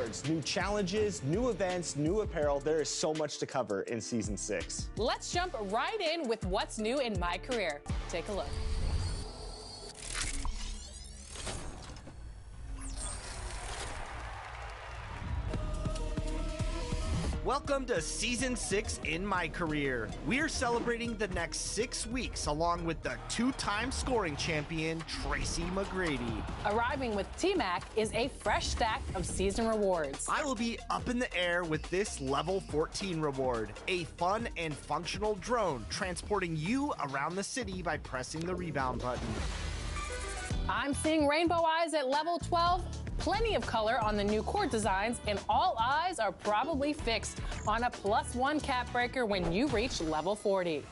rewards, new challenges, new events, new apparel. There is so much to cover in Season 6. Let's jump right in with what's new in my career. Take a look. Welcome to Season 6 in my career. We're celebrating the next 6 weeks along with the 2-time scoring champion, Tracy McGrady. Arriving with T-Mac is a fresh stack of season rewards. I will be up in the air with this level 14 reward, a fun and functional drone transporting you around the city by pressing the rebound button. I'm seeing rainbow eyes at level 12. Plenty of color on the new court designs, and all eyes are probably fixed on a +1 cap breaker when you reach level 40.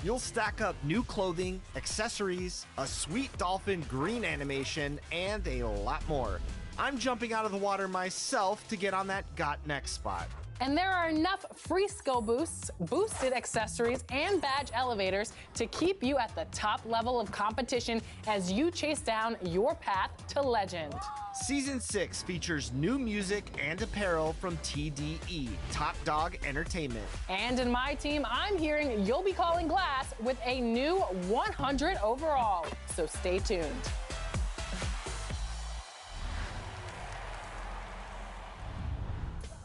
You'll stack up new clothing, accessories, a sweet dolphin green animation, and a lot more. I'm jumping out of the water myself to get on that got next spot. And there are enough free skill boosts, boosted accessories, and badge elevators to keep you at the top level of competition as you chase down your path to legend. Season 6 features new music and apparel from TDE, Top Dog Entertainment. And in my team, I'm hearing you'll be calling glass with a new 100 overall. So stay tuned.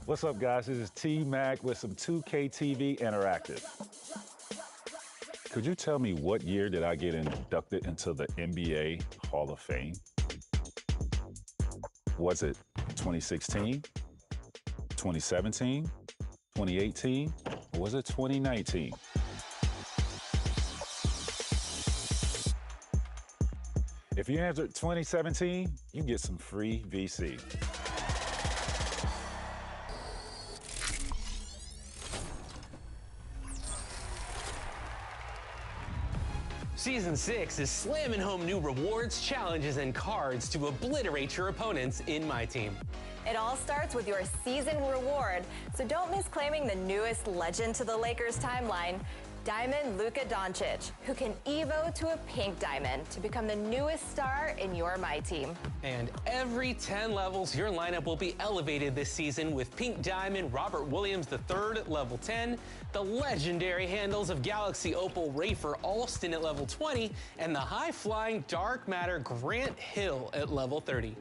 What's up, guys? This is T-Mac with some 2K TV Interactive. Could you tell me what year did I get inducted into the NBA Hall of Fame? Was it 2016, 2017, 2018, or was it 2019? If you answered 2017, you get some free VC. Season 6 is slamming home new rewards, challenges, and cards to obliterate your opponents in my team. It all starts with your season reward, so don't miss claiming the newest legend to the Lakers timeline, Diamond Luka Doncic, who can evo to a pink diamond to become the newest star in your My Team. And every 10 levels, your lineup will be elevated this season with Pink Diamond Robert Williams III at level 10, the legendary handles of Galaxy Opal Rafer Alston at level 20, and the high-flying Dark Matter Grant Hill at level 30.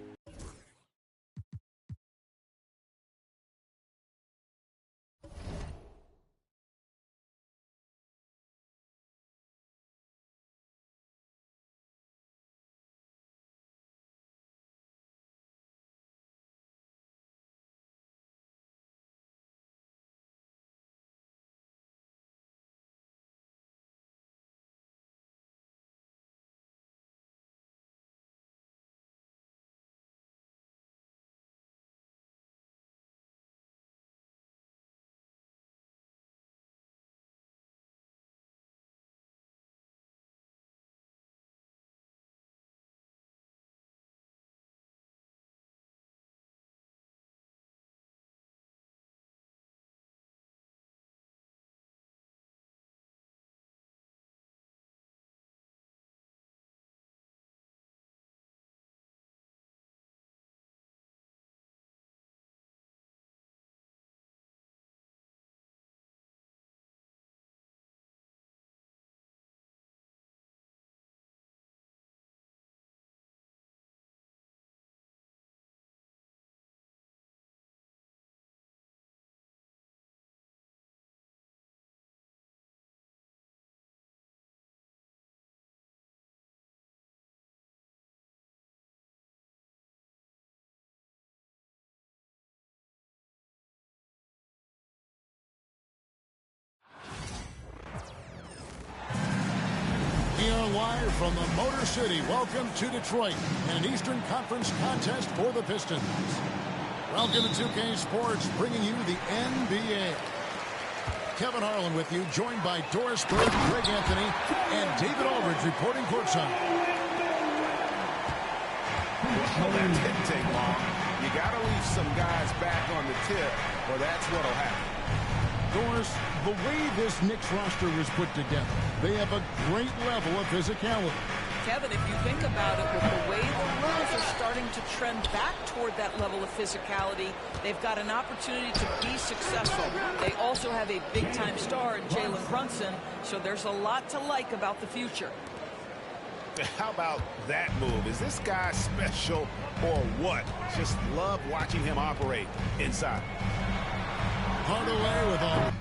We are live from the Motor City. Welcome to Detroit and an Eastern Conference contest for the Pistons. Welcome to 2K Sports, bringing you the NBA. Kevin Harlan with you, joined by Doris Berg, Greg Anthony, and David Aldridge reporting courtside. Well, that didn't take long. You got to leave some guys back on the tip, or that's what will happen. Doris, the way this Knicks roster was put together, they have a great level of physicality. Kevin, if you think about it, with the way the Wolves are starting to trend back toward that level of physicality, they've got an opportunity to be successful. They also have a big-time star in Jalen Brunson, so there's a lot to like about the future. How about that move? Is this guy special or what? Just love watching him operate inside. Hardaway with all.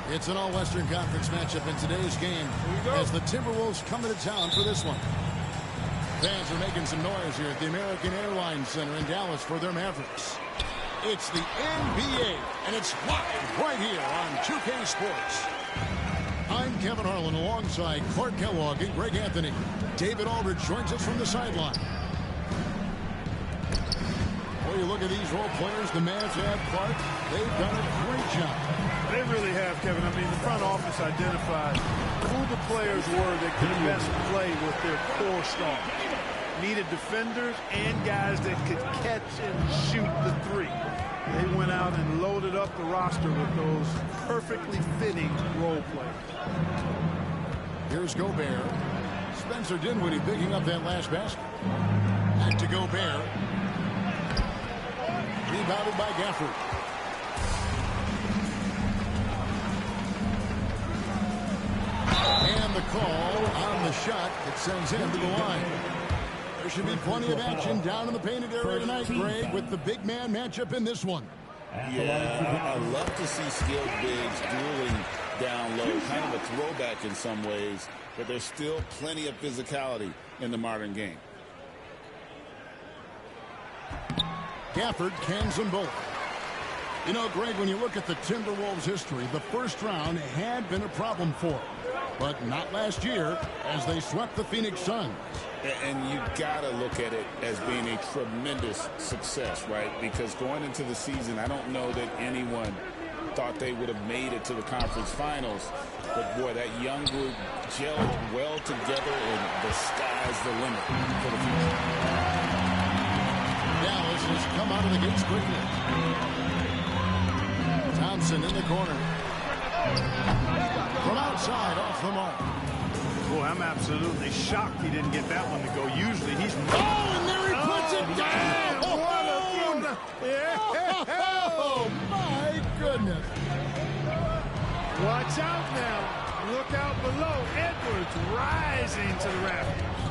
It's an all-Western Conference matchup in today's game as the Timberwolves come into town for this one. Fans are making some noise here at the American Airlines Center in Dallas for their Mavericks. It's the NBA, and it's live right here on 2K Sports. I'm Kevin Harlan alongside Clark Kellogg and Greg Anthony. David Aldridge joins us from the sideline. Well, you look at these role players the Mavs have, Clark. They've done a great job. They really have, Kevin. I mean, the front office identified who the players were that could best play with their core star. Needed defenders and guys that could catch and shoot the three. They went out and loaded up the roster with those perfectly fitting role players. Here's Gobert. Spencer Dinwiddie picking up that last basket. Back to Gobert. Rebounded by Gafford. And the call on the shot that sends him to the line. There should be plenty of action down in the painted area tonight, Greg, with the big man matchup in this one. Yeah, I love to see skilled bigs dueling down low. Kind of a throwback in some ways, but there's still plenty of physicality in the modern game. Gafford cans them both. You know, Greg, when you look at the Timberwolves' history, the first round had been a problem for them. But not last year, as they swept the Phoenix Suns. And you got to look at it as being a tremendous success, right? Because going into the season, I don't know that anyone thought they would have made it to the conference finals. But, boy, that young group gelled well together, and the sky's the limit for the future. Dallas has come out of the gates quickly. Thompson in the corner. From outside, off the mark. Boy, I'm absolutely shocked he didn't get that one to go. Usually he's... Oh, and there he puts it down! What a Oh, my goodness. Watch out now. Look out below. Edwards rising to the rafters.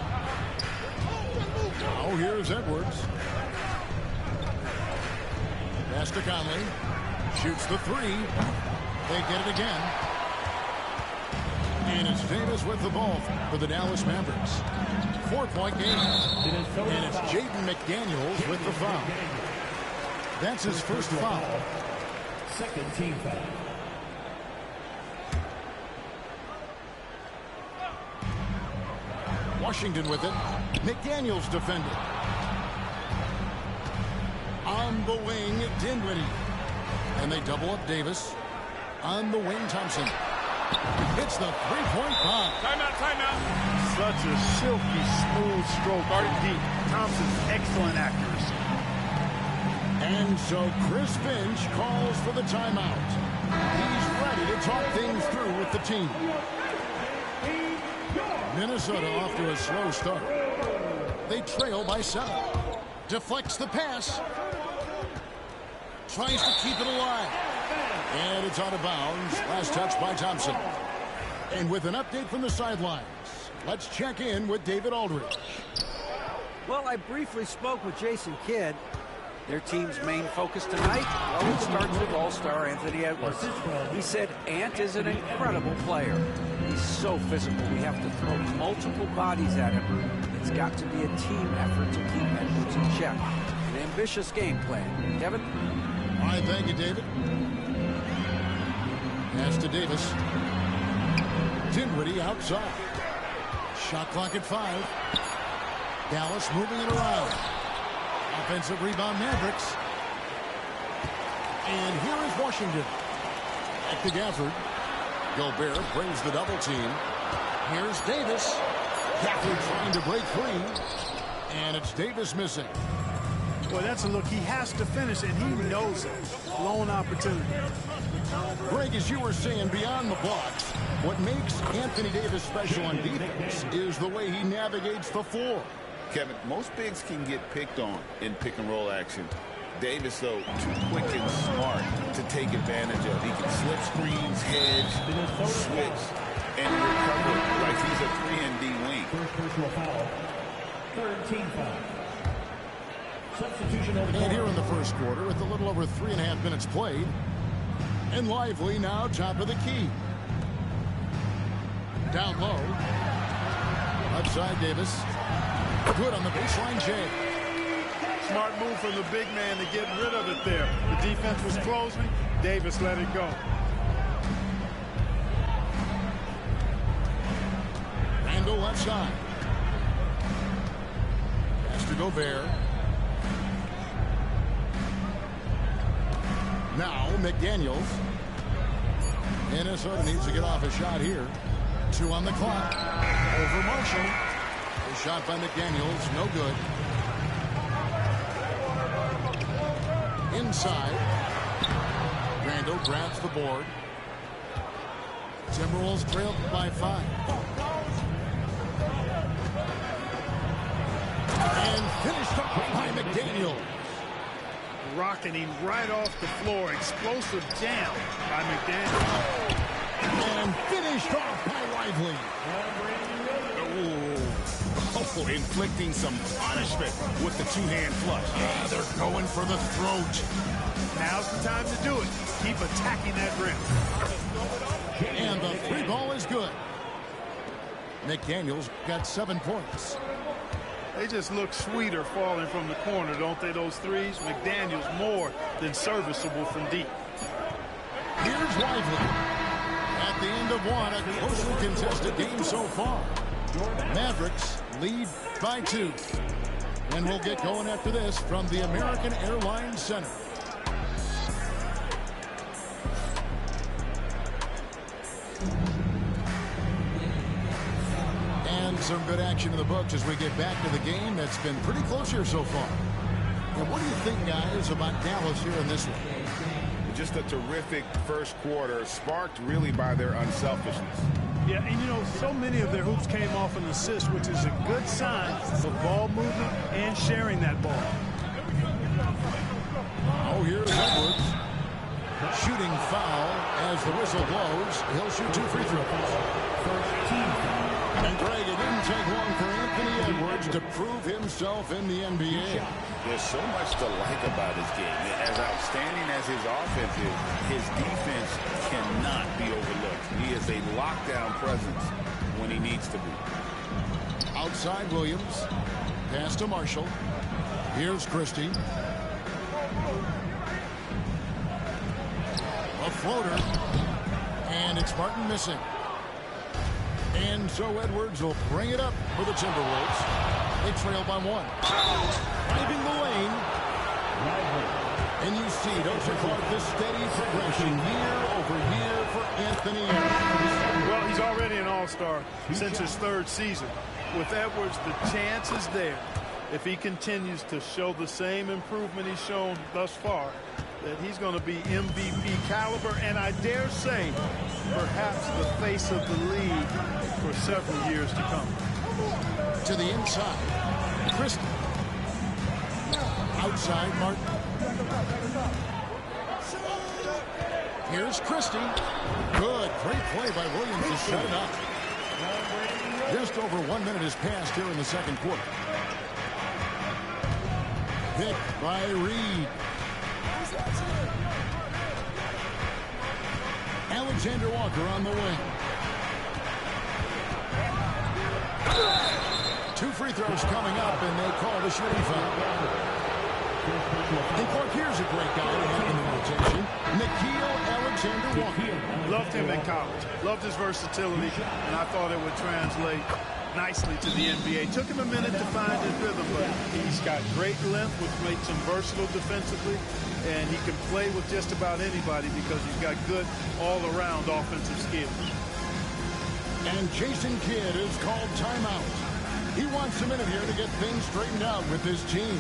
Oh, here's Edwards. Pass to Conley. Shoots the three. They get it again. And it's Davis with the ball for the Dallas Mavericks. 4-point game. And it's Jaden McDaniels with the foul. That's his first foul. Second team foul. Washington with it. McDaniels defended. On the wing, Dinwiddie. And they double up Davis. On the wing, Thompson. Hits the three-point bomb. Timeout, timeout. Such a silky, smooth stroke. Guarded deep. Thompson's excellent accuracy. And so Chris Finch calls for the timeout. He's ready to talk things through with the team. Minnesota off to a slow start. They trail by 7. Deflects the pass. Tries to keep it alive. And it's out of bounds. Last touch by Thompson. And with an update from the sidelines, let's check in with David Aldridge. Well, I briefly spoke with Jason Kidd. Their team's main focus tonight, well, it starts with All-Star Anthony Edwards. He said Ant is an incredible player. He's so physical. We have to throw multiple bodies at him. It's got to be a team effort to keep Edwards in check. An ambitious game plan. Kevin? All right, thank you, David. Pass to Davis. Dinwiddie outside. Shot clock at 5. Dallas moving it around. Offensive rebound, Mavericks. And here is Washington. Back to Gafford. Gobert brings the double team. Here's Davis. Gafford trying to break free. And it's Davis missing. Boy, that's a look. He has to finish, and he knows it. Lone opportunity. Greg, as you were saying, beyond the blocks, what makes Anthony Davis special on defense is the way he navigates the floor. Kevin, most bigs can get picked on in pick-and-roll action. Davis, though, too quick and smart to take advantage of. He can slip screens, hedge, switch, and recover like he's a 3-and-D wing. First personal foul. Third team foul. Substitution over. And here in the first quarter, with a little over 3.5 minutes played, and Lively now top of the key. Down low. Outside Davis. Good on the baseline, Jay. Smart move from the big man to get rid of it there. The defense was closing. Davis let it go. Randall left side. Pass to Gobert. Now McDaniels. Minnesota needs to get off a shot here. 2 on the clock. Over Marshall. The shot by McDaniels, no good. Inside. Randall grabs the board. Timberwolves trailed by 5. And finished off by McDaniel. Rocking him right off the floor. Explosive jam by McDaniel. And finished off by Lively. Oh, inflicting some punishment with the two-hand flush. They're going for the throat. Now's the time to do it. Keep attacking that rim. And the 3 ball is good. McDaniels got 7 points. They just look sweeter falling from the corner, don't they, those threes? McDaniels more than serviceable from deep. Here's Lively. At the end of 1, a closely contested game so far. Mavericks lead by 2. And we'll get going after this from the American Airlines Center. And some good action in the books as we get back to the game that's been pretty close here so far. And what do you think, guys, about Dallas here in this one? Just a terrific first quarter, sparked really by their unselfishness. Yeah, and you know, so many of their hoops came off an assist, which is a good sign for ball movement and sharing that ball. Oh, here's Edwards. Shooting foul as the whistle blows. He'll shoot 2 free throws. First team foul. And Greg, it didn't take long for Anthony Edwards to prove himself in the NBA. There's so much to like about his game. As outstanding as his offense is, his defense cannot be overlooked. He is a lockdown presence when he needs to be. Outside Williams. Pass to Marshall. Here's Christie. A floater. And it's Martin missing. And so Edwards will bring it up for the Timberwolves. They trail by 1. Driving the lane. And you see, Dozier Clark, the steady progression year over year for Anthony Edwards. Well, he's already an all-star since his 3rd season. With Edwards, the chance is there, if he continues to show the same improvement he's shown thus far, that he's going to be MVP caliber, and I dare say, perhaps the face of the league for several years to come. To the inside, Christie. Outside, Martin. Here's Christie. Good. Great play by Williams to set it up. Just over 1 minute has passed here in the second quarter. Picked by Reed. Alexander Walker on the wing. 2 free throws coming up, and they call the shooting foul. And Clark, here's a great guy to have in the rotation. Nickeil Alexander-Walker. Loved him in college. Loved his versatility, and I thought it would translate nicely to the NBA. Took him a minute to find his rhythm, but he's got great length, which makes him versatile defensively, and he can play with just about anybody because he's got good all-around offensive skills. And Jason Kidd is called timeout. He wants a minute here to get things straightened out with his team.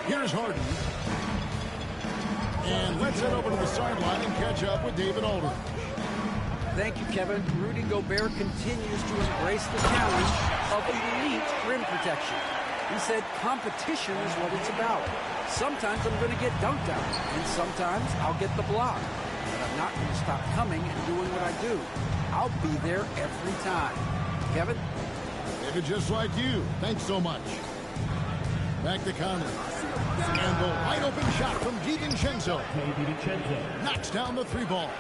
Here's Harden. And let's head over to the sideline and catch up with David Aldridge. Thank you, Kevin. Rudy Gobert continues to embrace the challenge of elite rim protection. He said competition is what it's about. Sometimes I'm going to get dunked on, and sometimes I'll get the block. But I'm not going to stop coming and doing what I do. I'll be there every time. Kevin? David, just like you. Thanks so much. Back to Conley. And the wide open shot from DiVincenzo. Knocks down the 3 ball.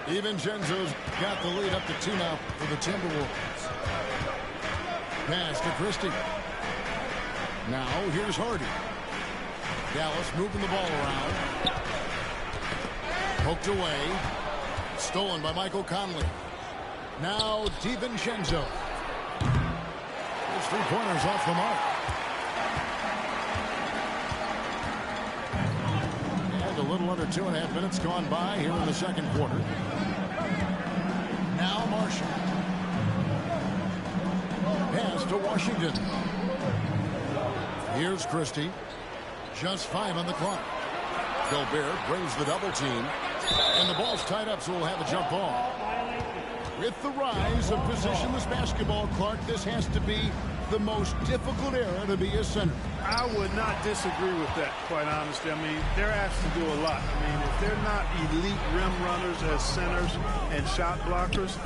DiVincenzo's got the lead up to 2 now for the Timberwolves. Pass to Christie. Now here's Hardy. Dallas moving the ball around. Poked away. Stolen by Michael Conley. Now DiVincenzo. Those 3-pointers off the mark. And a little under 2.5 minutes gone by here in the second quarter. Now Marshall. Pass to Washington. Here's Christie. Just 5 on the clock. Gobert brings the double team. And the ball's tied up, so we'll have a jump ball. With the rise of positionless basketball, Clark, this has to be the most difficult era to be a center. I would not disagree with that, quite honestly. I mean, they're asked to do a lot. I mean, if they're not elite rim runners as centers and shot blockers,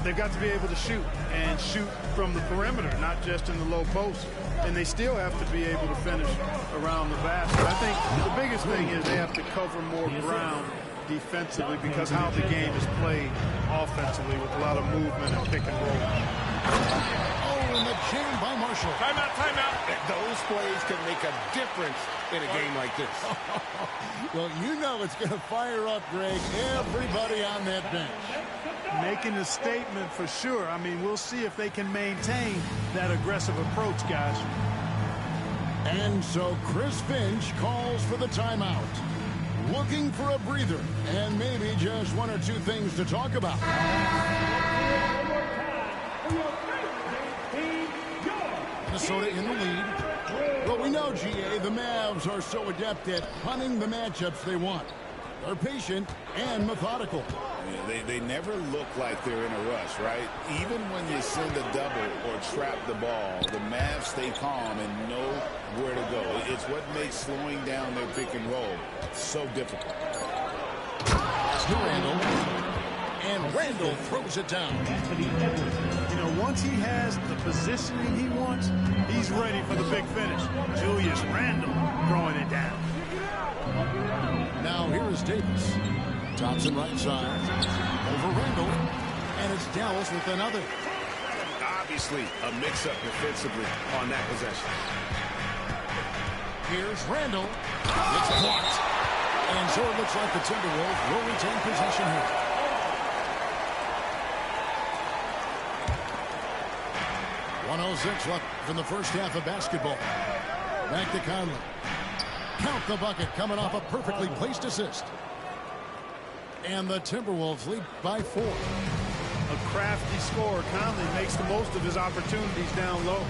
they've got to be able to shoot and shoot from the perimeter, not just in the low post. And they still have to be able to finish around the basket. I think the biggest thing is they have to cover more ground defensively because how the game is played offensively with a lot of movement and pick and roll. Oh, and the jam by Marshall. Timeout, timeout. Those plays can make a difference in a game like this. Well, you know it's going to fire up, Greg, everybody on that bench. Making a statement for sure. I mean, we'll see if they can maintain that aggressive approach, guys. And so Chris Finch calls for the timeout. Looking for a breather and maybe just 1 or 2 things to talk about. Minnesota in the lead. Well, we know, GA, the Mavs are so adept at punting the matchups they want. They're patient and methodical. Yeah, they never look like they're in a rush, right? Even when you send a double or trap the ball, the Mavs stay calm and know where to go. It's what makes slowing down their pick and roll so difficult. To Randall. And Randall throws it down. You know, And once he has the positioning he wants, he's ready for the big finish. Julius Randle throwing it down. Now here is Davis. Thompson right side. Over Randle. And it's Dallas with another. Obviously, a mix-up defensively on that possession. Here's Randle. It's blocked. And so it looks like the Timberwolves will retain possession here. .106 left in the first half of basketball. Back to Conley. Count the bucket coming off a perfectly placed assist. And the Timberwolves lead by 4. A crafty scorer. Conley makes the most of his opportunities down low.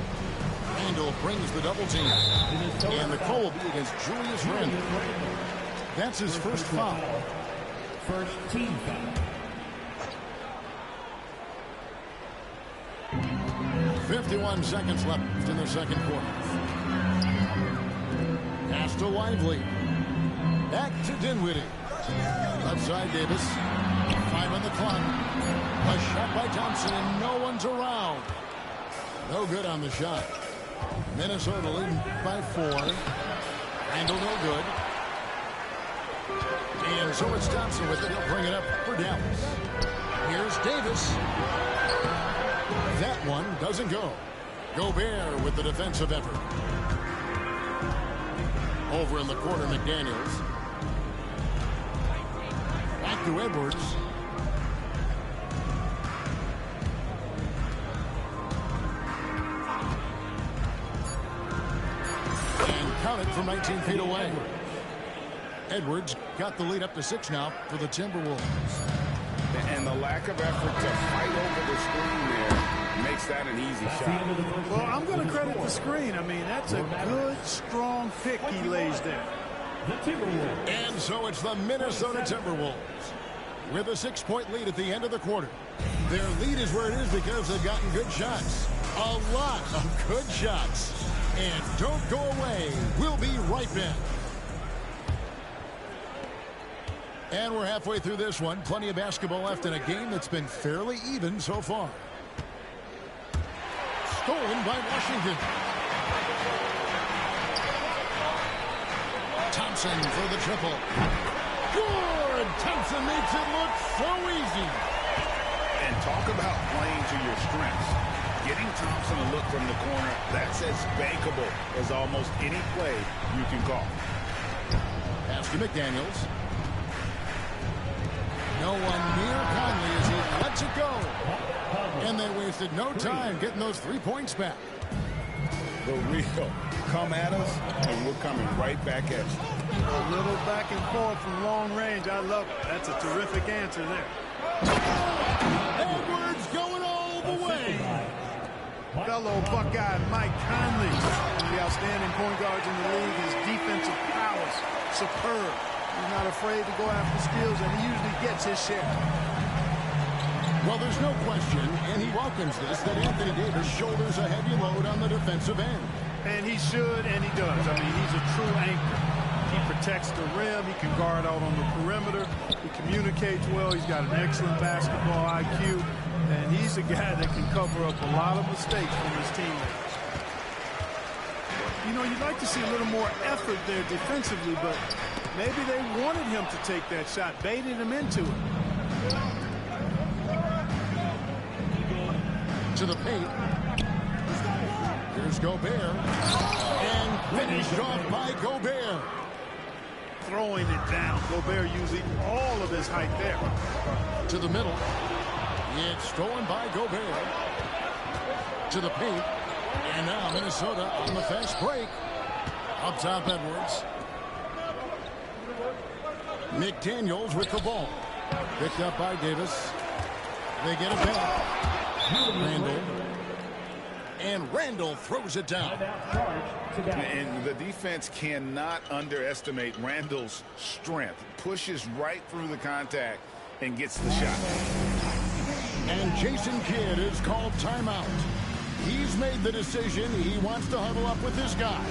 Randle brings the double team. And the call will be against Julius Randle. That's his first foul. First team foul. 51 seconds left in the second quarter. Pass to Lively. Back to Dinwiddie. Left side Davis. 5 on the clock. A shot by Thompson and no one's around. No good on the shot. Minnesota leading by 4. Randle no good. And so it's Thompson with it. He'll bring it up for Dallas. Here's Davis. That one doesn't go. Gobert with the defensive effort. Over in the corner, McDaniels. Back to Edwards. And counted from 19 feet away. Edwards got the lead up to 6 now for the Timberwolves. And the lack of effort to fight over the screen there makes that an easy shot. Well, I'm going to credit the screen. I mean, that's a good, strong pick he lays there. And so it's the Minnesota Timberwolves with a 6-point lead at the end of the quarter. Their lead is where it is because they've gotten good shots. A lot of good shots. And don't go away. We'll be right back. And we're halfway through this one. Plenty of basketball left in a game that's been fairly even so far. Stolen by Washington. Thompson for the triple. Good! Thompson makes it look so easy. And talk about playing to your strengths. Getting Thompson a look from the corner, that's as bankable as almost any play you can call. Pass to McDaniels. No one near Conley as he lets it go. And they wasted no time getting those 3 points back. The real come at us, and we're coming right back at you. A little back and forth from long range. I love it. That's a terrific answer there. Edwards going all the way. Fellow Buckeye Mike Conley, one of the outstanding point guards in the league. His defensive prowess, superb. He's not afraid to go after steals, and he usually gets his share. Well, there's no question, and he welcomes this, that Anthony Davis shoulders a heavy load on the defensive end. And he should, and he does. I mean, he's a true anchor. He protects the rim. He can guard out on the perimeter. He communicates well. He's got an excellent basketball IQ. And he's a guy that can cover up a lot of mistakes from his teammates. You know, you'd like to see a little more effort there defensively, but maybe they wanted him to take that shot, baited him into it. To the paint. Here's Gobert. And finished off by Gobert. Throwing it down. Gobert using all of his height there. To the middle. It's stolen by Gobert. To the paint. And now Minnesota on the fast break. Up top, Edwards. McDaniels with the ball. Picked up by Davis. They get it back. Randle. And Randle throws it down. And the defense cannot underestimate Randle's strength. Pushes right through the contact and gets the shot. And Jason Kidd is called timeout. He's made the decision. He wants to huddle up with this guy.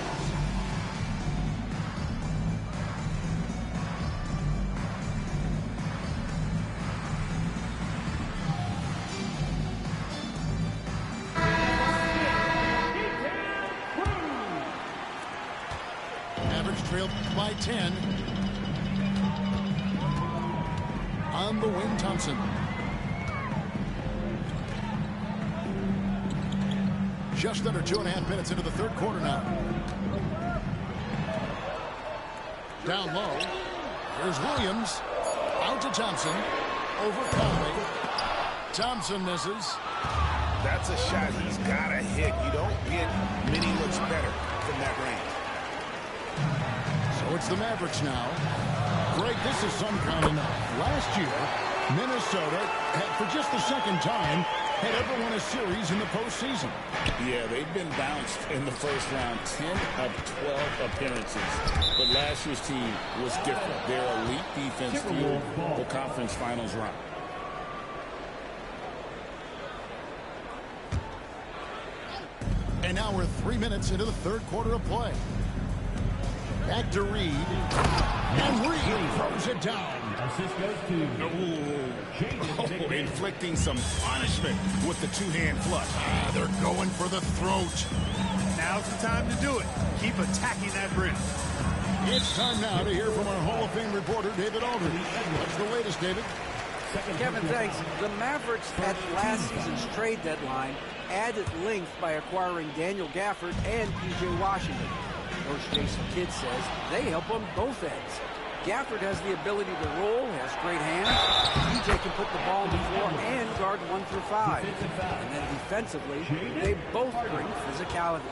trailed by 10. On the wing, Thompson. Just under 2.5 minutes into the third quarter now. Down low. Here's Williams. Out to Thompson. Over Conley. Thompson misses. That's a shot he's got to hit. You don't get many looks better from that range. So it's the Mavericks now. Greg, this is some kind of night. Last year, Minnesota had, for just the second time, had ever won a series in the postseason. Yeah, they've been bounced in the first round, 10 of 12 appearances. But last year's team was different. Their elite defense fueled the conference finals run. And now we're 3 minutes into the third quarter of play. Back to Reed. And Reed throws it down. Inflicting some punishment with the two-hand flush. They're going for the throat. Now's the time to do it. Keep attacking that rim. It's time now to hear from our Hall of Fame reporter, David Aldridge. What's the latest, David? Kevin, thanks. The Mavericks at last season's trade deadline added length by acquiring Daniel Gafford and P.J. Washington. Coach Jason Kidd says they help on both ends. Gafford has the ability to roll, has great hands. P.J. can put the ball on the floor and guard 1 through 5. And then defensively, they both bring physicality.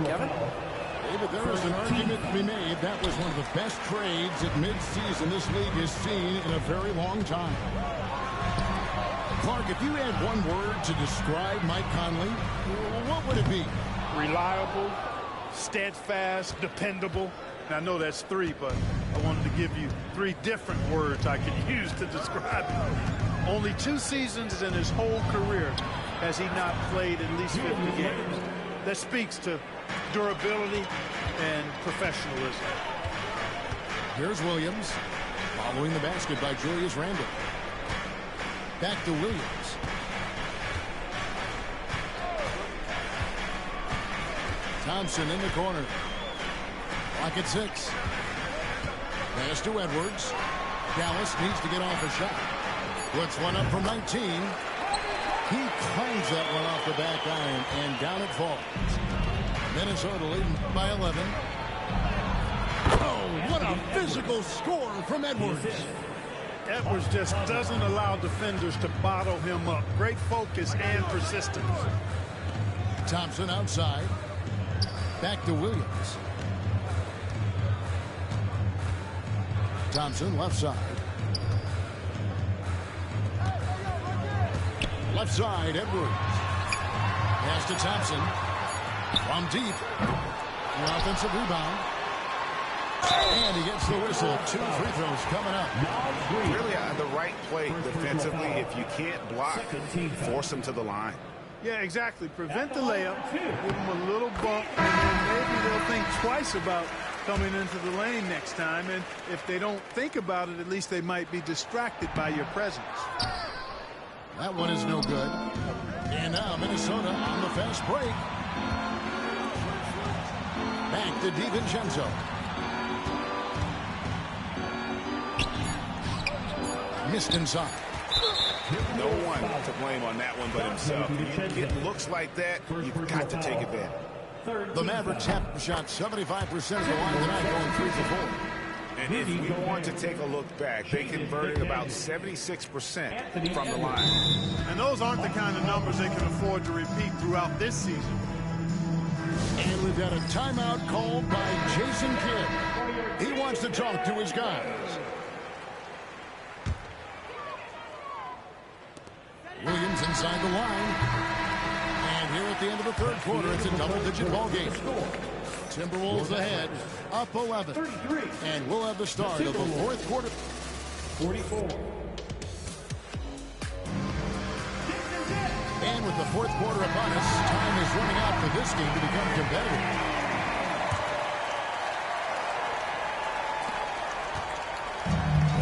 Kevin? David, there is an argument to be made. That was one of the best trades at midseason this league has seen in a very long time. Clark, if you had one word to describe Mike Conley, what would it be? Reliable, steadfast, dependable. Now, I know that's 3, but I wanted to give you 3 different words I could use to describe him. Only 2 seasons in his whole career has he not played at least 50 games. That speaks to durability and professionalism. Here's Williams, following the basket by Julius Randle. Back to Williams. Thompson in the corner. Clock at 6. Pass to Edwards. Dallas needs to get off a shot. Puts one up from 19. He claims that one off the back iron, and down it falls. Minnesota leading by 11. Oh, what a physical score from Edwards. Edwards just doesn't allow defenders to bottle him up. Great focus and persistence. Thompson outside. Back to Williams. Thompson left side. Left side, Edwards. Pass to Thompson. From deep. The offensive rebound. And he gets the whistle. 2 free throws coming up. Really the right play defensively. If you can't block, force him to the line. Yeah, exactly. Prevent the layup. Give him a little bump. And then maybe they'll think twice about coming into the lane next time. And if they don't think about it, at least they might be distracted by your presence. That one is no good. And now Minnesota on the fast break. Back to DiVincenzo. Missed inside. No one to blame on that one but himself. You get looks like that, you've got to take advantage. The Mavericks have shot 75% of the line tonight, going 3 for 4. And if we want to take a look back, they converted about 76% from the line. And those aren't the kind of numbers they can afford to repeat throughout this season. And we've got a timeout called by Jason Kidd. He wants to talk to his guys. Williams inside the line. And here at the end of the third quarter, it's a double-digit ball game. Timberwolves ahead, up 11. And we'll have the start of the fourth quarter. 44. And with the fourth quarter upon us, time is running out for this game to become competitive.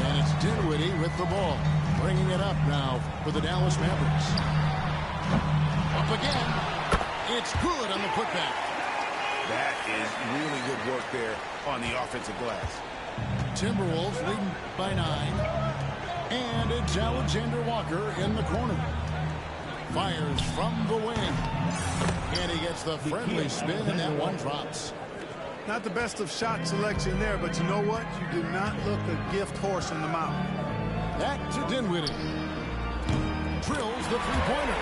And it's Dinwiddie with the ball, bringing it up now for the Dallas Mavericks. Up again. It's good on the putback. That is really good work there. on the offensive glass. Timberwolves leading by 9. And it's Alexander Walker in the corner. Fires from the wing. And he gets the friendly spin, and that one drops. Not the best of shot selection there, but you know what? You do not look a gift horse in the mouth. Back to Dinwiddie. Drills the three-pointer.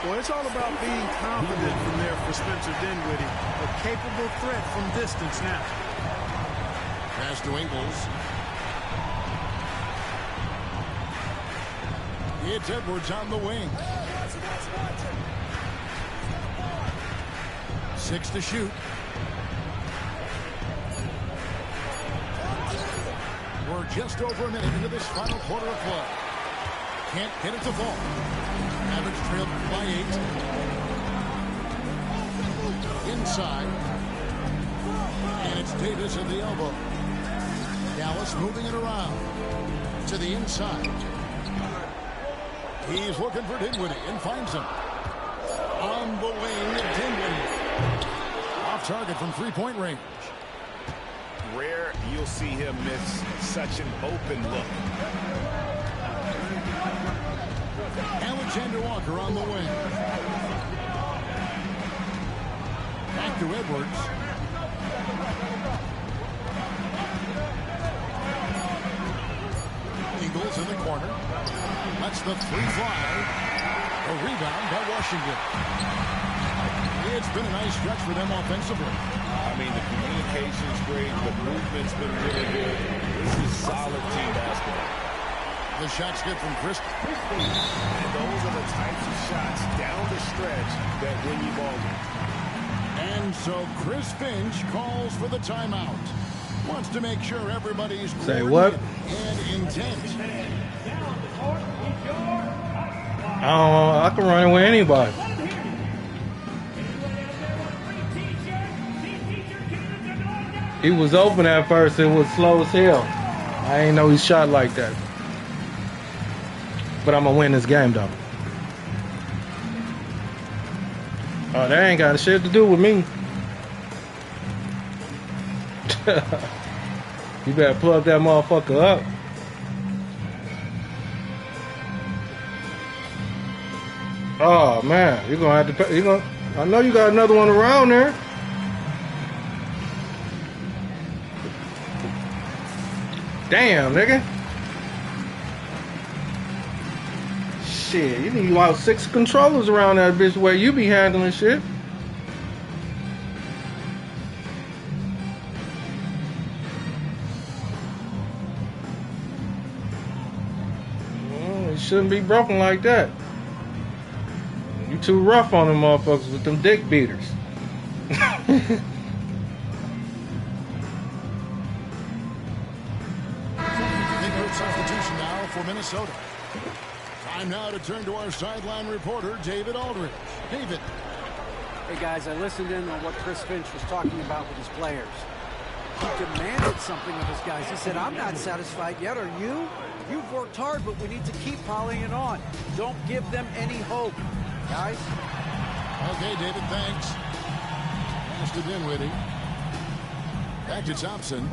Well, it's all about being confident from there for Spencer Dinwiddie. A capable threat from distance now. Pass to Ingles. It's Edwards on the wing. 6 to shoot. We're just over a minute into this final quarter of play. Can't get it to fall. Average trail by 8. Inside. And it's Davis at the elbow. Dallas moving it around. To the inside. He's looking for Dinwiddie and finds him. On the wing, Dinwiddie. Off target from three-point range. Rare you'll see him miss such an open look. Alexander Walker on the wing. Back to Edwards. Eagles in the corner. That's the three fly. A rebound by Washington. It's been a nice stretch for them offensively. I mean, the communication's great. The movement's been really good. This is solid team basketball. The shot's good from Chris. And those are the types of shots down the stretch that win you ball games. And so Chris Finch calls for the timeout. Wants to make sure everybody's say what and intent. I can run with anybody. He was open at first. It was slow as hell. I ain't know he shot like that. But I'm going to win this game, though. Oh, that ain't got shit to do with me. You better plug that motherfucker up. Oh, man. You're going to have to pay. I know you got another one around there. Damn, nigga. Shit, you need about 6 controllers around that bitch where you be handling shit. Well, it shouldn't be broken like that. You too rough on them motherfuckers with them dick beaters. Substitution now for Minnesota. Time now to turn to our sideline reporter, David Aldridge. David. Hey, guys, I listened in on what Chris Finch was talking about with his players. He demanded something of his guys. He said, I'm not satisfied yet. Are you? You've worked hard, but we need to keep piling it on. Don't give them any hope, guys. Okay, David, thanks. Pass to Dinwiddie. Back to Thompson.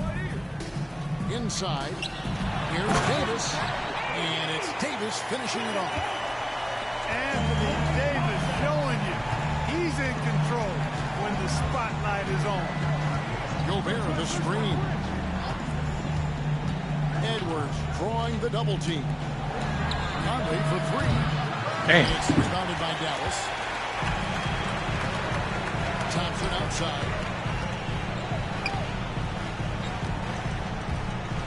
Inside. Here's Davis. And it's Davis finishing it off. Anthony Davis showing you he's in control when the spotlight is on. Gobert the screen. Edwards drawing the double team. Conley for 3. Damn. It's rebounded by Dallas. Thompson outside.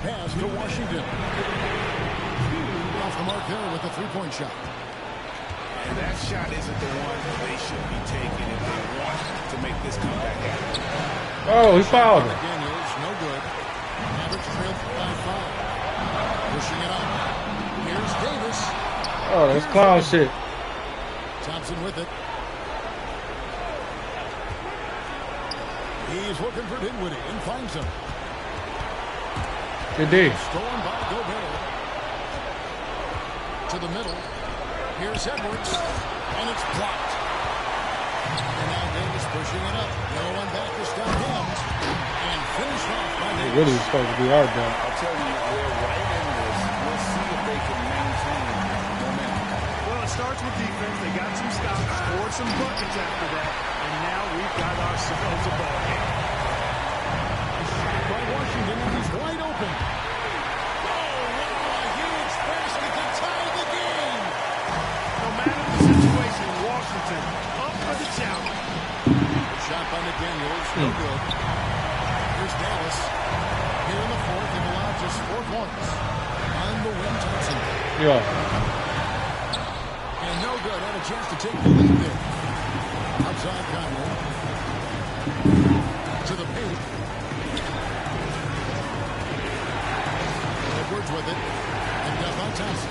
Pass to Washington. Off the mark there with the three-point shot. And that shot isn't the one they should be taking if they want to make this comeback happen. Oh, he fouled him. Daniels, no good. Average trail by 5. Pushing it up. Here's Davis. Oh, that's clown shit. Thompson with it. He's looking for Dinwiddie and finds him. Good D. Stolen by Gobert. To the middle. Here's Edwards. And it's blocked. And now Davis pushing it up. The other one back to stop him. And finished off by It Davis. really was supposed to be our ball. I'll tell you, they're right in this. We'll see if they can maintain momentum. Well, it starts with defense. They got some stops, scored some buckets after that, and now we've got ourselves a ball game. By Washington, and he's wide open. Oh, wow, a huge basket to tie the game. No matter the situation, Washington up for the challenge. Shot by McDaniels, no good. Here's Dallas. Here in the fourth, and allowed just 4 points. On the win, Thompson. Yeah. And no good. Had a chance to take the lead there. Outside Conley. To the paint. Edwards with it. And down by Thompson.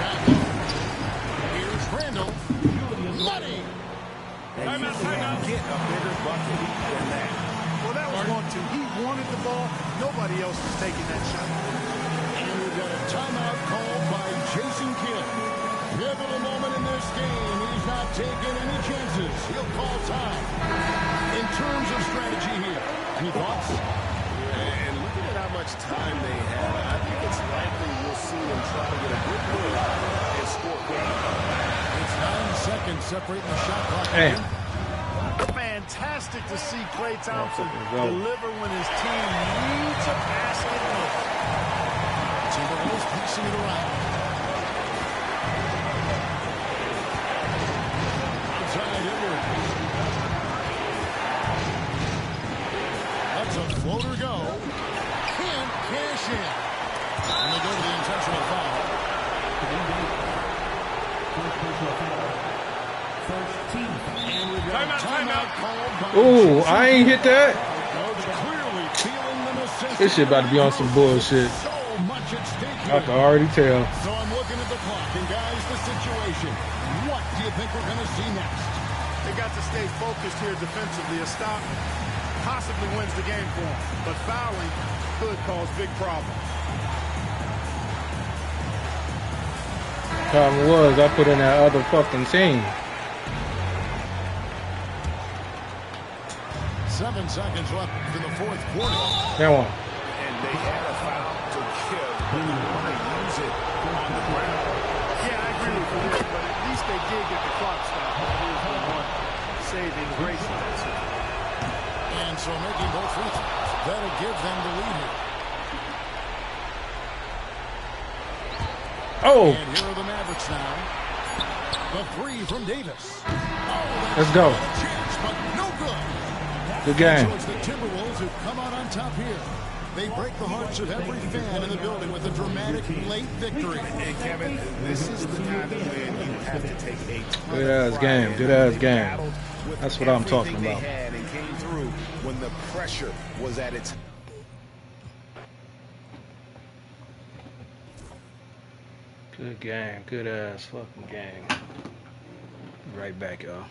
Back low. Here's Randall. Money. And you can't get a bigger bucket than that. Well, that was 1-2. He wanted the ball. Nobody else was taking that shot. And we've got a timeout called by Jason Kidd. Pivotal moment in this game. He's not taking any chances. He'll call time. In terms of strategy here, any thoughts? And looking at how much time they have, I think it's likely we'll see them try to get a good look and score quickly. It's 9 seconds separating the shot clock. Hey. Fantastic to see Klay Thompson deliver when his team needs a basket. Timberwolves passing it around. Outside Edwards. That's a floater go. Can't cash in. And they go to the intentional foul. First team. And we've got a timeout called by Ooh, I ain't hit that. Coach clearly feeling the necessity. This shit about to be on some bullshit. So much at stake I here. can already tell. So I'm looking at the clock, and guys, the situation. What do you think we're going to see next? They got to stay focused here defensively. A stop possibly wins the game for them, but fouling could cause big problems. Problem was, I put in that other fucking team. 7 seconds left in the fourth quarter. That one. And they had a foul to give, but you want to use it on the ground. Yeah, I agree with you, but at least they did get the clock stopped. That is the one saving grace in that situation. And so making both free throws, that'll give them the lead here. Oh! And here are the Mavericks now. The three from Davis. Oh, let's go. Chance, but no good. Good game. So it's the Timberwolves who come out on top here. They break the hearts of every fan in the building with a dramatic late victory. And Kevin, this is the time when you have to take a ton Good of ass pride game. in Good how ass they game. battled with That's what I'm talking everything about. they had and came through when the pressure was at its. Good game. Good ass fucking game. Right back, y'all.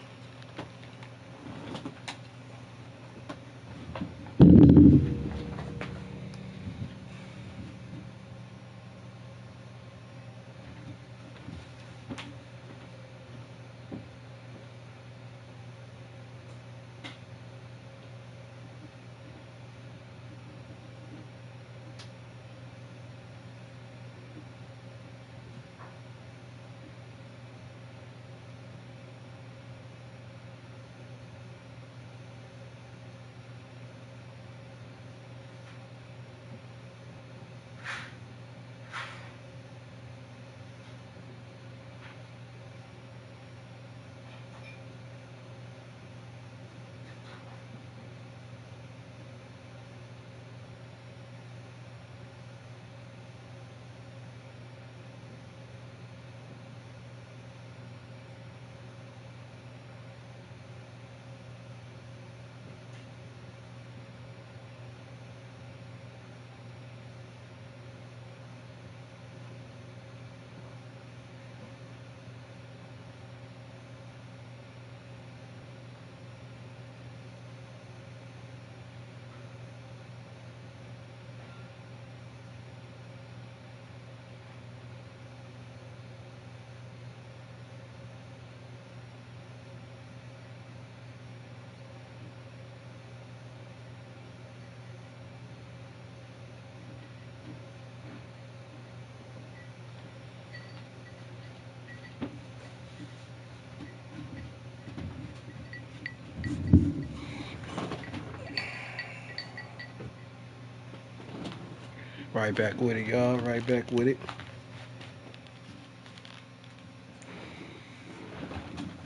Right back with it, y'all. Right back with it.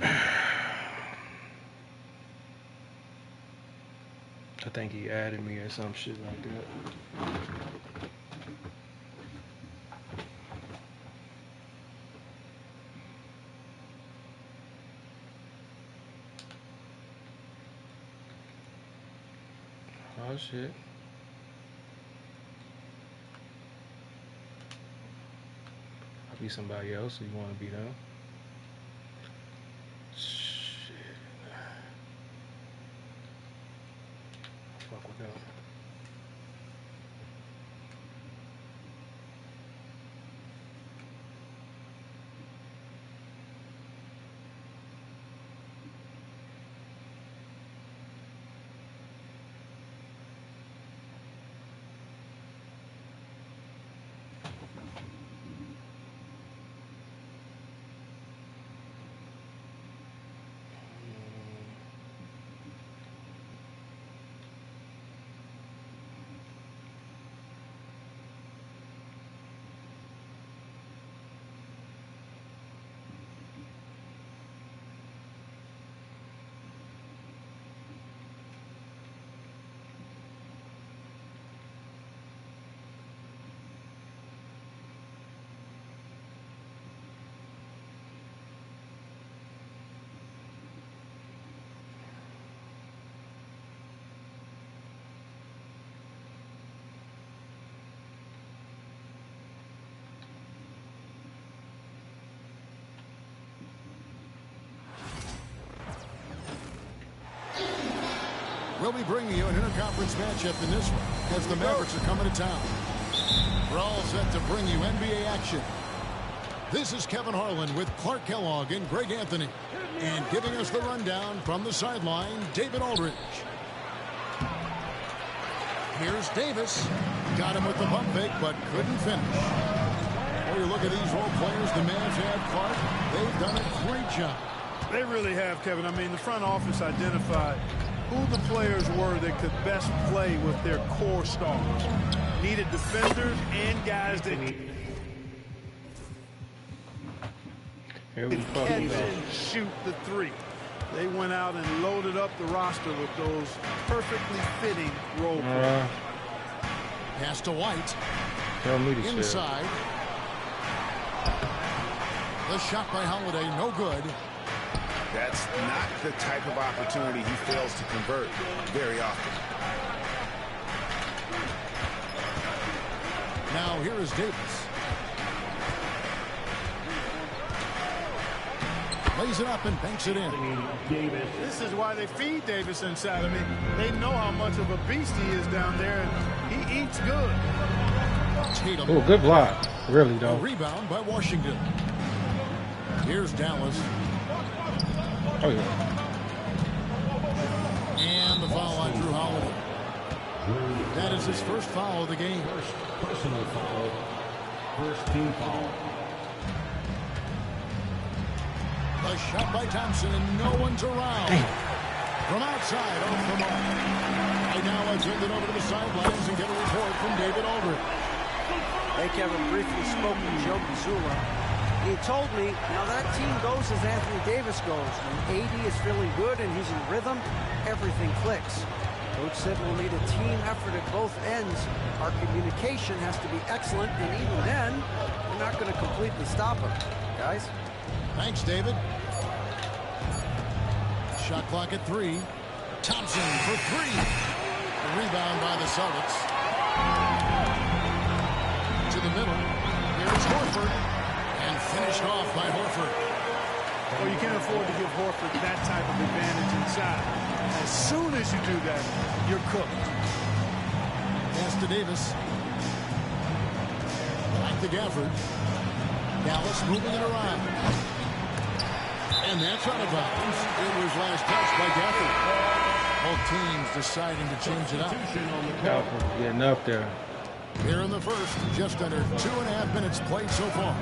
I think he added me or some shit like that. Oh shit. I'll be somebody else if you want to be them. Shit. Fuck with them. We'll be bringing you an interconference matchup in this one as the Mavericks are coming to town. We're all set to bring you NBA action. This is Kevin Harlan with Clark Kellogg and Greg Anthony. And giving us the rundown from the sideline, David Aldridge. Here's Davis. Got him with the pump fake, but couldn't finish. When you look at these role players the Mavs have, Clark, they've done a great job. They really have, Kevin. I mean, the front office identified who the players were that could best play with their core stars. Needed defenders and guys that could catch and shoot the three. They went out and loaded up the roster with those perfectly fitting role players. Pass to White. Inside. The shot by Holiday, no good. That's not the type of opportunity he fails to convert very often. Now here is Davis. Lays it up and banks it in. This is why they feed Davis inside. I mean, they know how much of a beast he is down there, and he eats good. Tatum. Oh, good block. Really, though. A rebound by Washington. Here's Dallas. Oh, yeah. And the foul on Drew Holiday. That is his first foul of the game. First personal foul. First team foul. A shot by Thompson, and no one's around. Damn. From outside, off the mark. Right now, I send it over to the sidelines and get a report from David Aldridge. Hey, Kevin, briefly spoke to Joe Mazzulla. He told me, that team goes as Anthony Davis goes. When AD is feeling good and he's in rhythm, everything clicks. Coach said we'll need a team effort at both ends. Our communication has to be excellent, and even then, we're not going to completely stop him. Guys? Thanks, David. Shot clock at 3. Thompson for 3. A rebound by the Celtics. To the middle. Here's Horford. And finished off by Horford. Well, you can't afford to give Horford that type of advantage inside. As soon as you do that, you're cooked. Pass to Davis. Back to Gafford. Dallas moving it around. And that's out of bounds. It was last touch by Gafford. Both teams deciding to change it up. Gafford getting up there. Here in the first, just under 2.5 minutes played so far.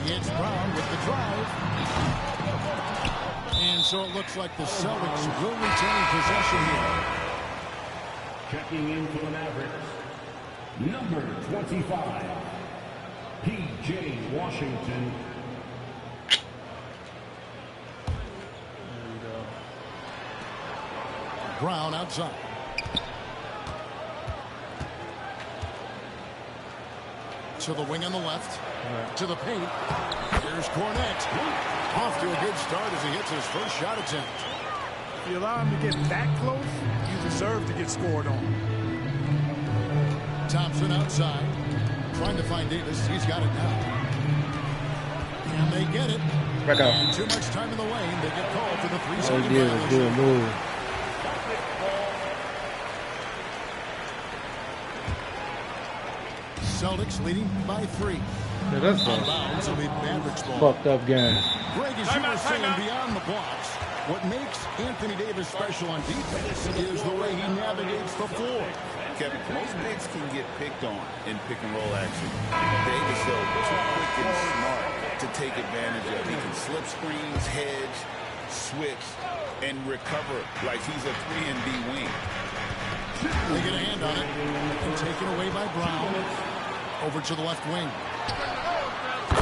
It's Brown with the drive. And so it looks like the Celtics will retain possession here. Checking in for the Mavericks. Number 25, P.J. Washington. Brown outside. To the wing on the left. To the paint. Here's Cornette. Off to a good start as he hits his first shot attempt. If you allow him to get that close, you deserve to get scored on. Thompson outside. Trying to find Davis. He's got it now. And they get it. Back out. And too much time in the lane. They get called for the 3-second Oh, yeah, violation. good move. Celtics leading by 3. Yeah, that's Out of bounds, it'll be Mavericks ball. fucked up game. Greg, as you were saying, beyond the blocks, what makes Anthony Davis special on defense is the way he navigates the floor. Kevin, most bigs can get picked on in pick and roll action. Davis, though, too quick and smart to take advantage of. He can slip screens, hedge, switch, and recover like he's a 3-and-D wing. They get a hand on it. And taken away by Brown. Over to the left wing.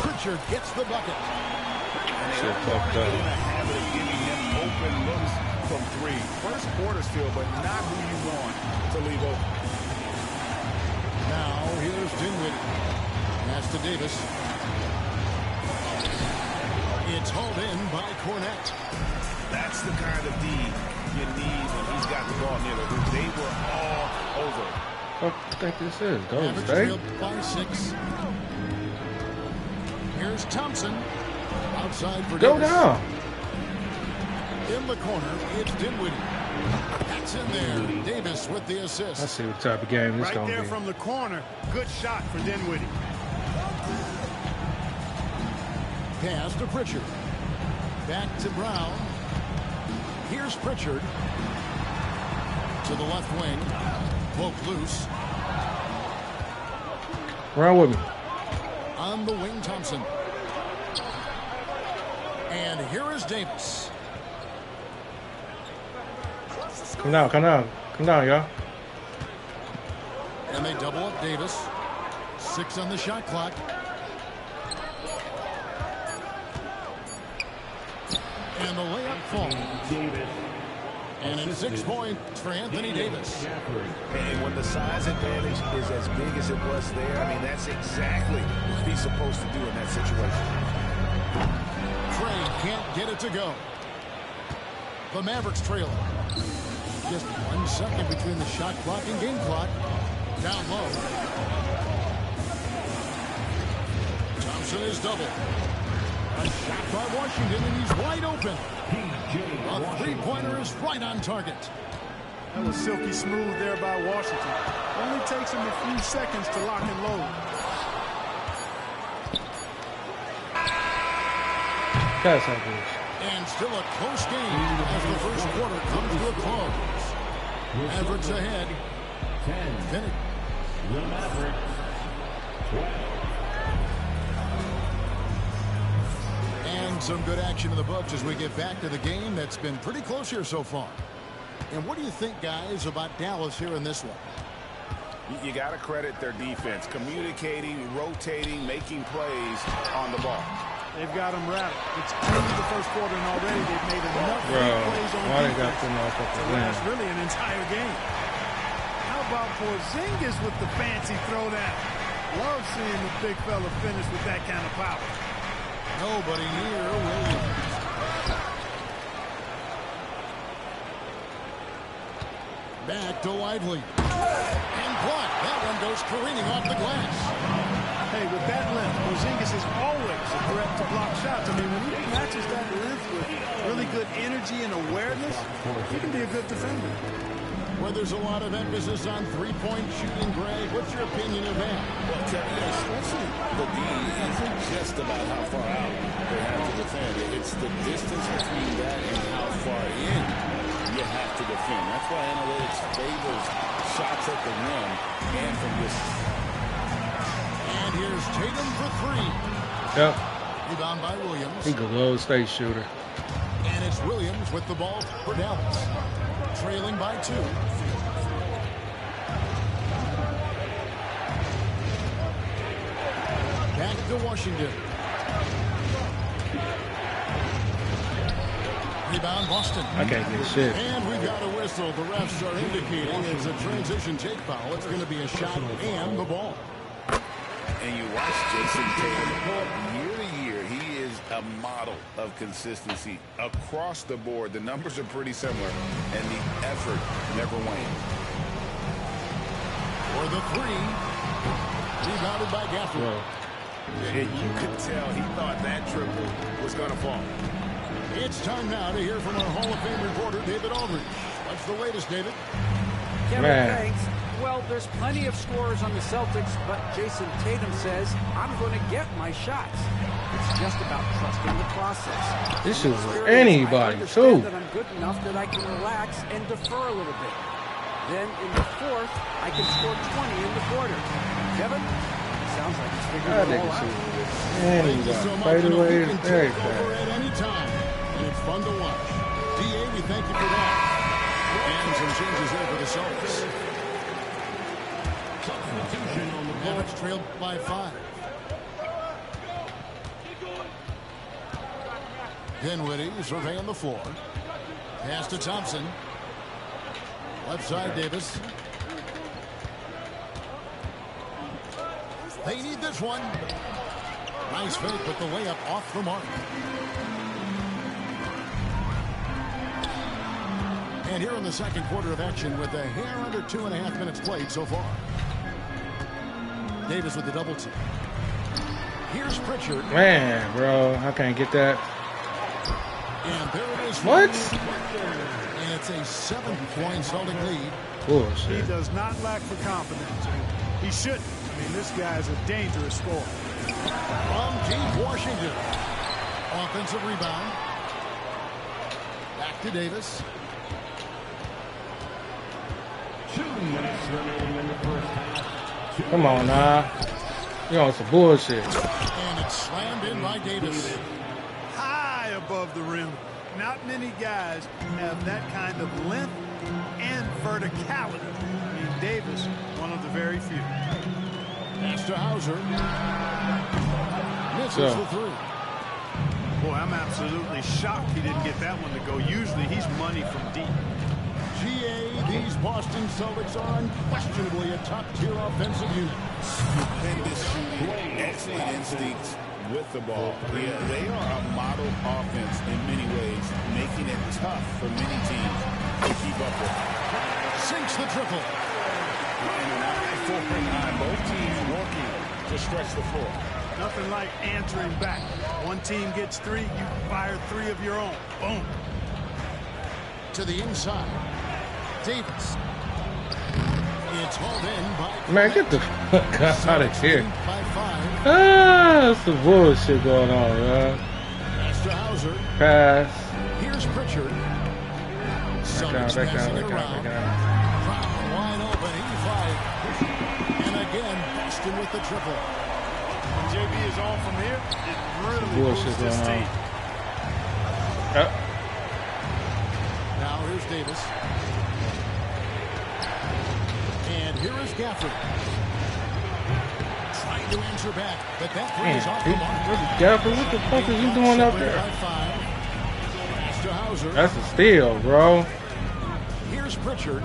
Pritchard gets the bucket. Shit fucked up. In a habit of giving him open looks from 3. First quarter's feel, but not who you want to leave open. Now here's Dinwiddie. Pass to Davis. It's hauled in by Cornette. That's the kind of D you need when he's got the ball near the hoop. They were all over. What do you think this is? Golden Average State? trailed by 6. Here's Thompson. Outside for Go Davis. down. In the corner, it's Dinwiddie. That's in there. Davis with the assist. Let's see what type of game this Right gonna there be. from the corner. Good shot for Dinwiddie. Pass to Pritchard. Back to Brown. Here's Pritchard. To the left wing. Broke loose. Run with me. On the wing, Thompson. And here is Davis. Come down, come down. Come down, y'all. And they double up Davis. 6 on the shot clock. And the layup falls. And it's 6 points for Anthony Davis. And when the size advantage is as big as it was there, I mean, that's exactly what he's supposed to do in that situation. Craig can't get it to go. The Mavericks trail. Just 1 second between the shot clock and game clock. Down low. Thompson is double. A shot by Washington, and he's wide open. A 3-pointer is right on target. That was silky smooth there by Washington. Only takes him a few seconds to lock and load. Pass like this. And still a close game as the first quarter comes to a close. Mavericks ahead. 10. The Mavericks, 12. And some good action in the books as we get back to the game that's been pretty close here so far. And what do you think, guys, about Dallas here in this one? You got to credit their defense, communicating, rotating, making plays on the ball. They've got them rattled. It's only the first quarter, and already they've made enough plays on why they got defense them off to last really an entire game. How about Porzingis with the fancy throwdown? Love seeing the big fella finish with that kind of power. Nobody near Williams. Back to Lively. And blocked. That one goes careening off the glass. Hey, with that length, Porzingis is always a threat to block shots. I mean, when he matches that length with really good energy and awareness, he can be a good defender. Where there's a lot of emphasis on three-point shooting, Greg, what's your opinion of that? Well, Kevin, especially the D isn't just about how far out they have to defend. It's the distance between that and how far in you have to defend. That's why analytics favors shots at the rim and from distance. And here's Tatum for 3. Yep. Rebound by Williams. He's a Golden State shooter. And it's Williams with the ball for Dallas. Trailing by 2. to Washington. Rebound, Boston. I can't get shit. And we've got a whistle. The refs are indicating it's a transition take foul. It's going to be a shot and the ball. And you watch Jason Tatum year to year. He is a model of consistency across the board. The numbers are pretty similar, and the effort never wanes. For the three, rebounded by Gafford. And you could tell he thought that triple was going to fall. It's time now to hear from our Hall of Fame reporter, David Aldridge. What's the latest, David? Kevin, thanks. Well, there's plenty of scorers on the Celtics, but Jason Tatum says, I'm going to get my shots. It's just about trusting the process. This is anybody, too. That I'm good enough that I can relax and defer a little bit. Then in the fourth, I can score 20 in the quarter. Kevin, it sounds like he's figured it all out. Anybody. Fade away, everything. At any time. And it's fun to watch. DA, we thank you for that. And some changes there for the Celtics. Nuggets trailed by 5. Dinwiddie surveying the floor. Pass to Thompson. Left side, Davis. They need this one. Nice fake, but the layup off the mark. And here in the second quarter of action with a hair under 2.5 minutes played so far. Davis with the double team. Here's Pritchard. Man, bro, I can't get that. And there it is. What? And it's a 7-point Celtic lead. Bullshit. He does not lack for confidence. He shouldn't. I mean, this guy is a dangerous scorer. From deep Washington. Offensive rebound. Back to Davis. 2 minutes remaining in the first half. Come on, nah. You on some bullshit. And it's slammed in by Davis. High above the rim. Not many guys have that kind of length and verticality. I mean, Davis, one of the very few. Pass to Hauser. Misses the three. Boy, I'm absolutely shocked he didn't get that one to go. Usually he's money from deep. GA, these Boston Celtics are unquestionably a top-tier offensive unit. Stupendous shooting, excellent instincts with the ball. Yeah, they are a model offense in many ways, making it tough for many teams to keep up with. Sinks the triple. And an eye-for-eye, both teams working to stretch the floor. Nothing like answering back. One team gets 3, you fire 3 of your own. Boom. To the inside. Davis. It's hauled in by... Man, get the fuck out of here. Ah, that's some bullshit going on, man. Pass to Hauser. Pass. Here's Pritchard. Back down. Wide open, 85. And again, Boston with the triple. When JB is on from here, it really bullshit boosts this going on. team. Now here's Davis. And here is Gafford. Trying to answer back, but that three is off the mark. Gafford, what the fuck is you doing up there? Pass to Hauser. That's a steal, bro. Here's Pritchard.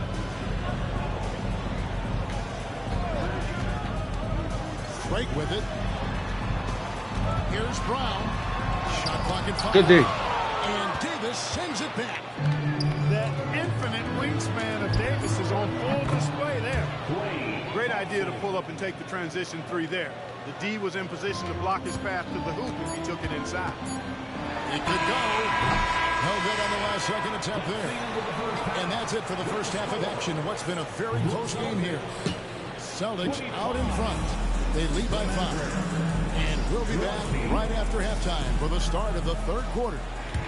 Drake with it. Here's Brown. Shot clock at 5. Good D. And Davis sends it back. That infinite wingspan of Davis is on full display there. Great idea to pull up and take the transition 3 there. The D was in position to block his path to the hoop if he took it inside. It could go. No good on the last second attempt there. And that's it for the first half of action. What's been a very close game here. Celtics out in front. They lead by 5. And we'll be back right after halftime for the start of the third quarter.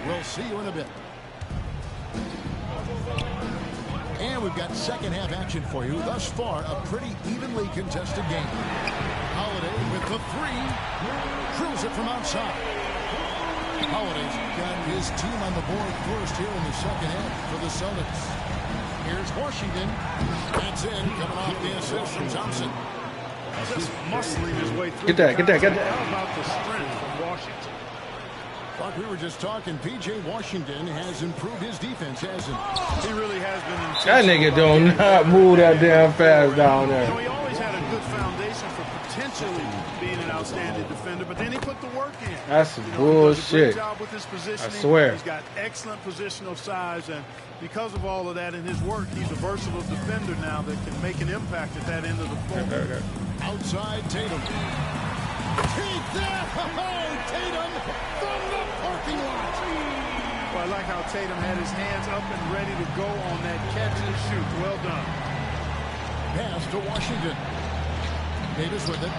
We'll see you in a bit. And we've got second half action for you. Thus far, a pretty evenly contested game. Holiday with the 3. Drills it from outside. Holiday's got his team on the board first here in the second half for the Celtics. Here's Washington. That's in, coming off the assist from Thompson. just muscling his way through. Get that, get that, get that. How about the strength from Washington? Like we were just talking, P.J. Washington has improved his defense, hasn't he? He really has been. That nigga don't not move that damn fast down there. You know, he always had a good foundation for potentially being an outstanding defender, but then he put the work in. That's some He does a bullshit. great job with his positioning. I swear. He's got excellent positional size, and because of all of that in his work, he's a versatile defender now that can make an impact at that end of the floor. Outside Tatum. Take that! Tatum from the parking lot. Well, I like how Tatum had his hands up and ready to go on that catch and shoot. Well done. Pass to Washington. Davis with it.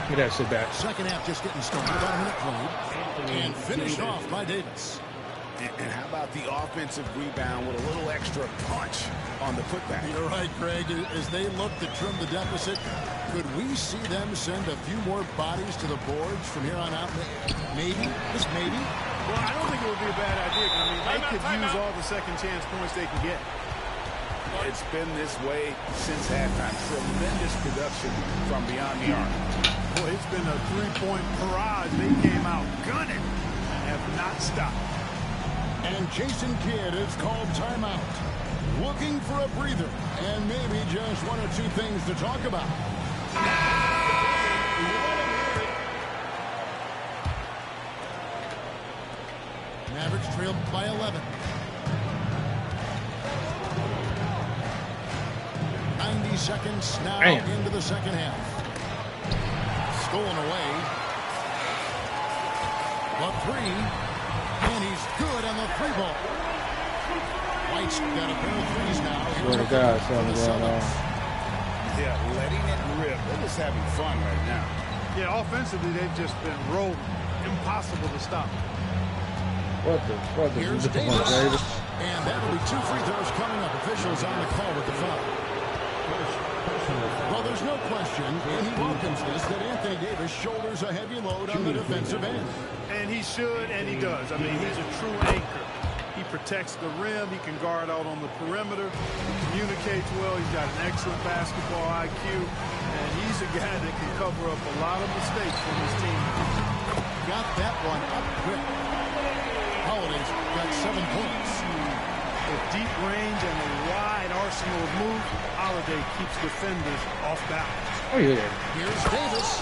Get that shit back. Second half just getting started. About a minute played. And finished off by Davis. And how about the offensive rebound with a little extra punch on the putback? You're right, Greg. As they look to trim the deficit, could we see them send a few more bodies to the boards from here on out? Maybe. Just maybe. Well, I don't think it would be a bad idea. I mean, they could use all the second chance points they can get. It's been this way since halftime. Tremendous production from beyond the arc. Boy, it's been a three-point barrage. They came out gunning and have not stopped. And Jason Kidd is called timeout. Looking for a breather and maybe just one or two things to talk about. Mavericks trailed by 11. 90 seconds now into the second half. Stolen away. The three. And he's good on the three ball. White's got a pair of threes now. Swear to God, something going on. Yeah, letting it rip. They're just having fun right now. Yeah, offensively, they've just been rolling. Impossible to stop. What the fuck is Here's this one, Davis. Davis? And that'll be two free throws coming up. Officials on the call with the foul. Well, there's no question, and he welcomes this, that Anthony Davis shoulders a heavy load on the defensive end. And he should, and he does. I mean, he's a true anchor. He protects the rim. He can guard out on the perimeter. He communicates well. He's got an excellent basketball IQ. And he's a guy that can cover up a lot of mistakes from his team. Got that one up quick. Holiday's got 7 points. With deep range and a wide arsenal of moves, Holiday keeps defenders off balance. Oh, yeah. Here's Davis.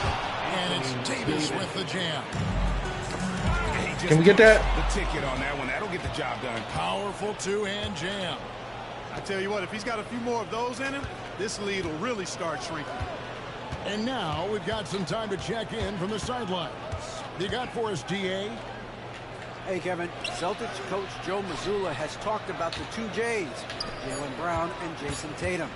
And it's Davis with the jam. Can we get that? The ticket on that one. That'll get the job done. Powerful two-hand jam. I tell you what, if he's got a few more of those in him, this lead will really start shrinking. And now we've got some time to check in from the sidelines. You got for us, DA? Hey, Kevin. Celtics coach Joe Mazzulla has talked about the two J's, Jaylen Brown and Jason Tatum.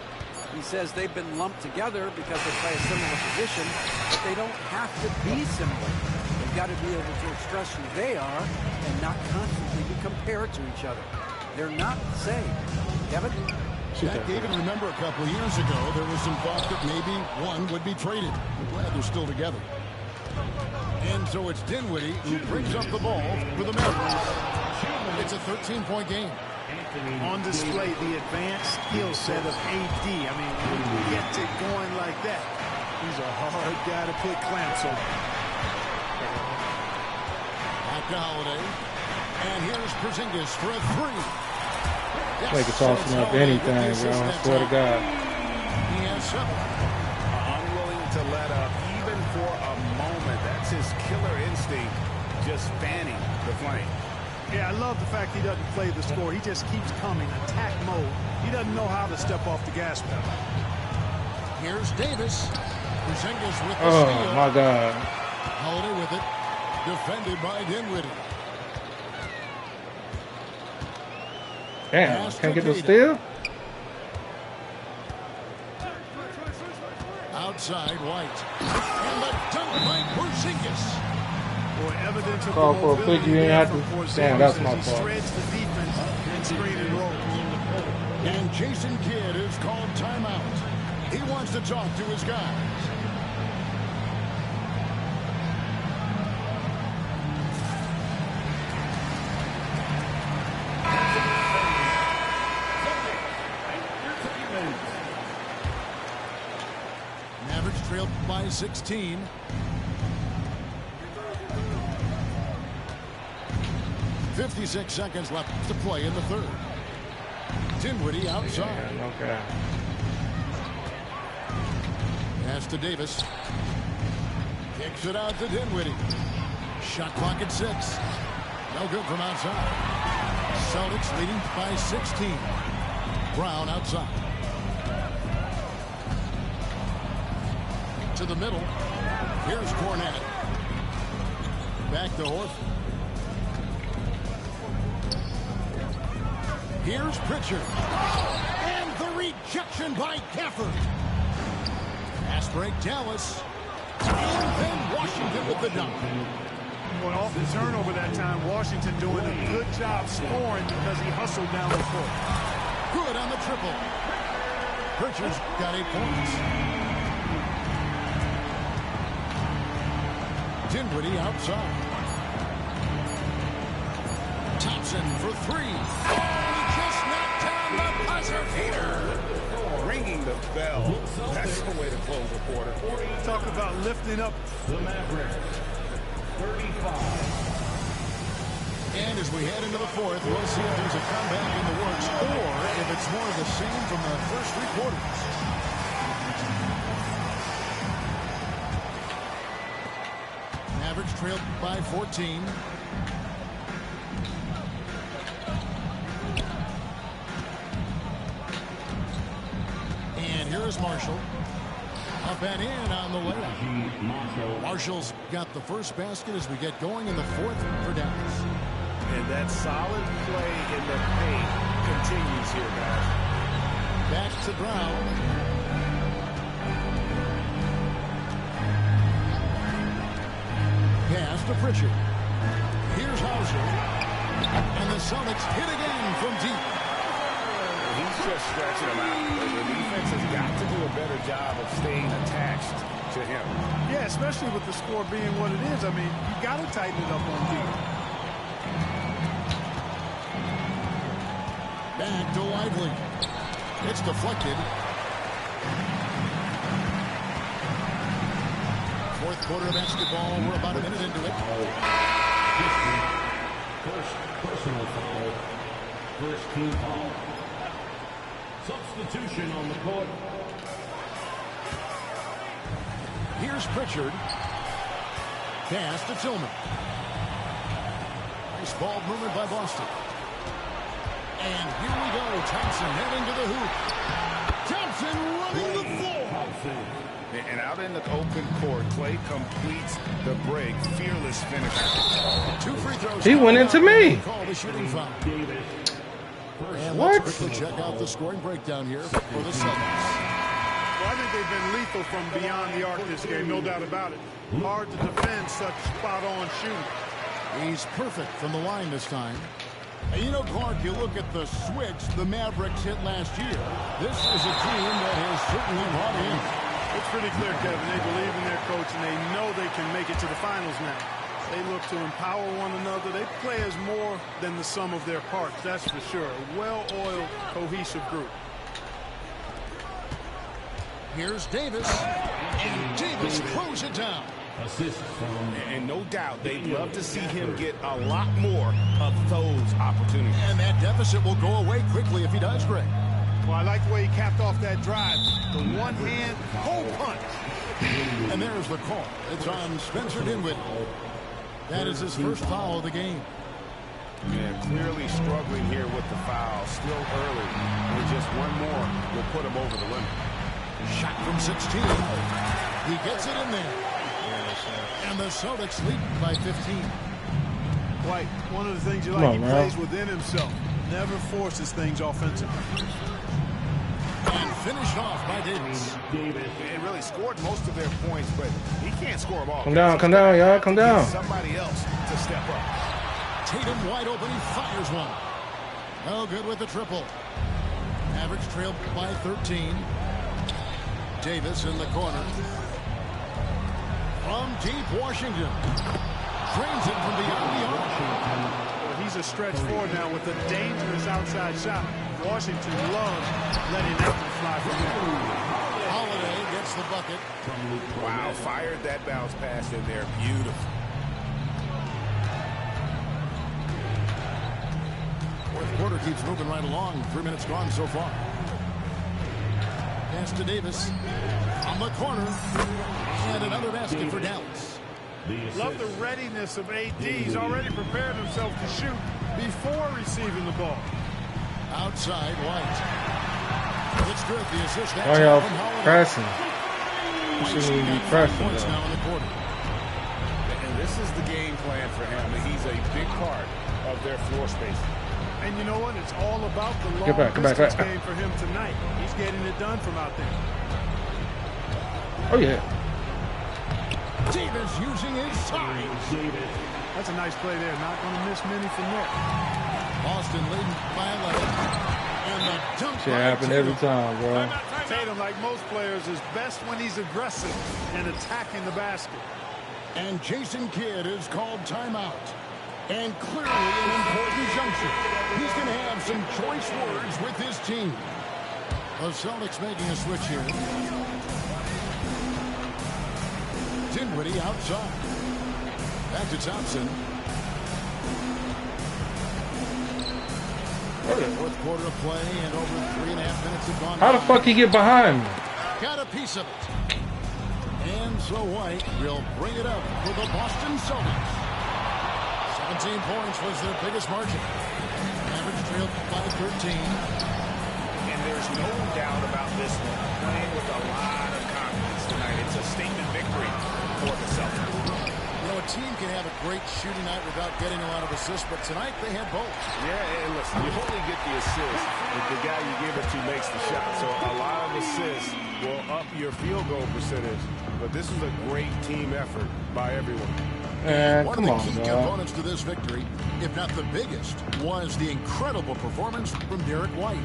He says they've been lumped together because they play a similar position, but they don't have to be similar. They've got to be able to express who they are and not constantly be compared to each other. They're not the same. Kevin? That gave it. Remember a couple of years ago, there was some thought that maybe one would be traded. We're glad they're still together. And so it's Dinwiddie who brings up the ball for the Mavericks. It's a 13-point game. On display, the advanced skill set of AD. I mean, when he gets it going like that, he's a hard guy to put clamps on. Back to Holiday. And here's Porzingis for a three. Yes, They can toss him up anything, bro. I swear to God. He has 7. Unwilling to let up even for a moment. That's his killer instinct, just fanning the flame. Yeah, I love the fact he doesn't play the score. He just keeps coming, attack mode. He doesn't know how to step off the gas pedal. Here's Davis. Porzingis with the steal. Oh, my God. Holiday with it. Defended by Dinwiddie. Damn, can't get the steal? Outside White. And the dunk by Porzingis. Boy, evidence of Call the for a mobility pick, you ain't there have to. from Porzingis Damn, that's as my he fault. spreads the defense and screen and roll. And Jason Kidd is called timeout. He wants to talk to his guys. by 16. .56 seconds left to play in the third. Dinwiddie outside. Okay. Pass to Davis. Kicks it out to Dinwiddie. Shot clock at 6. No good from outside. Celtics leading by 16. Brown outside. To the middle. Here's Cornette. Back to Horford. Here's Pritchard. And the rejection by Gafford. Pass break Dallas. And then Washington with the dunk. Well, off the turnover that time, Washington doing a good job scoring because he hustled down the court. Good on the triple. Pritchard's got 8 points. Dinwiddie outside. Thompson for 3. Just knocked down the buzzer beater. Ringing the bell. That's the way to close a quarter. Talk about lifting up The Mavericks. 35. And as we head into the fourth, we'll see if there's a comeback in the works or if it's more of the same from the first 3 quarters. Mavericks trailed by 14. And here is Marshall. Up and in on the layup. Marshall's got the first basket as we get going in the fourth for Dallas. and that solid play in the paint continues here, guys. Back to Brown. Pass to Pritchard. Here's Hauser. And the Celtics hit again from deep. He's just stretching him out. The defense has got to do a better job of staying attached to him. Yeah, especially with the score being what it is. I mean, you got to tighten it up on deep. Back to Lively. It's deflected. Fourth quarter basketball. We're about a minute into it. First personal foul. First team foul. Substitution on the court. Here's Pritchard. Pass to Tillman. Nice ball movement by Boston. And here we go. Thompson heading to the hoop. Thompson running the floor. And out in the open court, Clay completes the break. Fearless finish. 2 free throws. He went into me. Call the shooting foul. And What? let's quickly check out the scoring breakdown here for the Celtics. Well, I think they've been lethal from beyond the arc this game, no doubt about it. Hard to defend such spot-on shooting. He's perfect from the line this time. And you know, Clark, you look at the switch the Mavericks hit last year. This is a team that has certainly brought in. It's pretty clear, Kevin. They believe in their coach, and they know they can make it to the finals now. They look to empower one another. They play as more than the sum of their parts, that's for sure. A well-oiled, cohesive group. Here's Davis. And Davis throws it down. Assist from... And no doubt they'd love to see him get a lot more of those opportunities. And that deficit will go away quickly if he does, Greg. Well, I like the way he capped off that drive. The one-hand hole punch. And there's the call. It's on Spencer Dinwiddie. That is his first foul of the game. Yeah, clearly struggling here with the foul. Still early. And just one more will put him over the limit. Shot from 16. He gets it in there. And the Celtics lead by 15. White, one of the things you like, he plays within himself. Never forces things offensively. And finished off by Davis. And really scored most of their points, but he can't score them all. Come down, y'all. Come down. Somebody else to step up. Tatum wide open. He fires one. No good with the triple. Mavericks trailed by 13. Davis in the corner. From deep Washington. Drains it from beyond the arc. Well, he's a stretch forward now with a dangerous outside shot. Washington loves letting that one fly from him. Holiday gets gets the bucket. Wow, fired that bounce pass in there. Beautiful. Fourth quarter keeps moving right along. 3 minutes gone so far. Pass to Davis on the corner. And another basket for Dallas. Love the readiness of AD. He's already prepared himself to shoot before receiving the ball. Outside, White. It's good. The assist. Why y'all pressing? You shouldn't even be pressing. Points now in the quarter. And this is the game plan for him. He's a big part of their floor space. And you know what? It's all about the long distance game for him tonight. He's getting it done from out there. Oh, yeah. Davis using his size. That's a nice play there. Not going to miss many from there. Boston leading by 11. And the dunk. Shit happen every time, bro. Tatum, like most players, is best when he's aggressive and attacking the basket. And Jason Kidd is called timeout. And clearly an important juncture. He's going to have some choice words with his team. The Celtics making a switch here. Dinwiddie outside. Back to Thompson. Fourth quarter of play and over 3.5 minutes have gone. How the fuck he get behind me? Got a piece of it. And so White will bring it up for the Boston Celtics. 17 points was their biggest margin. Average trailed by 13. And there's no doubt about this one. Playing with a lot of confidence tonight. It's a statement victory for the Celtics. You know, a team can have a great shooting night without getting a lot of assists, but tonight they had both. Yeah, and listen, you only get the assist if the guy you give it to makes the shot. So a lot of assists will up your field goal percentage, but this is a great team effort by everyone. One of the key components to this victory, if not the biggest, was the incredible performance from Derek White.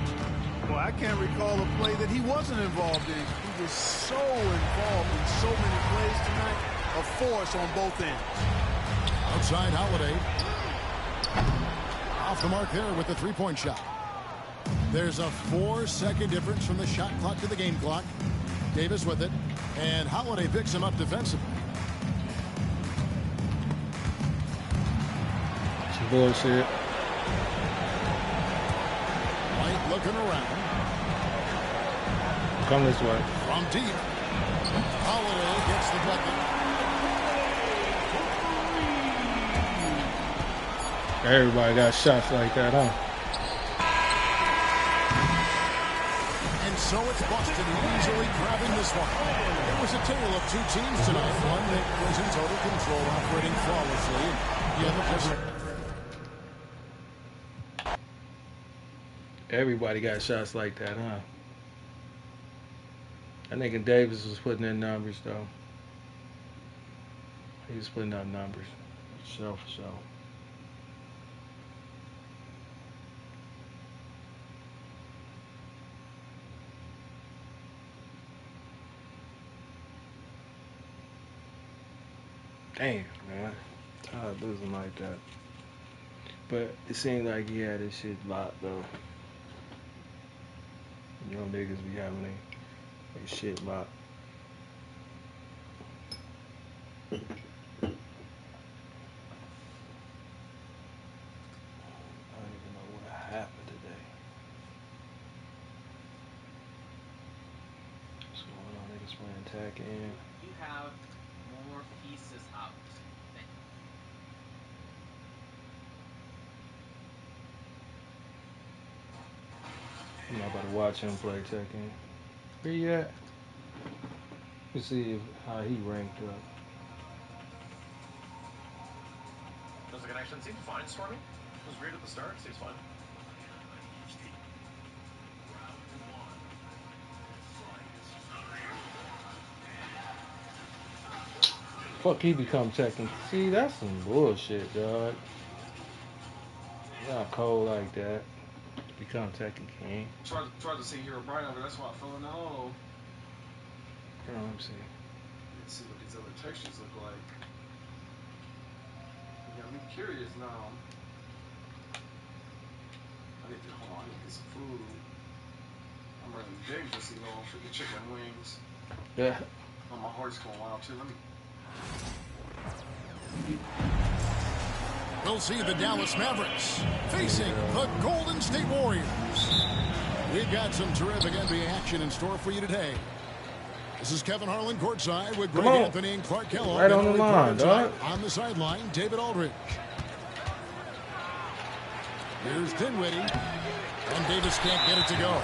Well, I can't recall a play that he wasn't involved in. He was so involved in so many plays tonight. A force on both ends. Outside Holiday. Off the mark there with the three-point shot. There's a 4-second difference from the shot clock to the game clock. Davis with it. And Holiday picks him up defensively. Some bullshit. White looking around. Come this way. From deep. Holiday gets the bucket. Everybody got shots like that, huh? And so it's Boston easily grabbing this one. It was a tale of two teams tonight. One that was in total control, operating flawlessly. The other just... Everybody got shots like that, huh? I think Davis was putting in numbers, though. He was putting up numbers. For sure. Damn, man. Tired losing like that. But it seemed like he had his shit locked, though. You know, niggas be having their shit locked. I don't even know what happened today. What's going on? Niggas playing tag in. You have more pieces out. I'm not about to watch him play Tekken. Where you at? Let's see how he ranked up. The connection seems fine, Stormy. It was weird at the start. Seems fine. Fuck, he become Tekken. See, that's some bullshit, dog. Not cold like that. Become Tekken King. Tried to see Hero Brian over. That's why I fell in the hole. Let me see. Let's see what these other textures look like. You got me curious now. I need to get some food. I'm running big this evening for the chicken wings. Yeah. Oh, my heart's going wild too. Let me. We'll see the Dallas Mavericks facing the Golden State Warriors. We've got some terrific NBA action in store for you today. This is Kevin Harlan courtside with Greg Anthony and Clark Kellogg. Right on the line, dog. On the sideline, David Aldridge. Here's Dinwiddie. And Davis can't get it to go.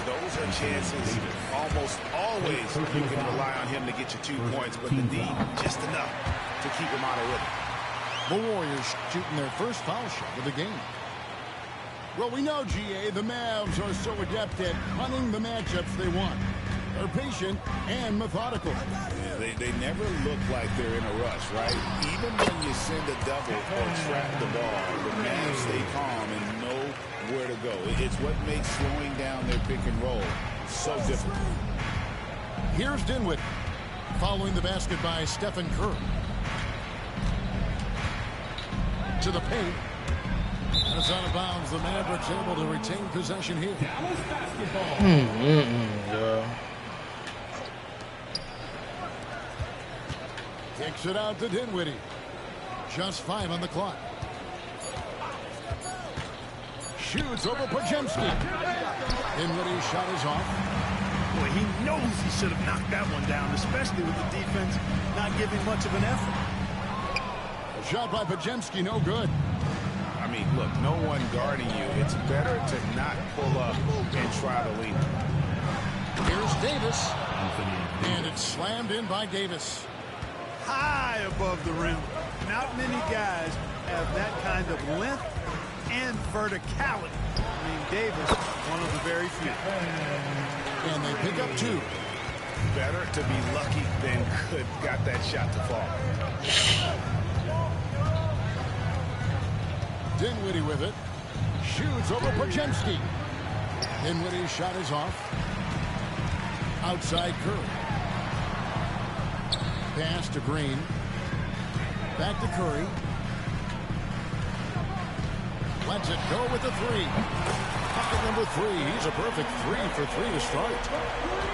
Those are chances almost always you can rely on him to get you 2 points, but the D just enough to keep him out of rhythm. The Warriors shooting their first foul shot of the game. Well, we know, GA, the Mavs are so adept at hunting the matchups they want. They're patient and methodical. Yeah, they never look like they're in a rush, right? Even when you send a double or trap the ball, the Mavs stay calm and know where to go. It's what makes slowing down their pick and roll so difficult. Here's Dinwiddie following the basket by Stephen Curry. To the paint. And it's out of bounds. The Mavericks able to retain possession here. Yeah. Kicks it out to Dinwiddie. Just 5 on the clock. Shoots over Pajemski. Dinwiddie's shot is off. Boy, he knows he should have knocked that one down, especially with the defense not giving much of an effort. A shot by Pajemski, no good. I mean, look, no one guarding you. It's better to not pull up and try to lean. Here's Davis. And it's slammed in by Davis. High above the rim. Not many guys have that kind of length and verticality. I mean, Davis, one of the very few. And they pick up 2. Better to be lucky than good. Got that shot to fall. Dinwiddie with it. Shoots over Pajemski. Dinwiddie's shot is off. Outside Curry. Pass to Green. Back to Curry. Lets it go with the 3. Pocket number 3. He's a perfect 3 for 3 to start.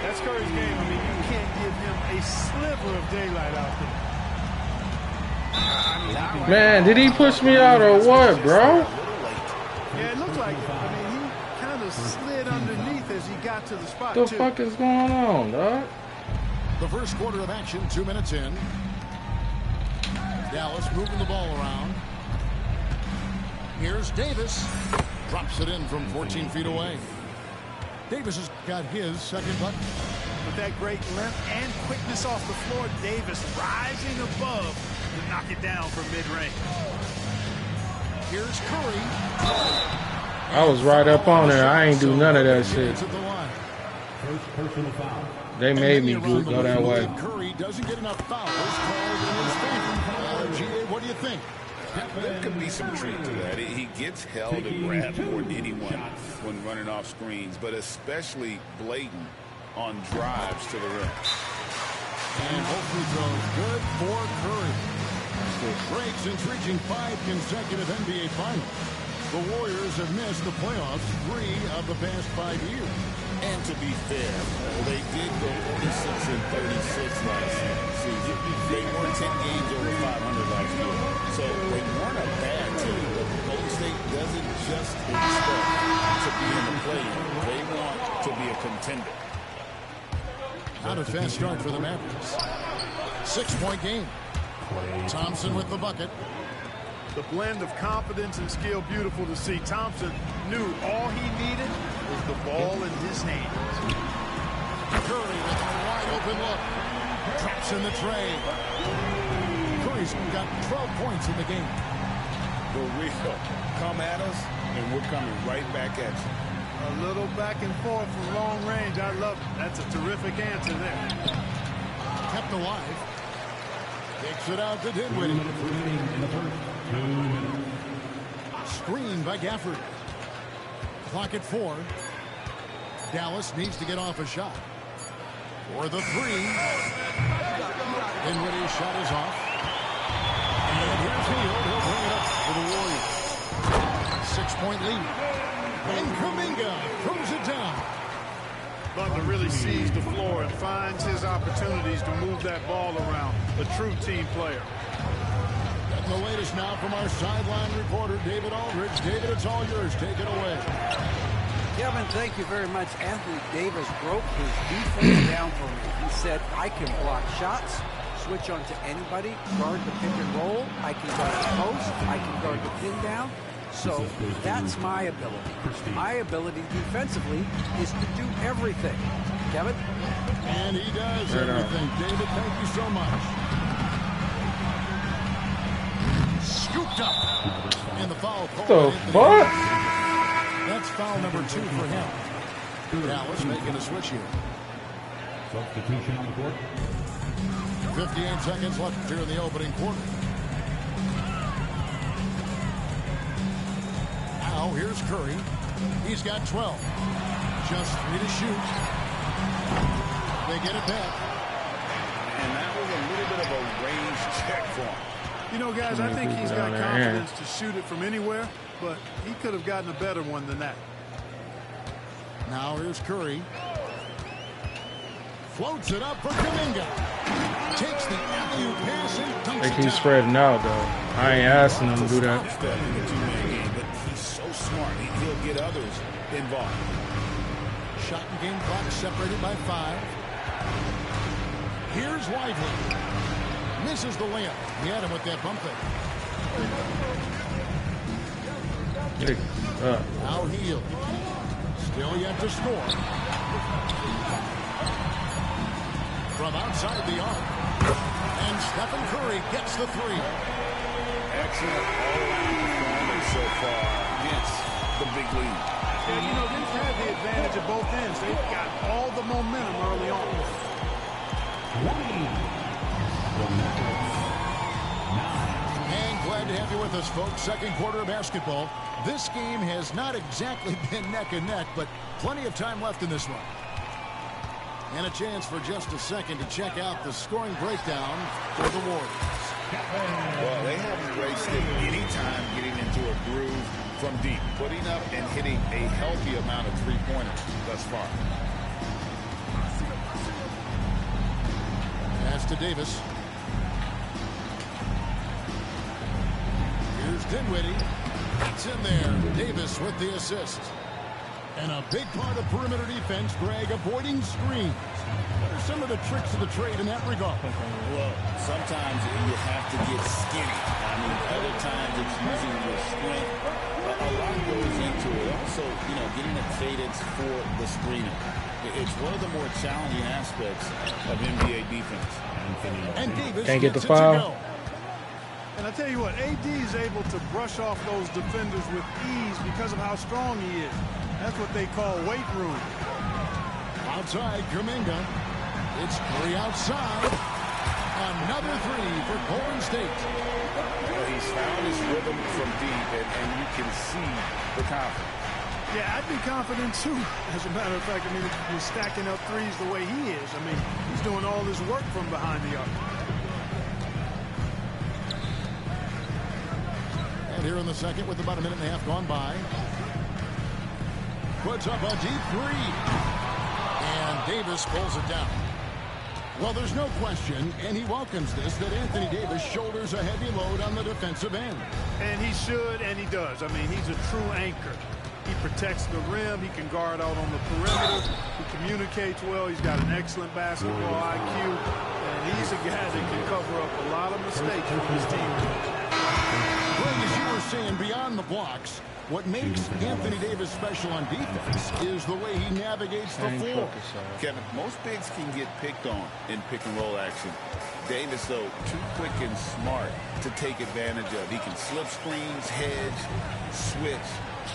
That's Curry's game. I mean, you can't give him a sliver of daylight out there. Man, did he push me out or what, bro? Yeah, it looked like it. I mean, he kind of slid underneath as he got to the spot, What the fuck is going on, dog? The first quarter of action, 2 minutes in. Dallas moving the ball around. Here's Davis. Drops it in from 14 feet away. Davis has got his second bucket. With that great length and quickness off the floor, Davis rising above to knock it down from mid-range. Here's Curry. I was right up on there. I ain't do none of that shit. First personal foul. They made me go that way. Curry doesn't get enough fouls called in his favor. GA, what do you think? There could be some truth to that. He gets held and grabbed more than anyone when running off screens, but especially blatant on drives to the rim. And both free throws good for Curry. Great since reaching 5 consecutive NBA finals. The Warriors have missed the playoffs 3 of the past 5 years. And to be fair, they did go 46 and 36 last season. They won 10 games over 500 last year. So they weren't a bad team. Golden State doesn't just expect to be in the play-in. They want to be a contender. Not a fast start for the Mavericks. 6-point game. Thompson with the bucket. The blend of confidence and skill, beautiful to see. Thompson knew all he needed was the ball in his hands. Curry with a wide open look. Drops in the tray. Curry's got 12 points in the game. For real. Come at us, and we're coming right back at you. A little back and forth from long range. I love it. That's a terrific answer there. Kept alive. Takes it out to Dinwiddie. Screen by Gafford. Clock at 4. Dallas needs to get off a shot. For the 3. Dinwiddie's shot is off. And here's Hield. He'll bring it up for the Warriors. 6-point lead. And Kuminga throws it down. Butler really sees the floor and finds his opportunities to move that ball around. A true team player. And the latest now from our sideline reporter, David Aldridge. David, it's all yours. Take it away. Kevin, thank you very much. Anthony Davis broke his defense down for me. He said, I can block shots, switch on to anybody, guard the pick and roll, I can guard the post, I can guard the pin down. So that's my ability. My ability defensively is to do everything. Kevin? And he does everything. David, thank you so much. Scooped up. And the foul call. The fuck? That's foul number 2 for him. Dallas making a switch here. Substitution on the court. 58 seconds left here in the opening quarter. Now here's Curry. He's got 12. Just 3 to shoot. They get it back. And that was a little bit of a range check for him. You know, guys, I think he's got confidence to shoot it from anywhere, but he could have gotten a better one than that. Now here's Curry. Floats it up for Kuminga. Takes the alley-oop pass and dunks Like it he's down. spreading out, though. I ain't asking him to do that. But he's so smart. He'll get others involved. Shot and game clock separated by 5. Here's Lively. Misses the layup. He had him with that bump fake. Now Hield. Still yet to score. From outside the arc. And Stephen Curry gets the 3. Excellent all-around performance so far against the big lead. And, you know, they've had the advantage of both ends. They've got all the momentum early on. And glad to have you with us, folks. Second quarter of basketball. This game has not exactly been neck and neck, but plenty of time left in this one. And a chance for just a second to check out the scoring breakdown for the Warriors. Well, they haven't wasted any time getting into a groove from deep, putting up and hitting a healthy amount of three-pointers thus far. Pass to Davis. Here's Dinwiddie. It's in there. Davis with the assist. And a big part of perimeter defense, Greg, avoiding screens. What are some of the tricks of the trade in that regard? Well, sometimes you have to get skinny. I mean, other times it's using your strength. A lot goes into it. Also, you know, getting a cadence for the screener. It's one of the more challenging aspects of NBA defense. And Davis can't get the foul. And I tell you what, AD is able to brush off those defenders with ease because of how strong he is. That's what they call weight room. Outside, Kuminga. It's Curry outside. Another 3 for Golden State. Well, he's found his rhythm from deep, and you can see the confidence. Yeah, I'd be confident too. As a matter of fact, I mean, if he's stacking up threes the way he is, I mean, he's doing all this work from behind the arc. And here in the second, with about a minute and a half gone by, puts up a deep 3. And Davis pulls it down. Well, there's no question, and he welcomes this, that Anthony Davis shoulders a heavy load on the defensive end. And he should, and he does. I mean, he's a true anchor. He protects the rim. He can guard out on the perimeter. He communicates well. He's got an excellent basketball IQ. And he's a guy that can cover up a lot of mistakes for his team. Greg, as you were saying, beyond the blocks, what makes Anthony Davis special on defense is the way he navigates the floor. Kevin, most bigs can get picked on in pick-and-roll action. Davis, though, too quick and smart to take advantage of. He can slip screens, hedge, switch,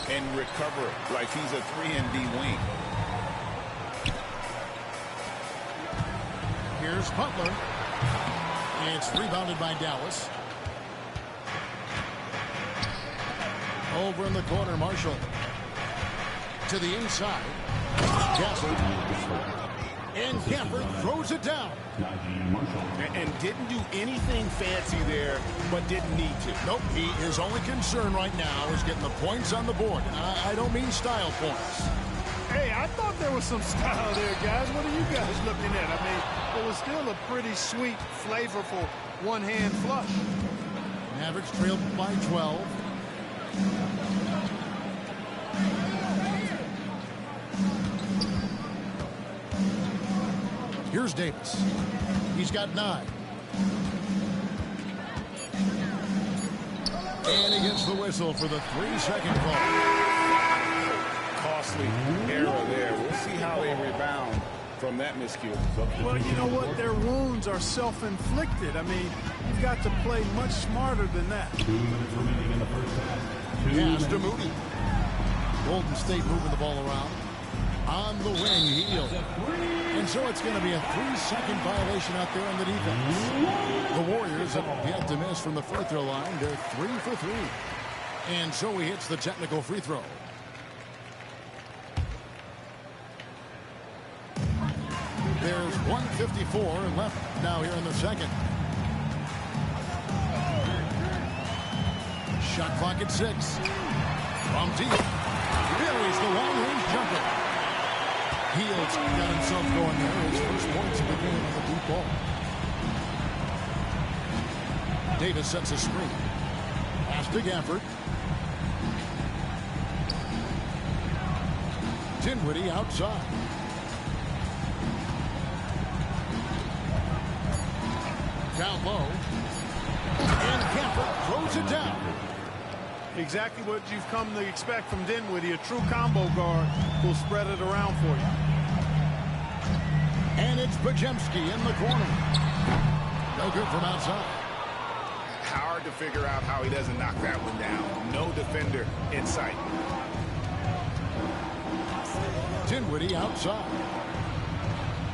and recover like he's a 3-and-D wing. Here's Butler. It's rebounded by Dallas. Over in the corner, Marshall. To the inside. Gafford. And Gafford throws it down. And didn't do anything fancy there, but didn't need to. Nope. His only concern right now is getting the points on the board. I don't mean style points. Hey, I thought there was some style there, guys. What are you guys looking at? I mean, it was still a pretty sweet, flavorful one-hand flush. Mavericks trailed by 12. Here's Davis. He's got 9. And he gets the whistle for the 3-second call. Costly error there. We'll see how they rebound from that miscue. Well, you know what? Their wounds are self-inflicted. I mean, you've got to play much smarter than that. 2 minutes remaining in the first half. Pass to Moody. Golden State moving the ball around. On the wing, Hield. And so it's going to be a 3-second violation out there on the defense. The Warriors have yet to miss from the free throw line. They're 3 for 3. And so he hits the technical free throw. There's 1:54 left now here in the second. Shot clock at 6. From deep. Buries the long-range jumper. Hield's got himself going there. His first points of the game on the deep ball. Davis sets a screen. Pass to Gafford. Dinwiddie outside. Down low. And Gafford throws it down. Exactly what you've come to expect from Dinwiddie. A true combo guard will spread it around for you. And it's Bajemski in the corner. No good from outside. Hard to figure out how he doesn't knock that one down. No defender in sight. Dinwiddie outside.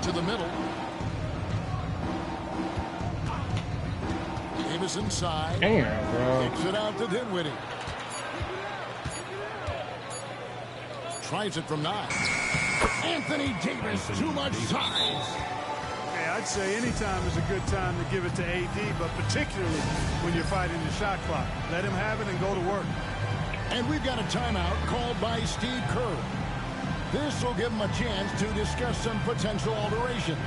To the middle. Davis inside. Damn, bro. Kicks it out to Dinwiddie. Tries it from 9. Anthony Davis, too much size. Hey, I'd say any time is a good time to give it to AD, but particularly when you're fighting the shot clock. Let him have it and go to work. And we've got a timeout called by Steve Kerr. This will give him a chance to discuss some potential alterations.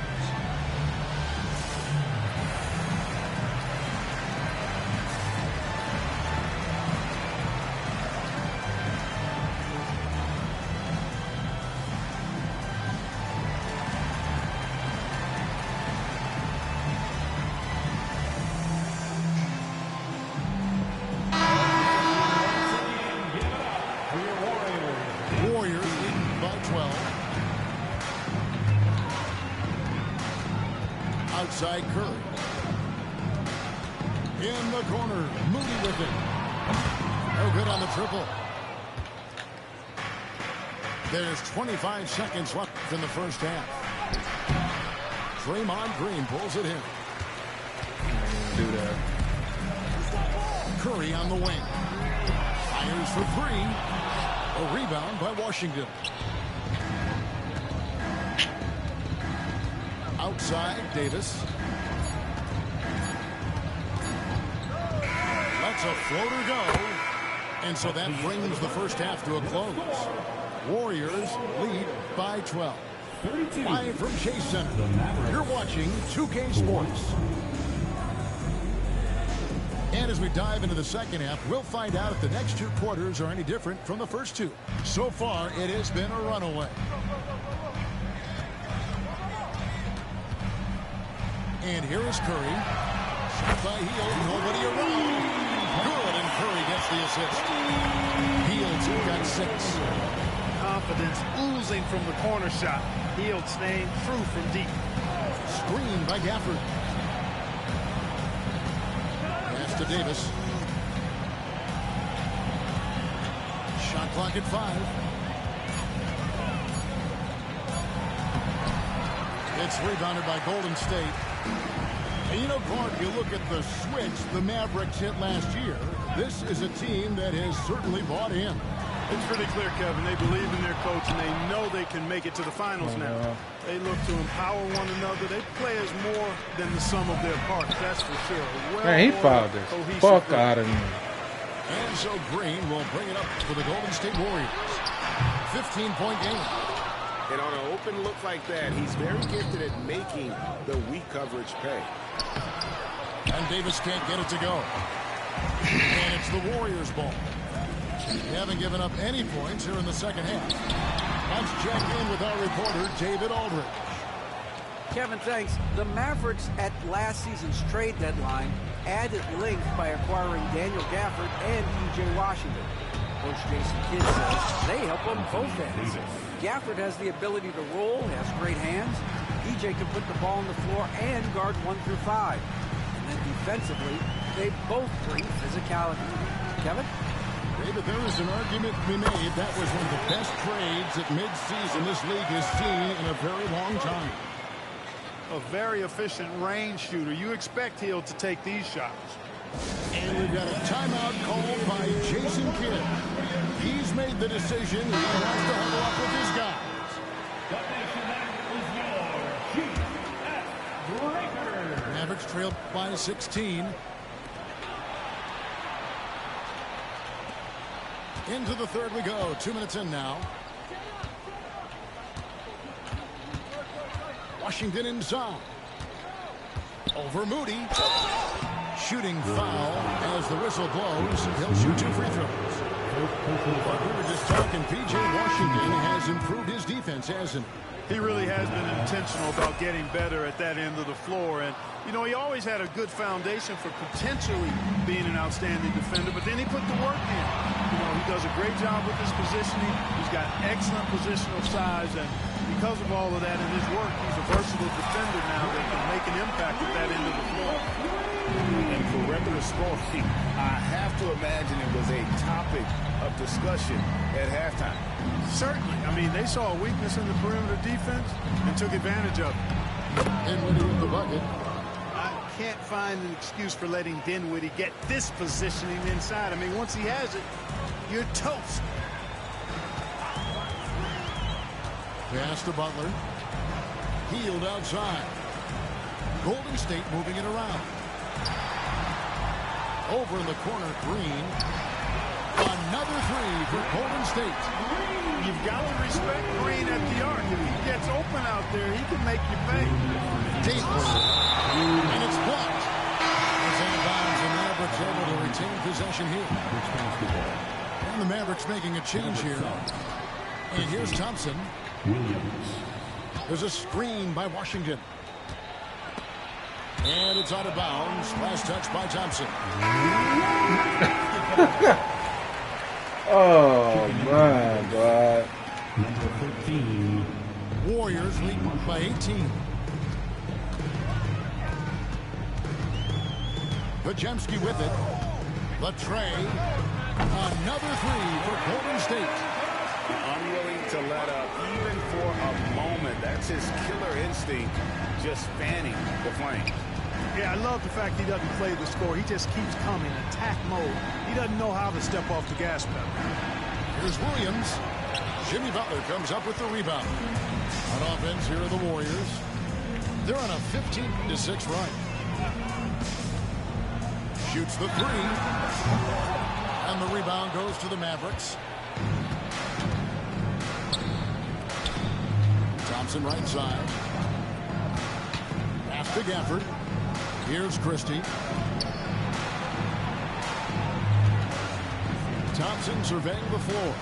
Outside Curry. In the corner. Moody with it. No good on the triple. There's 25 seconds left in the first half. Draymond Green pulls it in. Do that. Curry on the wing. Fires for 3. A rebound by Washington. Outside, Davis. Lets a floater go. And so that brings the first half to a close. Warriors lead by 12. Live from Chase Center. You're watching 2K Sports. And as we dive into the second half, we'll find out if the next 2 quarters are any different from the first 2. So far, it has been a runaway. And here is Curry. Shot by Hield. Nobody around. Good, and Curry gets the assist. Hield's got 6. Confidence oozing from the corner shot. Hield staying true from deep. Screen by Gafford. Pass to Davis. Shot clock at 5. It's rebounded by Golden State. And you know, Clark, you look at the switch the Mavericks hit last year. This is a team that has certainly bought in. It's pretty clear, Kevin. They believe in their coach, and they know they can make it to the finals now. They look to empower one another. They play as more than the sum of their parts, that's for sure. Man, he fouled this fuck out of me. And so Green will bring it up for the Golden State Warriors. 15-point game. And on an open look like that, he's very gifted at making the weak coverage pay. And Davis can't get it to go. And it's the Warriors' ball. They haven't given up any points here in the second half. Let's check in with our reporter, David Aldridge. Kevin, thanks. The Mavericks at last season's trade deadline added length by acquiring Daniel Gafford and P.J. Washington. Coach Jason Kidd says they help on both ends. Gafford has the ability to roll, has great hands. P.J. can put the ball on the floor and guard 1 through 5. And then defensively, they both bring physicality. Kevin? David, there is an argument to be made. That was one of the best trades at midseason this league has seen in a very long time. A very efficient range shooter. You expect Hill to take these shots. And we've got a timeout called by Jason Kidd. He's made the decision. He wants to huddle up with his guys. Mavericks trailed by 16. Into the third we go. 2 minutes in now. Washington inside. Over Moody. Shooting foul as the whistle blows. He'll shoot 2 free throws. But we were just talking, P.J. Washington has improved his defense, hasn't he? He really has been intentional about getting better at that end of the floor. And, you know, he always had a good foundation for potentially being an outstanding defender, but then he put the work in. You know, he does a great job with his positioning. He's got excellent positional size, and because of all of that in his work, he's a versatile defender now that can make an impact at that end of the floor. And perimeter scoring, I have to imagine it was a topic of discussion at halftime. Certainly. I mean, they saw a weakness in the perimeter defense and took advantage of it. Dinwiddie with the bucket. I can't find an excuse for letting Dinwiddie get this positioning inside. I mean, once he has it, you're toast. Pass to Butler. Healed outside. Golden State moving it around. Over in the corner, Green. Another 3 for Golden State. You've got to respect Green at the arc. If he gets open out there, he can make you pay. Davis. And it's blocked. It's out of bounds, and Mavericks able to retain possession here. And the Mavericks making a change here. And here's Thompson. There's a screen by Washington. And it's out of bounds. Last touch by Thompson. Oh, my God. Number 13. Warriors leading by 18. Pajemski with it. Latrey. Another 3 for Golden State. Unwilling to let up even for a moment. That's his killer instinct, just fanning the flame. Yeah, I love the fact he doesn't play the score. He just keeps coming, attack mode. He doesn't know how to step off the gas pedal. Here's Williams. Jimmy Butler comes up with the rebound. On offense, here are the Warriors. They're on a 15-6 run. Shoots the 3. And the rebound goes to the Mavericks. Thompson right side. Pass to Gafford. Here's Christie. Thompson surveying the floor.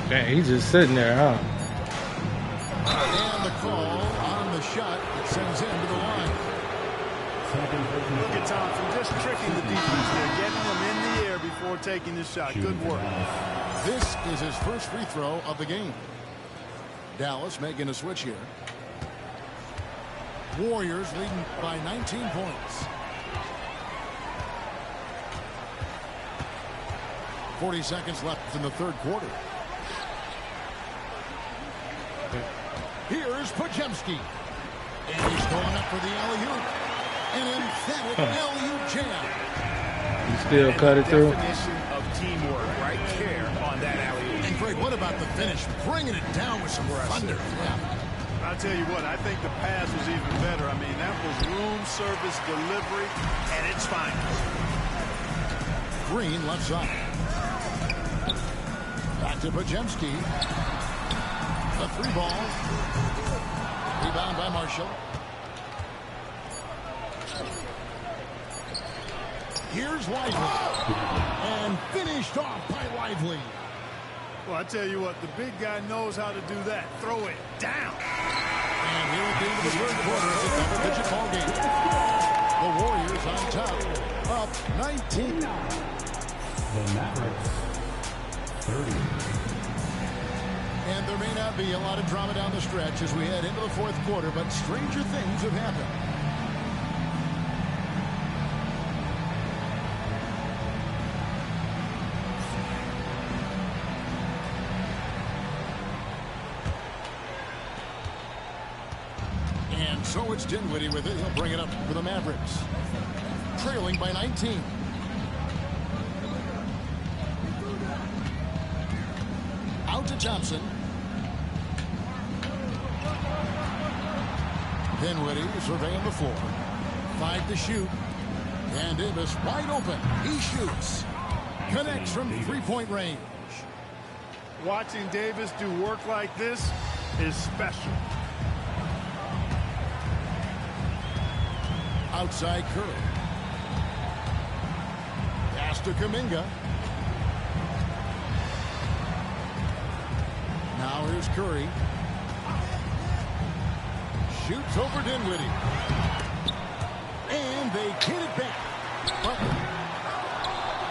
Dang, he's just sitting there, huh? And the call on the shot that sends him to the line. Look at Thompson just tricking the defense there, getting them in the air before taking the shot. Good work. This is his first free throw of the game. Dallas making a switch here. Warriors leading by 19 points. 40 seconds left in the third quarter. Here's Pajemski. And he's going up for the alley-oop. An emphatic alley-oop jam. He still cut it through. Definition of teamwork right there on that alley-oop. And Greg, what about the finish? Bringing it down with some thunder. Yeah. I'll tell you what, I think the pass was even better. I mean, that was room service delivery at its finest. Green left side. Back to Pajemski. The 3 ball. Rebound by Marshall. Here's Lively. And finished off by Lively. Well, I tell you what, the big guy knows how to do that. Throw it down. And here at the end of the third quarter, it's a double-digit ball game. The Warriors on top, up 19. The Mavericks, 30. And there may not be a lot of drama down the stretch as we head into the fourth quarter, but stranger things have happened. And so it's Dinwiddie with it. He'll bring it up for the Mavericks. Trailing by 19. Out to Thompson. Dinwiddie surveying the floor. 5 to shoot. And Davis wide open. He shoots. Connects from 3-point range. Watching Davis do work like this is special. Outside Curry. Pass to Kuminga. Now here's Curry. Shoots over Dinwiddie. And they get it back. Butler.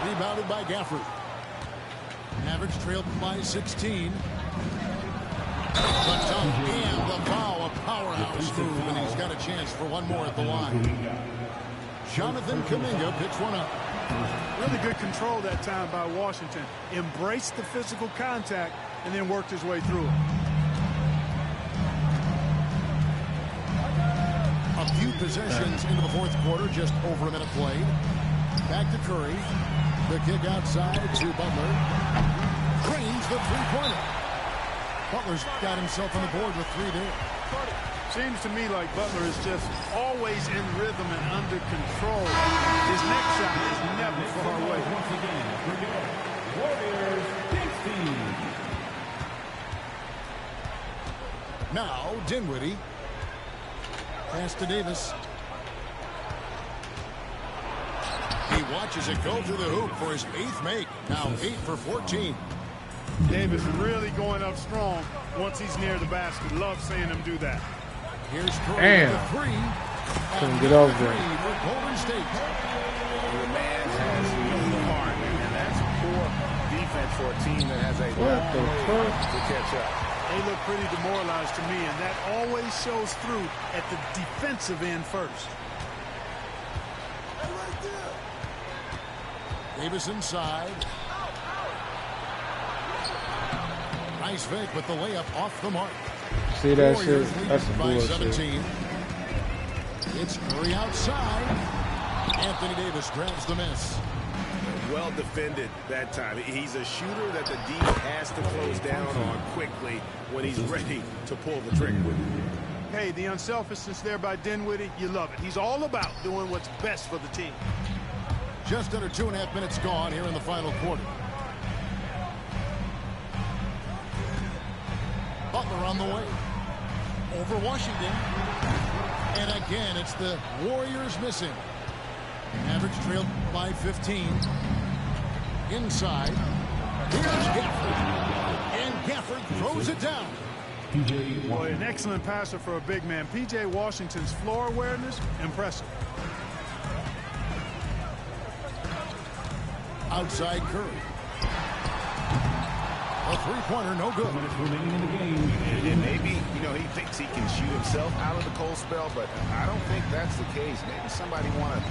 Rebounded by Gafford. Mavericks trailed by 16. The dunk and the foul. A powerhouse move, and he's got a chance for one more at the line. Jonathan Kuminga picks one up. Really good control that time by Washington. Embraced the physical contact and then worked his way through it. A few possessions into the fourth quarter, just over a minute played. Back to Curry. The kick outside to Butler. Cranes the three-pointer. Butler's got himself on the board with 3 there. Seems to me like Butler is just always in rhythm and under control. His next shot is never far away. Once again, Warriors 16. Now Dinwiddie. Pass to Davis. He watches it go through the hoop for his 8th make. Now 8 for 14. Davis really going up strong once he's near the basket. Love seeing him do that. Here's Curry with the 3. Couldn't get over there. For Golden State. The man has no heart, and that's poor defense for a team that has a long way to catch up. They look pretty demoralized to me, and that always shows through at the defensive end first. Davis inside. Nice fake with the layup off the mark. See that Warriors shit? lead That's some by bullshit. 17. It's Curry outside. Anthony Davis grabs the miss. Well defended that time. He's a shooter that the D has to close down on quickly when he's ready to pull the trigger. Hey, the unselfishness there by Dinwiddie, you love it. He's all about doing what's best for the team. Just under 2.5 minutes gone here in the final quarter. Butler on the way. Over Washington. And again, it's the Warriors missing. Mavericks trailed by 15. Inside. Here's Gafford. And Gafford throws it down. Boy, an excellent passer for a big man. P.J. Washington's floor awareness, impressive. Outside Curry. A three-pointer, no good. And maybe, he thinks he can shoot himself out of the cold spell, but I don't think that's the case. Maybe somebody want to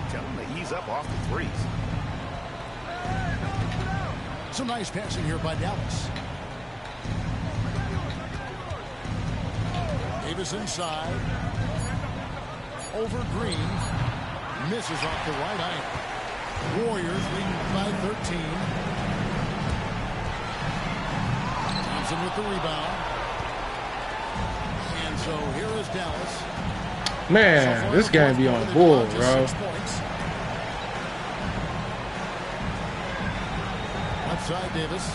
tell him to ease up off the threes. Some nice passing here by Dallas. Davis inside. Over Green. Misses off the right eye. Warriors leading by 13. Thompson with the rebound. And so here is Dallas. Man, this game be on bull, bro. Outside Davis.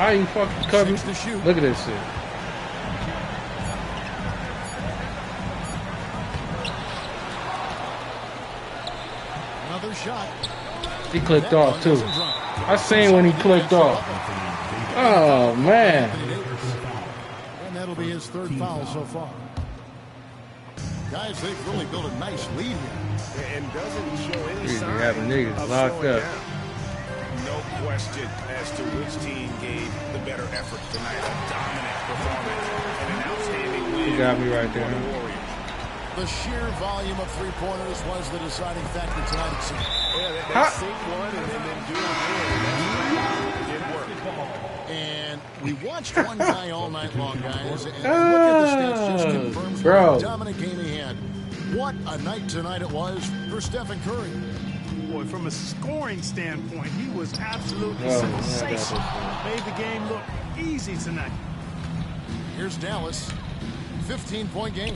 How you fucking cover? Look at this shit. Another shot. He clicked off too. I seen when he clicked off. Oh man. And that'll be his third foul so far. Guys, they've really built a nice lead here. And doesn't show any sign having niggas of locked slowing up. down. No question as to which team gave the better effort tonight. A dominant performance and an outstanding win. He got me right there. The sheer volume of three-pointers was the deciding factor tonight, it seems. Yeah, they sink one and then do it again. It worked. And we watched one guy all night long, guys. And look at the stats just confirms what a dominant game he had. What a night tonight it was for Stephen Curry. Boy, from a scoring standpoint, he was absolutely sensational. Made the game look easy tonight. Here's Dallas. 15-point game.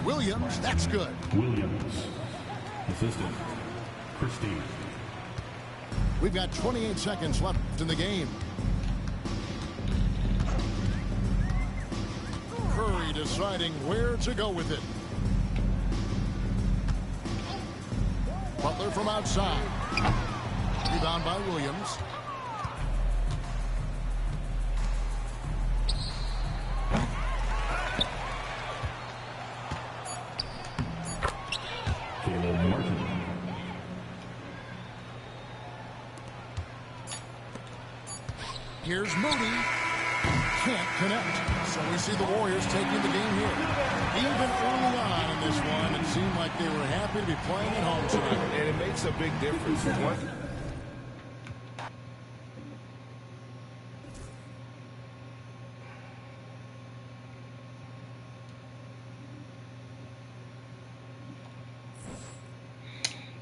Williams, that's good. Williams. Assistant. Christie. We've got 28 seconds left in the game. Curry deciding where to go with it. Butler from outside. Rebound by Williams. Here's Moody. Can't connect. So we see the Warriors taking the game here. Even early on in this one, it seemed like they were happy to be playing at home tonight. And it makes a big difference. One,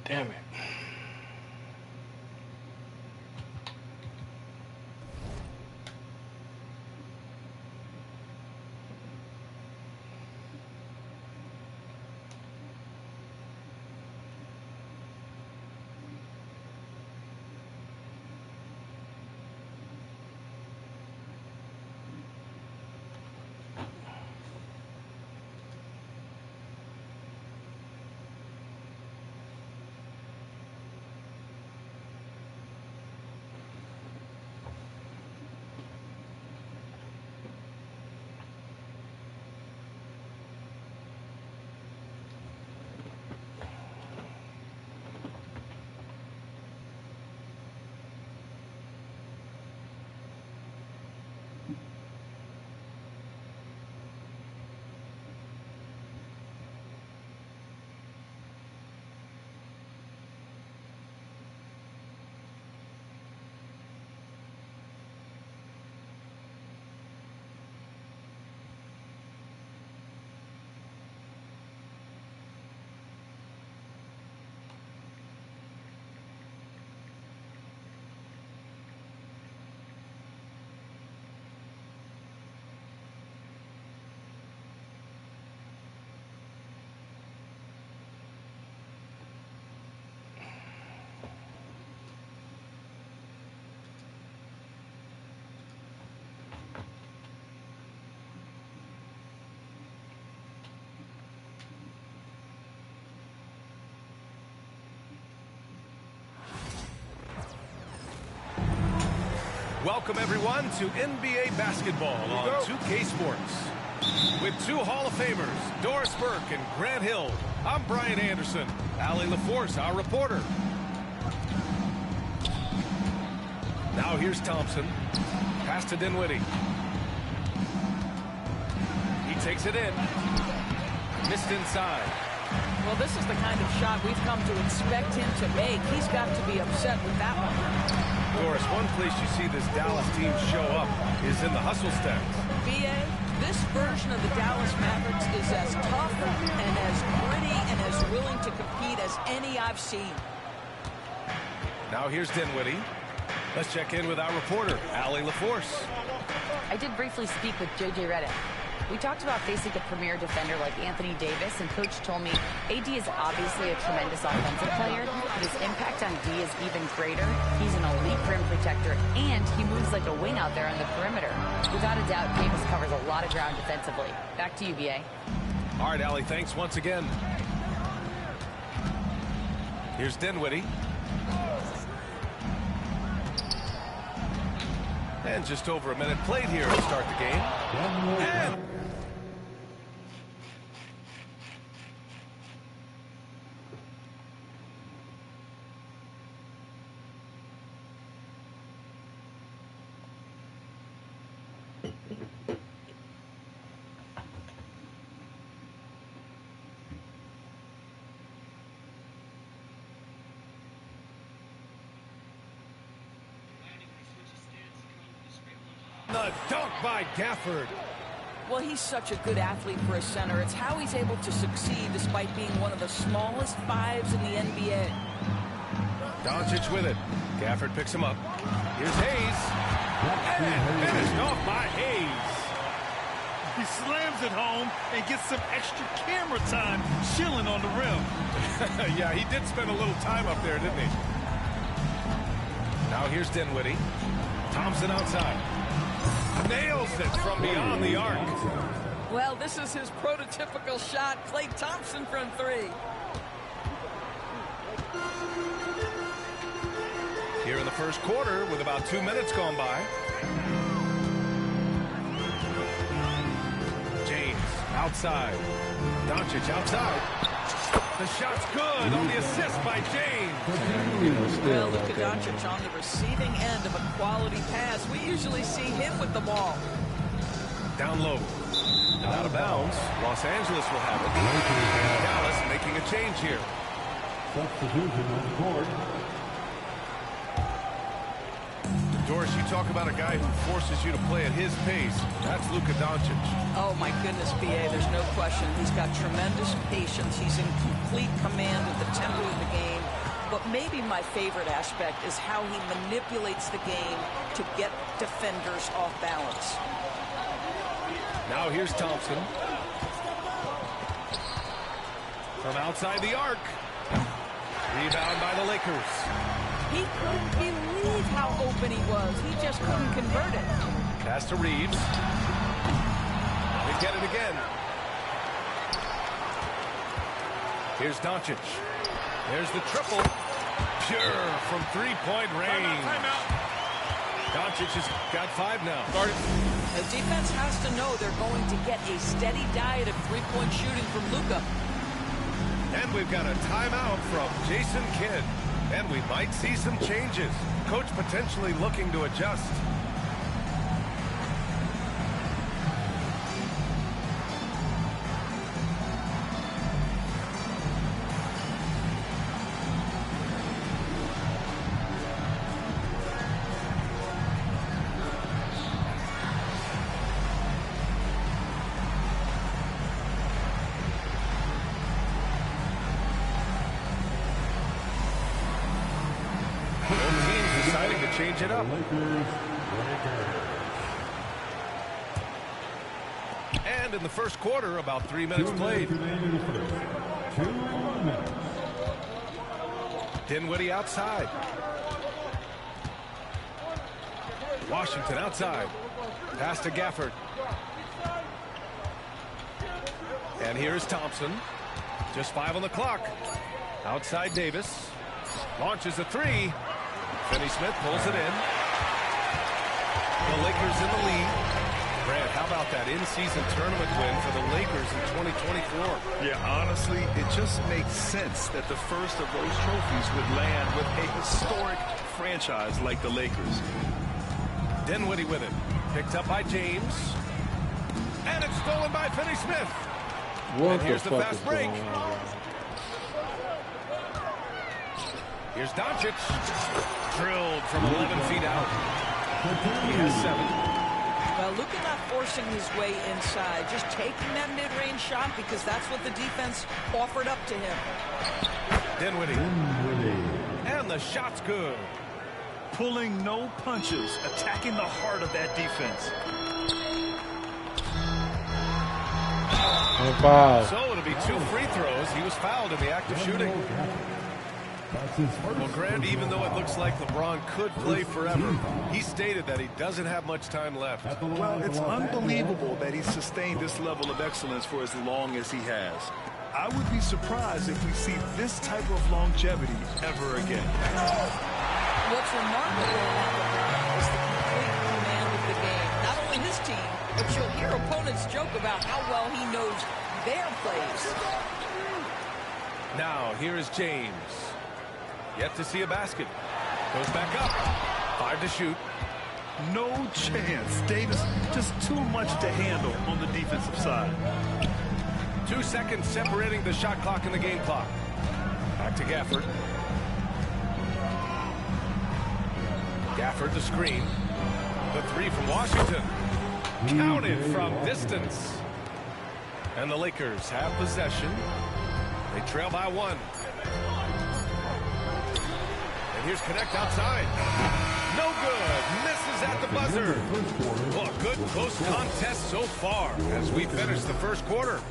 Damn it. Welcome, everyone, to NBA basketball on 2K Sports. With two Hall of Famers, Doris Burke and Grant Hill, I'm Brian Anderson. Allie LaForce, our reporter. Now here's Thompson. Pass to Dinwiddie. He takes it in. Missed inside. Well, this is the kind of shot we've come to expect him to make. He's got to be upset with that one. Doris, one place you see this Dallas team show up is in the hustle stacks. B.A., this version of the Dallas Mavericks is as tough and as gritty and as willing to compete as any I've seen. Now here's Dinwiddie. Let's check in with our reporter, Allie LaForce. I did briefly speak with J.J. Redick. We talked about facing a premier defender like Anthony Davis, and Coach told me AD is obviously a tremendous offensive player, but his impact on D is even greater. He's an elite rim protector, and he moves like a wing out there on the perimeter. Without a doubt, Davis covers a lot of ground defensively. Back to you, BA. All right, Allie, thanks once again. Here's Dinwiddie. And just over a minute played here to start the game. And the dunk by Gafford. Well, he's such a good athlete for a center. It's how he's able to succeed despite being one of the smallest fives in the NBA. Doncic with it. Gafford picks him up. Here's Hayes. And finished off by Hayes. He slams it home and gets some extra camera time chilling on the rim. Yeah, he did spend a little time up there, didn't he? Now here's Dinwiddie. Thompson outside. Nails it from beyond the arc. Well, this is his prototypical shot. Klay Thompson from three. Here in the first quarter with about 2 minutes gone by. James outside. Doncic outside. The shot's good on the assist by James. Well, Luka Doncic on the receiving end of a quality pass. We usually see him with the ball. Down low. And out of bounds. Los Angeles will have it. Dallas making a change here. Substitution on the court. Doris, you talk about a guy who forces you to play at his pace. That's Luka Doncic. Oh, my goodness, BA, there's no question. He's got tremendous patience. He's in complete command of the tempo of the game. But maybe my favorite aspect is how he manipulates the game to get defenders off balance. Now here's Thompson. From outside the arc. Rebound by the Lakers. He couldn't believe how open he was. He just couldn't convert it. Pass to Reeves. They get it again. Here's Doncic. There's the triple. Pure from three-point range. Doncic has got 5 now. The defense has to know they're going to get a steady diet of three-point shooting from Luka. And we've got a timeout from Jason Kidd. And we might see some changes. Coach potentially looking to adjust. Change it up. And in the first quarter, about 3 minutes played. Dinwiddie outside. Washington outside. Pass to Gafford. And here's Thompson. Just 5 on the clock. Outside Davis. Launches a 3. Finney-Smith pulls it in. The Lakers in the lead. Brad, how about that in-season tournament win for the Lakers in 2024? Yeah, honestly, it just makes sense that the first of those trophies would land with a historic franchise like the Lakers. Dinwiddie with it. Picked up by James. And it's stolen by Finney-Smith. And here's the fast break. Here's Doncic. Drilled from 11 feet out. He has 7. Well, Luka not forcing his way inside, just taking that mid-range shot because that's what the defense offered up to him. Dinwiddie. And the shot's good. Pulling no punches, attacking the heart of that defense. Foul. So it'll be 2 free throws. He was fouled in the act of shooting. Well, Grant, even though it looks like LeBron could play forever, he stated that he doesn't have much time left. Well, it's unbelievable that he's sustained this level of excellence for as long as he has. I would be surprised if we see this type of longevity ever again. What's remarkable about LeBron is the complete command of the game. Not only his team, but you'll hear opponents joke about how well he knows their plays. Now, here is James. Yet to see a basket. Goes back up. 5 to shoot. No chance. Davis, just too much to handle on the defensive side. 2 seconds separating the shot clock and the game clock. Back to Gafford. Gafford the screen. The 3 from Washington. Counted from distance. And the Lakers have possession. They trail by 1. And here's Connect outside. No good. Misses at the buzzer. Well, a good close contest so far as we finish the first quarter.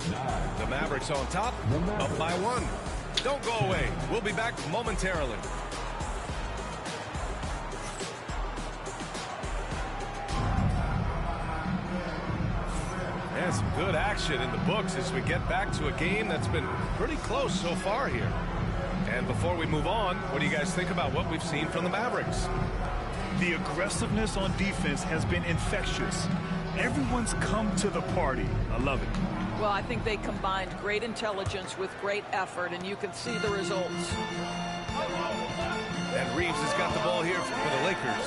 The Mavericks on top, up by 1. Don't go away. We'll be back momentarily. And some good action in the books as we get back to a game that's been pretty close so far here. And before we move on, what do you guys think about what we've seen from the Mavericks? The aggressiveness on defense has been infectious. Everyone's come to the party. I love it. Well, I think they combined great intelligence with great effort, and you can see the results. And Reeves has got the ball here for the Lakers.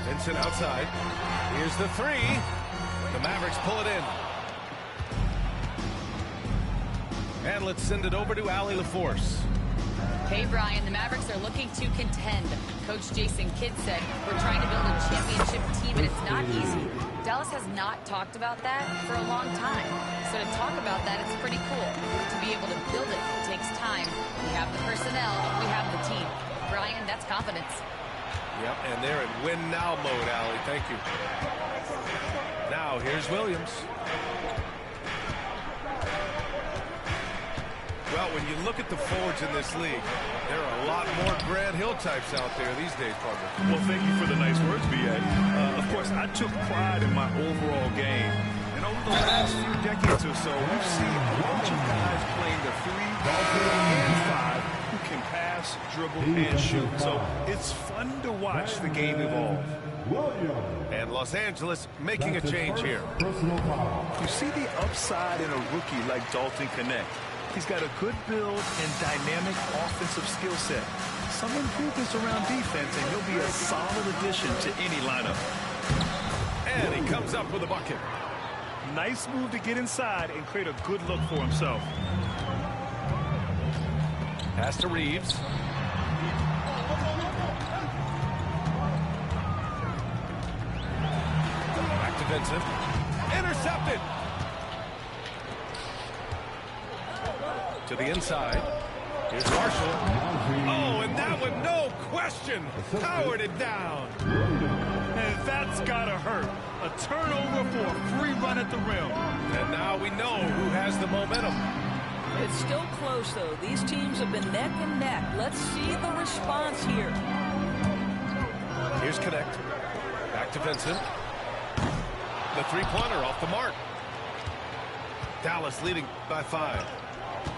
Vincent outside. Here's the 3. The Mavericks pull it in. And let's send it over to Allie LaForce. Hey, Brian, the Mavericks are looking to contend. Coach Jason Kidd said, we're trying to build a championship team, and it's not easy. Dallas has not talked about that for a long time. So to talk about that, it's pretty cool. To be able to build it takes time. We have the personnel, we have the team. Brian, that's confidence. Yep, and they're in win-now mode, Allie. Thank you. Now, here's Williams. Well, when you look at the forwards in this league, there are a lot more Grant Hill types out there these days, partner. Well, thank you for the nice words, B.A. Of course, I took pride in my overall game. And over the last few decades or so, we've seen a bunch of guys playing the 3, 4, and 5 who can pass, dribble, and shoot. So it's fun to watch the game evolve. And Los Angeles making a change here. You see the upside in a rookie like Dalton Connect. He's got a good build and dynamic offensive skill set. Some improvements around defense, and he'll be a solid addition to any lineup. And he comes up with a bucket. Nice move to get inside and create a good look for himself. Pass to Reeves. Back to Vincent. Intercepted. To the inside. Here's Marshall. Oh, and that one, no question, powered it down. And that's gotta hurt. A turnover for a free run at the rim. And now we know who has the momentum. It's still close, though. These teams have been neck and neck. Let's see the response here. Here's Connect. Back to Vincent. The three-pointer off the mark. Dallas leading by 5.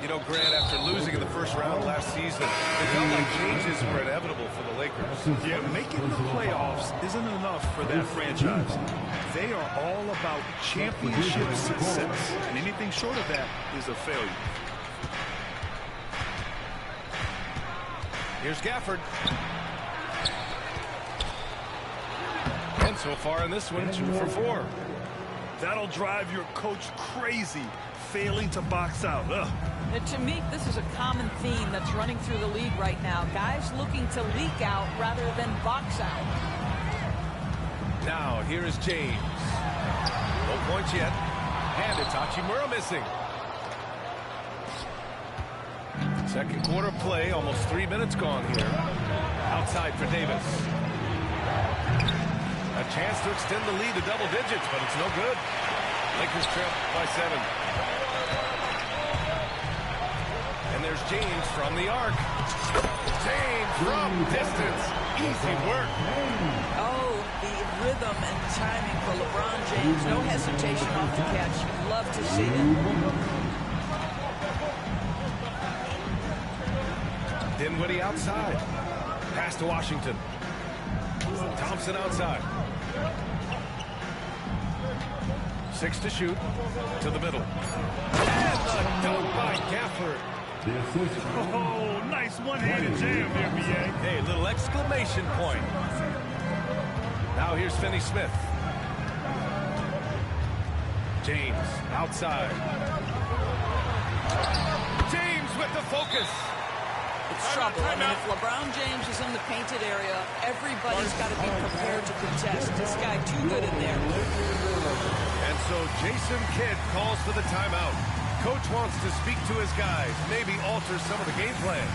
You know, Grant, after losing in the first round last season, it felt like changes were inevitable for the Lakers. Yeah, making the playoffs isn't enough for that franchise. They are all about championship success, and anything short of that is a failure. Here's Gafford. And so far in this one, 2 for 4. That'll drive your coach crazy, failing to box out. Ugh. And to me, this is a common theme that's running through the league right now. Guys looking to leak out rather than box out. Now, here is James. No points yet. And it's Hachimura missing. Second quarter play, almost 3 minutes gone here. Outside for Davis. A chance to extend the lead to double digits, but it's no good. Lakers trail by 7. And there's James from the arc. James from distance. Easy work. Oh, the rhythm and timing for LeBron James. No hesitation off the catch. Love to see it. Dinwiddie outside. Pass to Washington. Thompson outside. 6 to shoot. To the middle. And the dunk by Gafford. Oh, nice one-handed jam, NBA. Hey, little exclamation point. Now here's Finney-Smith. James outside. James with the focus. It's trouble. I mean, if LeBron James is in the painted area, everybody's got to be prepared to contest. This guy too good in there. And so Jason Kidd calls for the timeout. Coach wants to speak to his guys, maybe alter some of the game plan.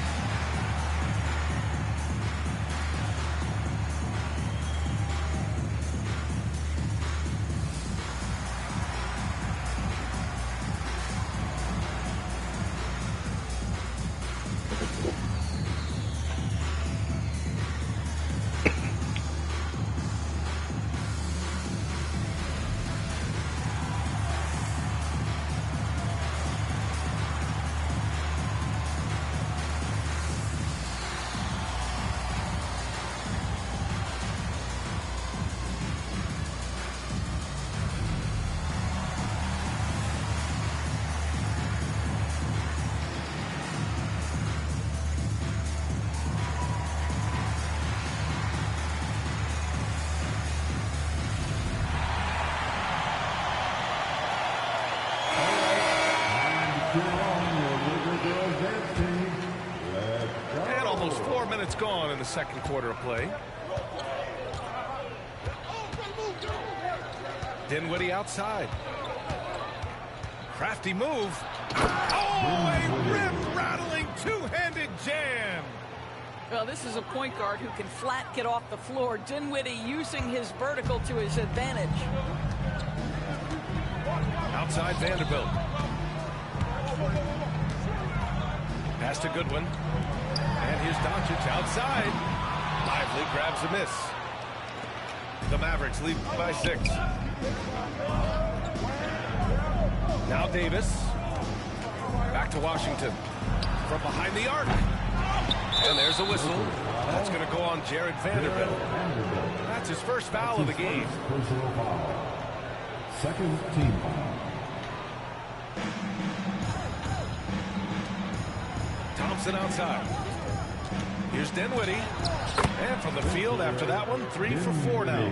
And almost 4 minutes gone in the second quarter of play. Dinwiddie outside. Crafty move. Oh, a rip-rattling two-handed jam. Well, this is a point guard who can flat get off the floor. Dinwiddie using his vertical to his advantage. Outside Vanderbilt. Pass to Goodwin. And here's Doncic outside. Lively grabs a miss. The Mavericks lead by 6. Now Davis. Back to Washington. From behind the arc. And there's a whistle. That's going to go on Jared Vanderbilt. That's his first foul of the game. Personal foul. Second team foul. Thompson outside. Here's Dinwiddie. And from the field after that one, 3 for 4 now.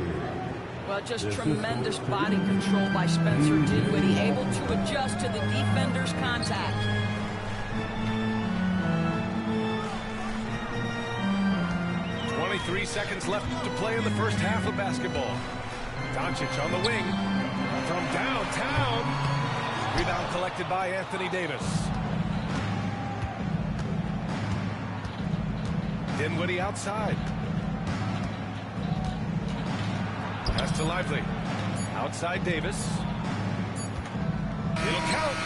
Well, just tremendous body control by Spencer Dinwiddie, able to adjust to the defender's contact. Three seconds left to play in the first half of basketball. Doncic on the wing from downtown. Rebound collected by Anthony Davis. Dinwiddie outside. Pass to Lively. Outside Davis. It'll count.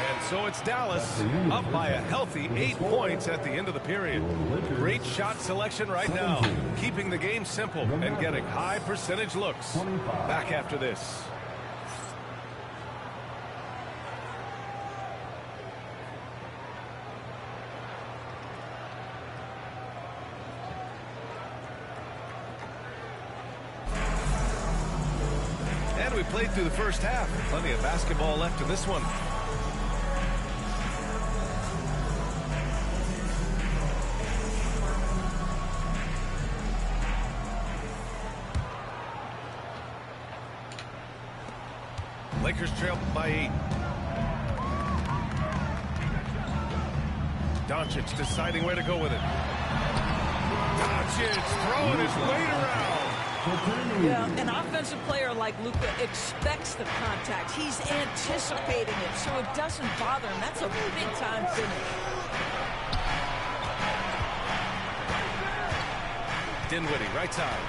And so it's Dallas up by a healthy 8 points at the end of the period. Great shot selection right now, keeping the game simple and getting high percentage looks. Back after this. And we played through the first half. Plenty of basketball left in this one. Lakers trail by 8. Doncic deciding where to go with it. Doncic throwing his weight around. Yeah, an offensive player like Luka expects the contact. He's anticipating it, so it doesn't bother him. That's a big-time finish. Dinwiddie, right side.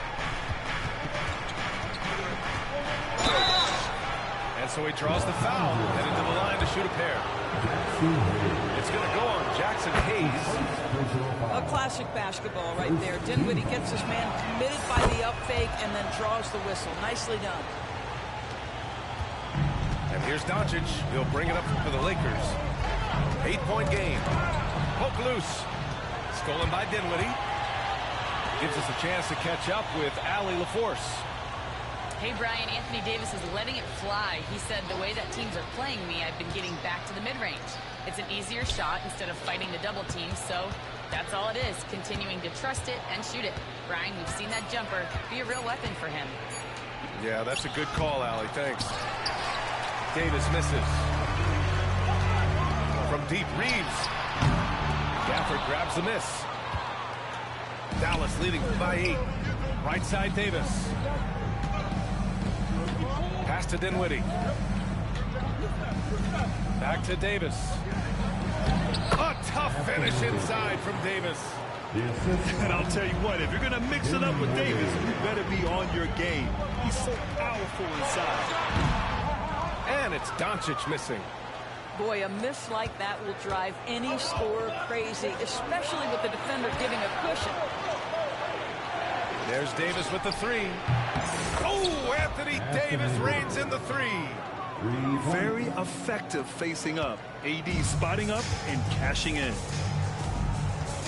And so he draws the foul, headed to the line to shoot a pair. It's going to go on Jackson Hayes. A classic basketball right there. Dinwiddie gets his man committed by the up fake and then draws the whistle. Nicely done. And here's Doncic. He'll bring it up for the Lakers. 8-point game. Poke loose. Stolen by Dinwiddie. Gives us a chance to catch up with Allie LaForce. Hey, Brian, Anthony Davis is letting it fly. He said, the way that teams are playing me, I've been getting back to the mid-range. It's an easier shot instead of fighting the double team, so that's all it is, continuing to trust it and shoot it. Brian, we've seen that jumper be a real weapon for him. Yeah, that's a good call, Allie. Thanks. Davis misses. From deep, Reeves. Gafford grabs the miss. Dallas leading by 8. Right side, Davis. Pass to Dinwiddie. Back to Davis. A tough finish inside from Davis. And I'll tell you what, if you're going to mix it up with Davis, you better be on your game. He's so powerful inside. And it's Doncic missing. Boy, a miss like that will drive any scorer crazy, especially with the defender giving a cushion. There's Davis with the 3. Oh, Anthony Davis reigns in the 3. Very effective facing up. AD spotting up and cashing in.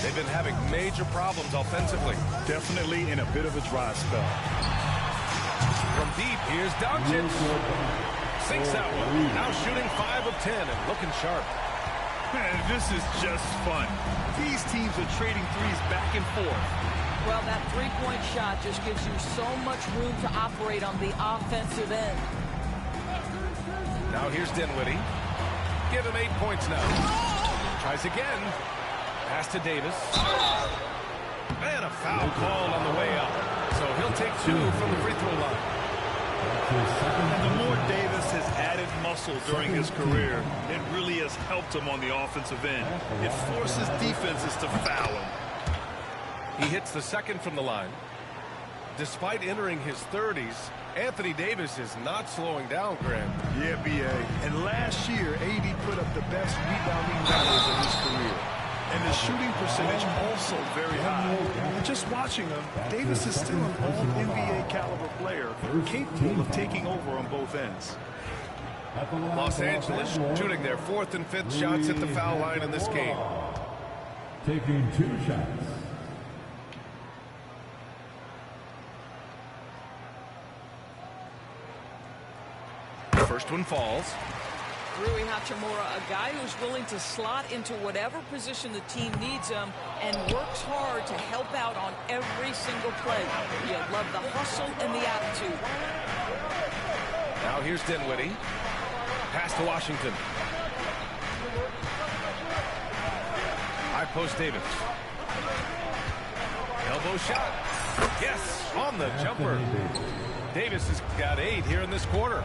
They've been having major problems offensively. Definitely in a bit of a dry spell. From deep, here's Doncic. Sinks that one. Now shooting 5 of 10 and looking sharp. Man, this is just fun. These teams are trading threes back and forth. Well, that three-point shot just gives you so much room to operate on the offensive end. Now here's Dinwiddie. Give him 8 points now. Tries again. Pass to Davis. And a foul called on the way up. So he'll take 2 from the free throw line. And the more Davis has added muscle during his career, it really has helped him on the offensive end. It forces defenses to foul him. He hits the second from the line. Despite entering his 30s, Anthony Davis is not slowing down, Grant. Yeah, B.A. And last year, AD put up the best rebounding numbers of his career. And the shooting percentage also very high. And just watching him, Davis is still an all-NBA caliber player, capable of taking over on both ends. Los Angeles shooting their 4th and 5th shots at the foul line in this game. Taking 2 shots. First one falls. Rui Hachimura, a guy who's willing to slot into whatever position the team needs him and works hard to help out on every single play. You love the hustle and the attitude. Now here's Dinwiddie. Pass to Washington. High post Davis. Elbow shot. Yes, on the jumper. Davis has got 8 here in this quarter.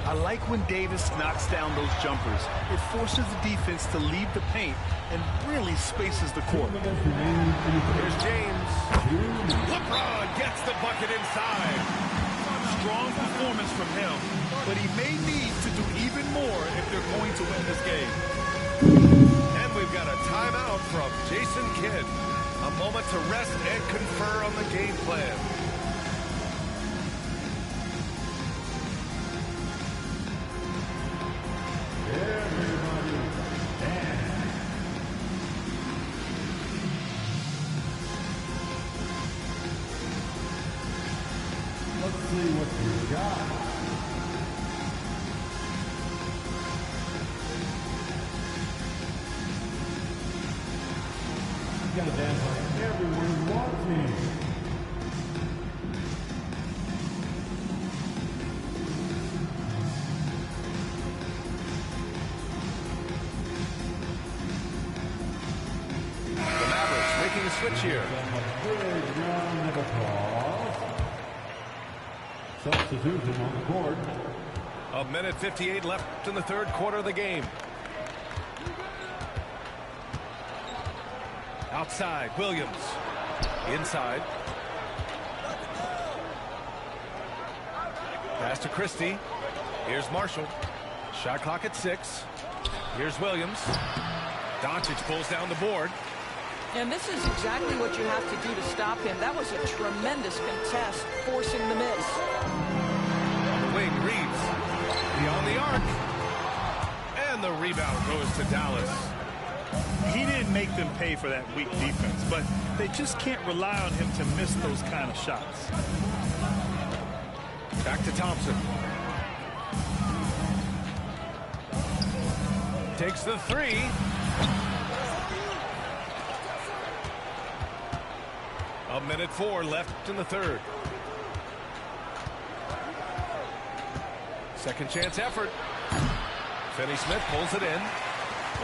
I like when Davis knocks down those jumpers. It forces the defense to leave the paint and really spaces the court. Here's James. LeBron gets the bucket inside. Strong performance from him, but he may need to do even more if they're going to win this game. And we've got a timeout from Jason Kidd. A moment to rest and confer on the game plan. See what you got. You gotta dance like everyone watching. The Mavericks making a switch here. Big round of applause. Substitution on the court. 1:58 left in the 3rd quarter of the game. Outside, Williams. Inside. Pass to Christie. Here's Marshall. Shot clock at 6. Here's Williams. Doncic pulls down the board. And this is exactly what you have to do to stop him. That was a tremendous contest, forcing the miss. On the wing, Reeves. Beyond the arc. And the rebound goes to Dallas. He didn't make them pay for that weak defense, but they just can't rely on him to miss those kind of shots. Back to Thompson. Takes the 3. A minute 4 left in the third. Second chance effort. Finney-Smith pulls it in.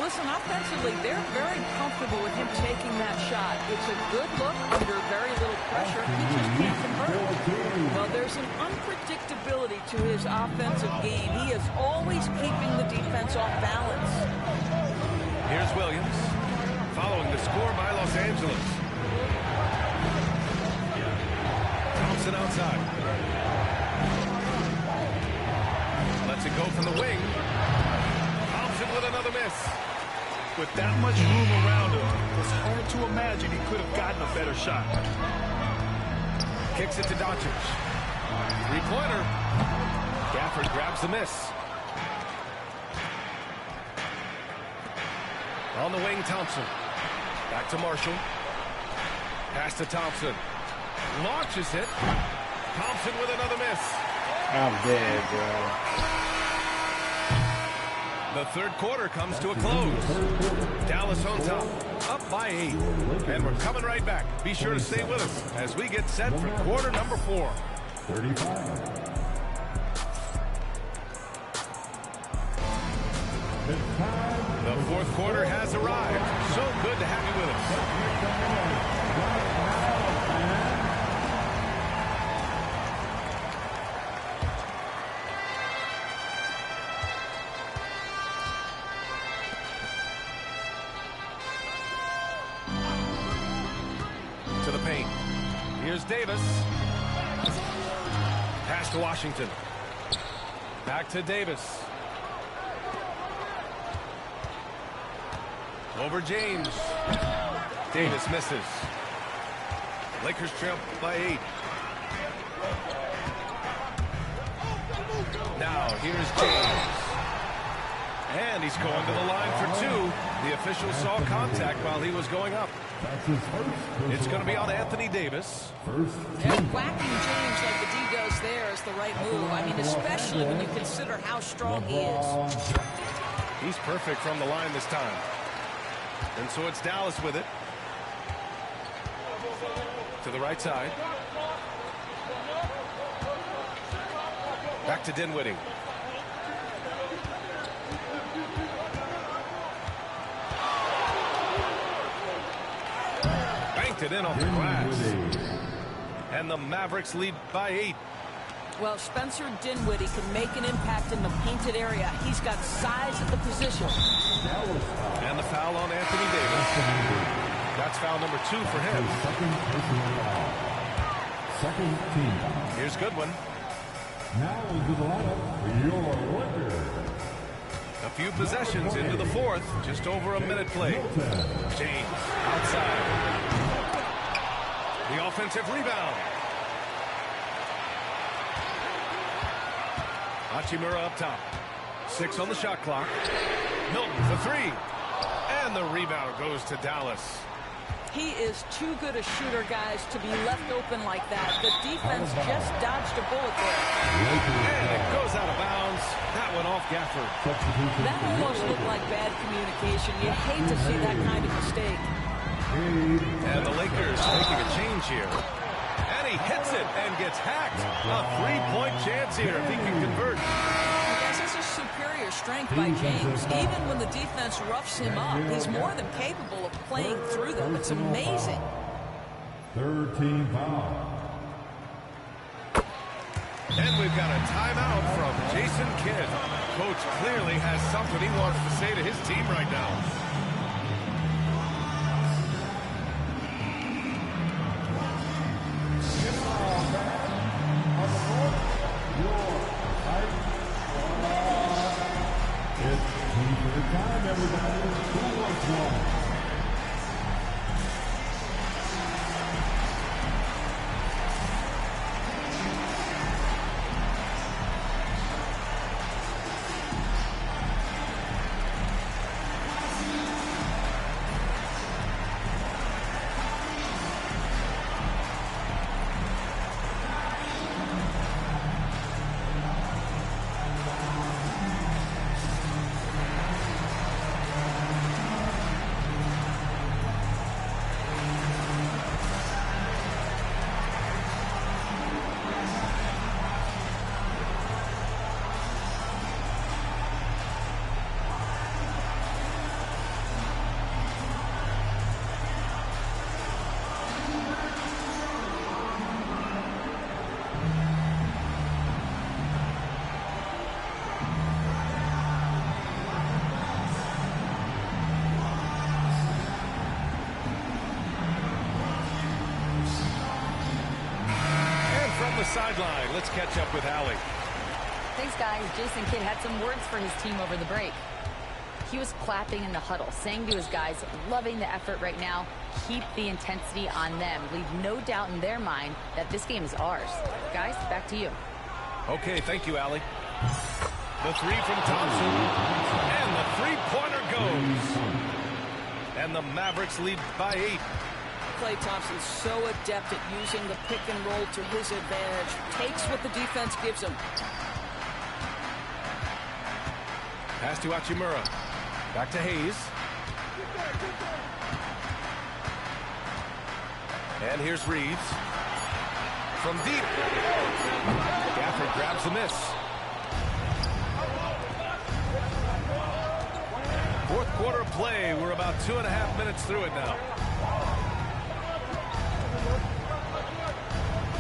Listen, offensively, they're very comfortable with him taking that shot. It's a good look under very little pressure. He just can't convert. Well, there's an unpredictability to his offensive game. He is always keeping the defense off balance. Here's Williams, following the score by Los Angeles. Thompson outside. Lets it go from the wing. Thompson with another miss. With that much room around him, it's hard to imagine he could have gotten a better shot. Kicks it to Doncic. Three-pointer. Gafford grabs the miss. On the wing, Thompson. Back to Marshall. Pass to Thompson. Launches it. Thompson with another miss. I'm dead, bro. The third quarter comes to a close. Dallas on top, up by 8. And we're coming right back. Be sure to stay with us as we get set for quarter number 4. 35. The fourth quarter has arrived. So good to have you with us. To the paint. Here's Davis. Pass to Washington. Back to Davis. Over James. Davis misses. Lakers trail by 8. Now here's James. And he's going to the line for 2. The official saw contact while he was going up. It's going to be on Anthony Davis. And whacking James like the D does there is the right move. I mean, especially when you consider how strong he is. He's perfect from the line this time. And so it's Dallas with it. To the right side. Back to Dinwiddie. Banked it in off the glass. And the Mavericks lead by 8. Well, Spencer Dinwiddie can make an impact in the painted area. He's got size at the position. And the foul on Anthony Davis. That's foul number 2 for him. Second team. Here's Goodwin. Now into the lineup, your Lakers. A few possessions into the fourth. Just over a minute played. James outside. The offensive rebound. Hachimura up top. 6 on the shot clock. Milton for 3. And the rebound goes to Dallas. He is too good a shooter, guys, to be left open like that. The defense just dodged a bullet there. And it goes out of bounds. That went off Gafford. That almost looked like bad communication. You hate to see that kind of mistake. And the Lakers taking a change here. And he hits it and gets hacked. A 3-point chance here if he can convert. Guys, this is superior strength by James. Even when the defense roughs him up, he's more than capable of playing through them. It's amazing. Third team foul. And we've got a timeout from Jason Kidd. Coach clearly has something he wants to say to his team right now. +1. Sideline. Let's catch up with Allie. Thanks, guys. Jason Kidd had some words for his team over the break. He was clapping in the huddle, saying to his guys, loving the effort right now. Keep the intensity on them. Leave no doubt in their mind that this game is ours. Guys, back to you. Okay, thank you, Allie. The three from Thompson. And the three-pointer goes. And the Mavericks lead by 8. Klay Thompson's so adept at using the pick and roll to his advantage. Takes what the defense gives him. Pass to Hachimura. Back to Hayes. And here's Reeves. From deep. Gafford grabs the miss. Fourth quarter of play. We're about 2.5 minutes through it now.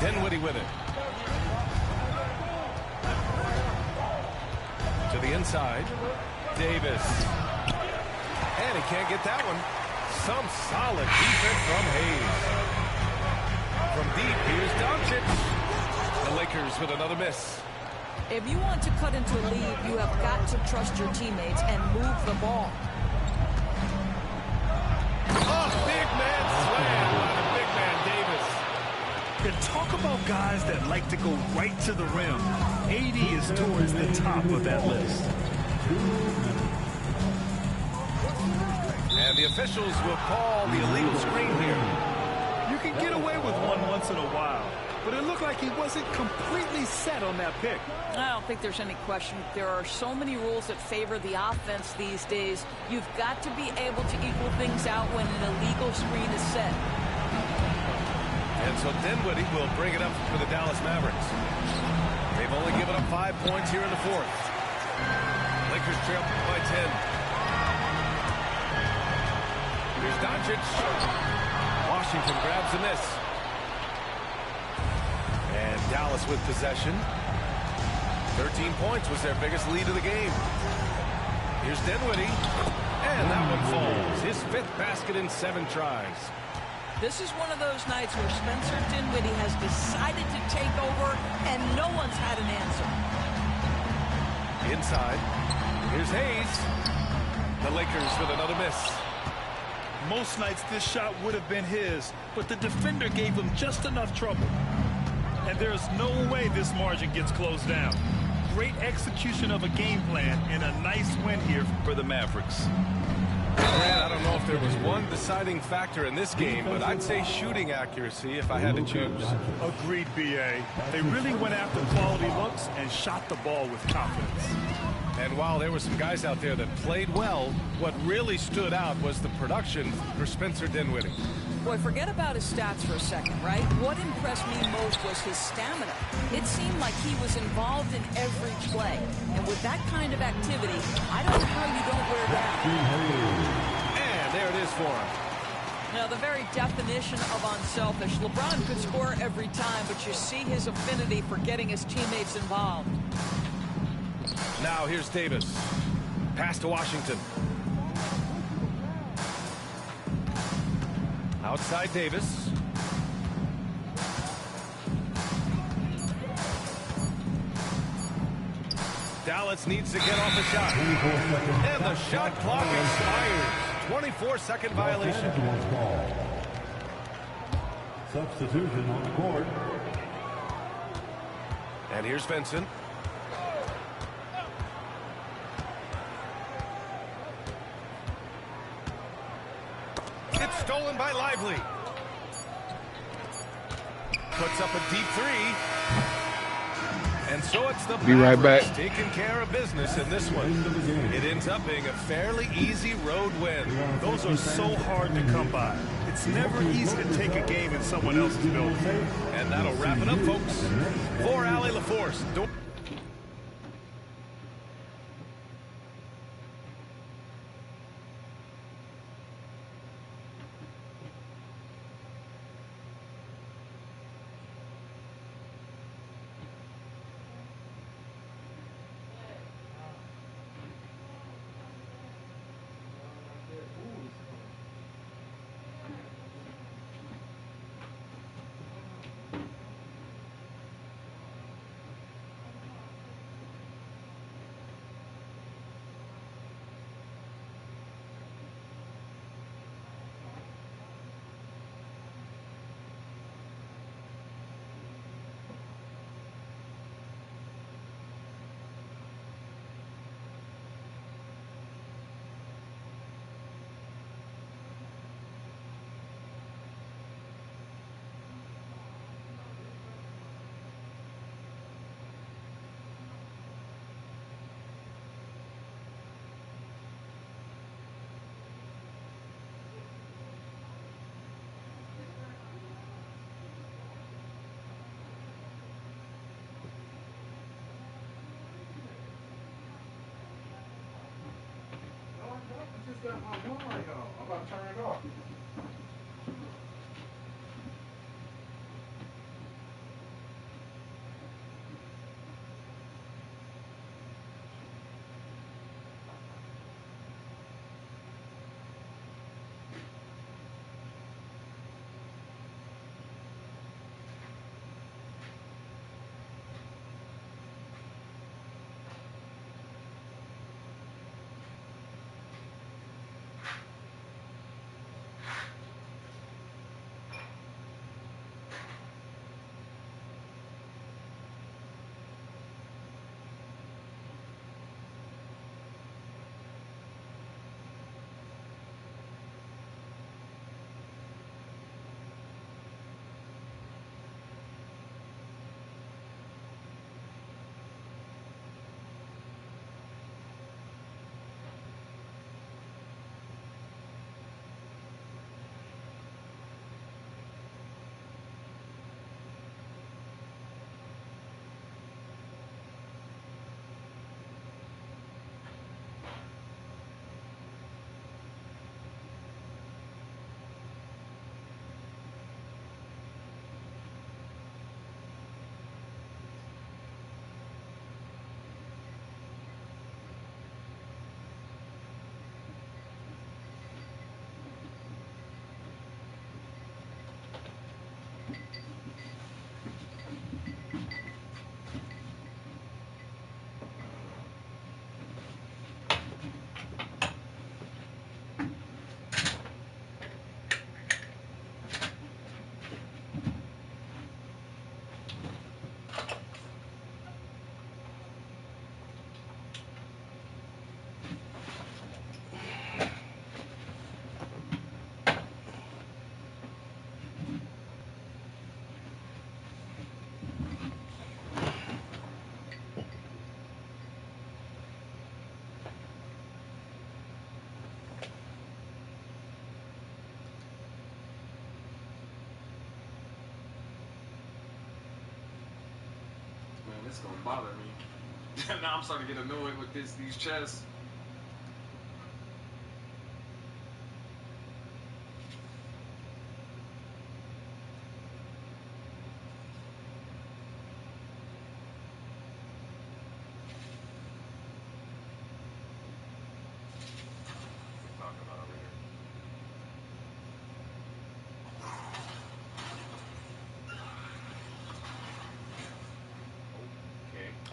Dinwiddie with it. To the inside. Davis. And he can't get that one. Some solid defense from Hayes. From deep, here's Doncic. The Lakers with another miss. If you want to cut into a lead, you have got to trust your teammates and move the ball. Oh, big man slam by the big man Davis. And talk about guys that like to go right to the rim. AD is towards the top of that list. And the officials will call the illegal screen here. You can get away with one once in a while, but it looked like he wasn't completely set on that pick. I don't think there's any question. There are so many rules that favor the offense these days. You've got to be able to equal things out when an illegal screen is set. And so Dinwiddie will bring it up for the Dallas Mavericks. They've only given up 5 points here in the fourth. Lakers trail by 10. Here's Doncic. Washington grabs the miss. And Dallas with possession. 13 points was their biggest lead of the game. Here's Dinwiddie. And that one falls. His 5th basket in 7 tries. This is one of those nights where Spencer Dinwiddie has decided to take over, and no one's had an answer. Inside. Here's Hayes. The Lakers with another miss. Most nights this shot would have been his, but the defender gave him just enough trouble. And there's no way this margin gets closed down. Great execution of a game plan and a nice win here for the Mavericks. Grant, I don't know if there was one deciding factor in this game, but I'd say shooting accuracy if I had to choose. Agreed, B.A. They really went after quality looks and shot the ball with confidence. And while there were some guys out there that played well, what really stood out was the production for Spencer Dinwiddie. Boy, forget about his stats for a second, right? What impressed me most was his stamina. It seemed like he was involved in every play. And with that kind of activity, I don't know how you don't wear down. And there it is for him. Now, the very definition of unselfish. LeBron could score every time, but you see his affinity for getting his teammates involved. Now here's Davis. Pass to Washington. Outside Davis. Dallas needs to get off the shot. And the shot clock expires. 24-second violation. Substitution on the court. And here's Vincent. It's stolen by Lively. Puts up a deep three. And so it's the Be right back. taking care of business in this one. It ends up being a fairly easy road win. Those are so hard to come by. It's never easy to take a game in someone else's building. And that'll wrap it up, folks. For Allie LaForce. got my one light on. I'm about to turn it off. It's gonna bother me. Now I'm starting to get annoyed with these chests.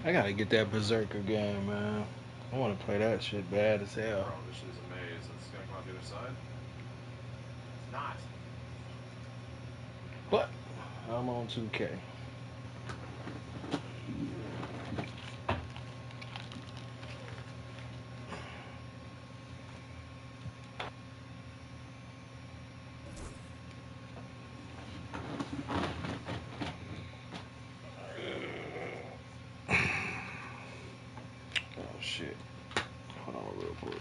I gotta get that Berserker game, man. I want to play that shit bad as hell. Bro, this shit is amazing. It's gonna come out through the other side. It's not. But I'm on 2K. Oh shit. Hold on real quick.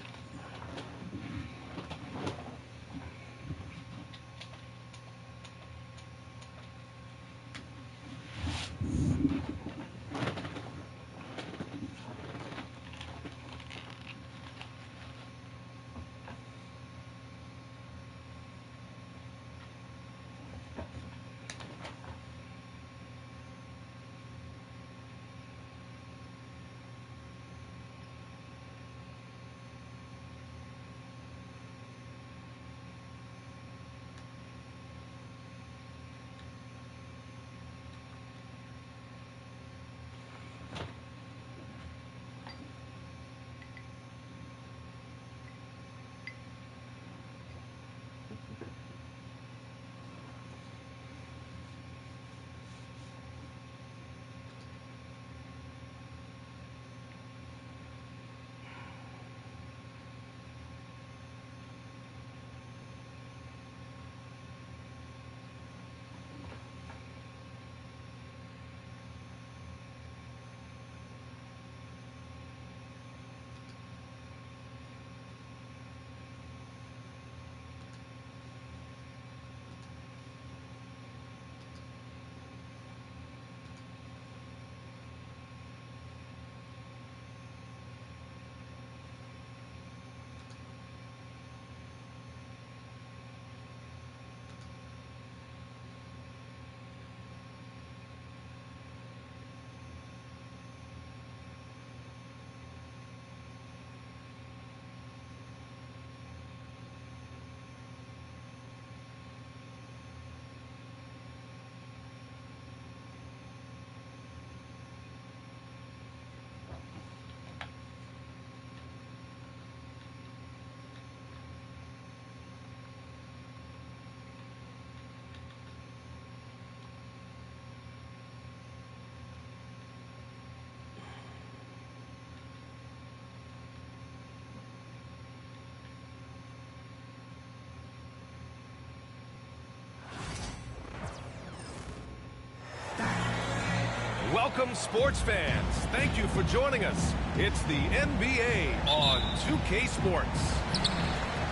Welcome, sports fans. Thank you for joining us. It's the NBA on 2K Sports.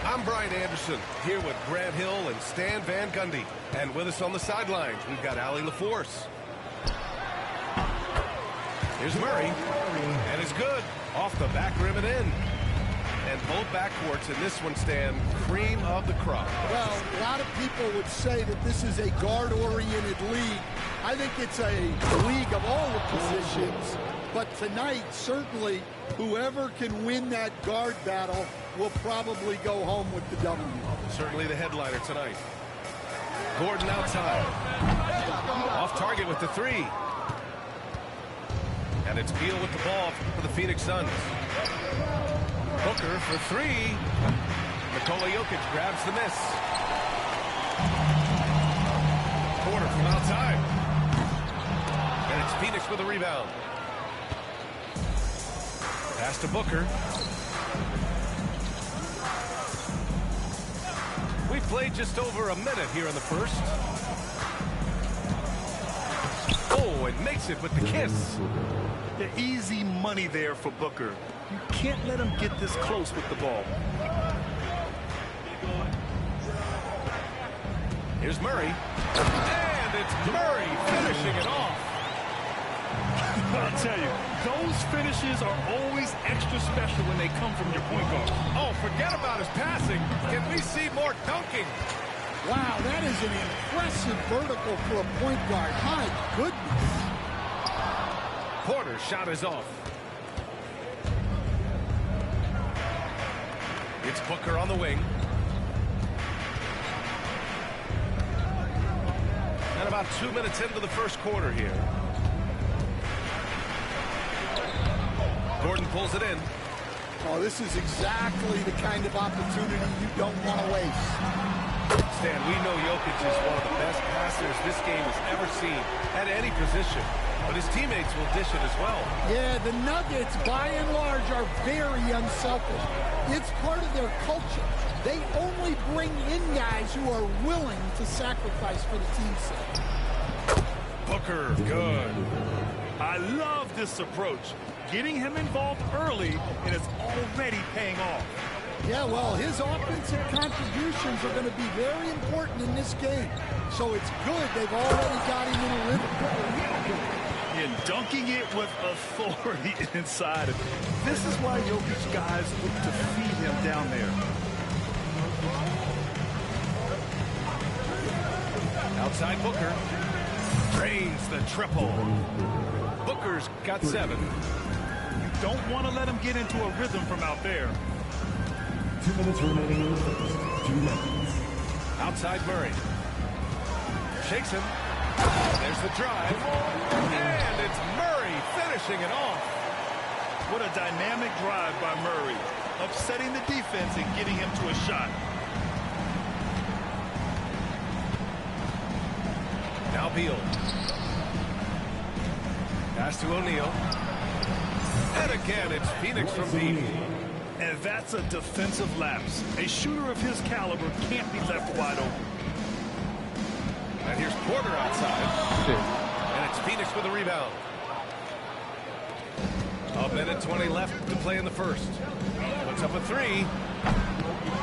I'm Brian Anderson, here with Grant Hill and Stan Van Gundy. And with us on the sidelines, we've got Allie LaForce. Here's Murray, and it's good. Off the back rim and in. And both backcourts in this one, Stan, cream of the crop. Well, a lot of people would say that this is a guard-oriented league. I think it's a league of all the positions. But tonight, certainly, whoever can win that guard battle will probably go home with the W. Certainly the headliner tonight. Gordon outside. Off target with the three. And it's Beal with the ball for the Phoenix Suns. Booker for three. Nikola Jokic grabs the miss. Porter from outside. And it's Phoenix with a rebound. Pass to Booker. We played just over a minute here in the first. Oh, it makes it with the kiss. The easy money there for Booker. You can't let him get this close with the ball. Here's Murray. And it's Murray finishing it off. I'll tell you, those finishes are always extra special when they come from your point guard. Oh, forget about his passing. Can we see more dunking? Wow, that is an impressive vertical for a point guard. My goodness. Porter's shot is off. It's Booker on the wing. And about 2 minutes into the first quarter here. Gordon pulls it in. Oh, this is exactly the kind of opportunity you don't want to waste. Stan, we know Jokic is one of the best passers this game has ever seen at any position, but his teammates will dish it as well. Yeah, the Nuggets, by and large, are very unselfish. It's part of their culture. They only bring in guys who are willing to sacrifice for the team's sake. Booker, good. I love this approach. Getting him involved early, and it's already paying off. Yeah, well, his offensive contributions are going to be very important in this game. So it's good they've already got him in a rhythm. And dunking it with authority inside. This is why Jokic guys look to feed him down there. Outside Booker. Drains the triple. Booker's got 7. You don't want to let him get into a rhythm from out there. 2 minutes remaining in the first. 2 minutes. Outside Murray. Shakes him. There's the drive. And it's Murray finishing it off. What a dynamic drive by Murray. Upsetting the defense and getting him to a shot. Now Beal. Pass to O'Neal. And again, it's Phoenix from deep. And that's a defensive lapse. A shooter of his caliber can't be left wide open. And here's Porter outside. And it's Phoenix with a rebound. A minute 20 left to play in the first. Puts up a 3.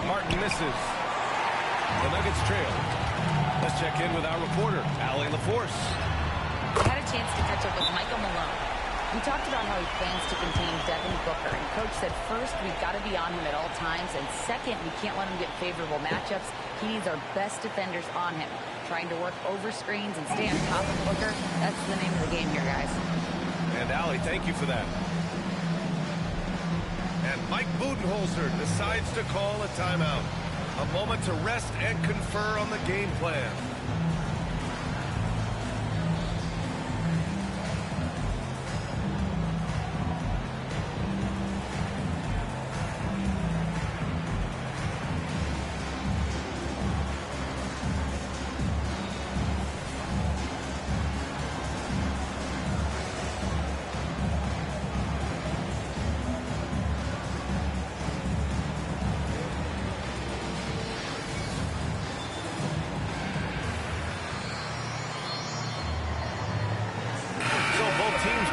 Martin misses. The Nuggets trail. Let's check in with our reporter, Allie LaForce. I had a chance to catch up with Michael Malone. We talked about how he plans to contain Devin Booker, and Coach said first, we've got to be on him at all times, and second, we can't let him get favorable matchups. He needs our best defenders on him. Trying to work over screens and stay on top of Booker, that's the name of the game here, guys. And Allie, thank you for that. And Mike Budenholzer decides to call a timeout. A moment to rest and confer on the game plan.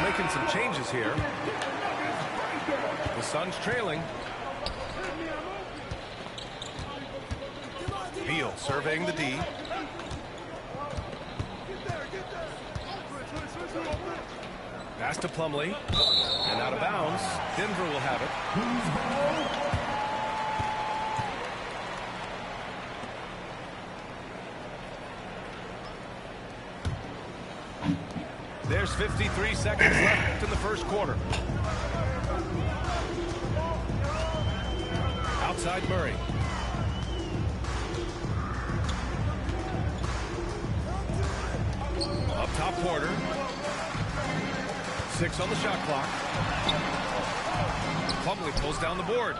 Making some changes here. The Suns trailing. Beal surveying the D. Pass to Plumlee. And out of bounds. Denver will have it. There's 53 seconds left in the first quarter. Outside Murray. Up top Porter. 6 on the shot clock. Plumlee pulls down the board.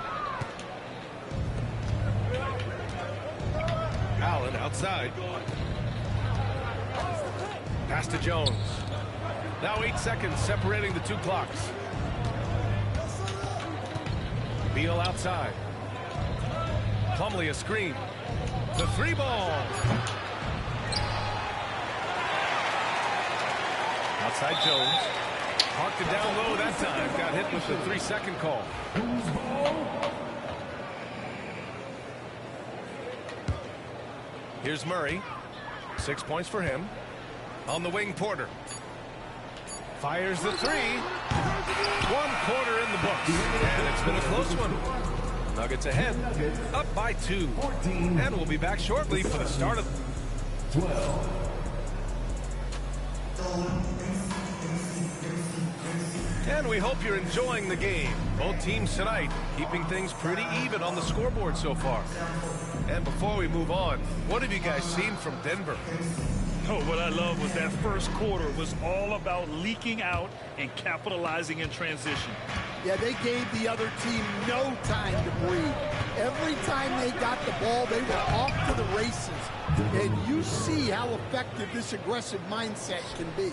Allen outside. Pass to Jones. Now 8 seconds separating the 2 clocks. Beal outside. Plumlee a screen. The 3 ball. Outside Jones. Parked it down low that time. Got hit with the 3-second call. Here's Murray. 6 points for him. On the wing, Porter. Fires the 3. 1 quarter in the books. And it's been a close one. Nuggets ahead. Up by 2. And we'll be back shortly for the start of 12. And we hope you're enjoying the game. Both teams tonight keeping things pretty even on the scoreboard so far. And before we move on, what have you guys seen from Denver? Oh, what I love was that first quarter was all about leaking out and capitalizing in transition. Yeah, they gave the other team no time to breathe. Every time they got the ball, they were off to the races. And you see how effective this aggressive mindset can be.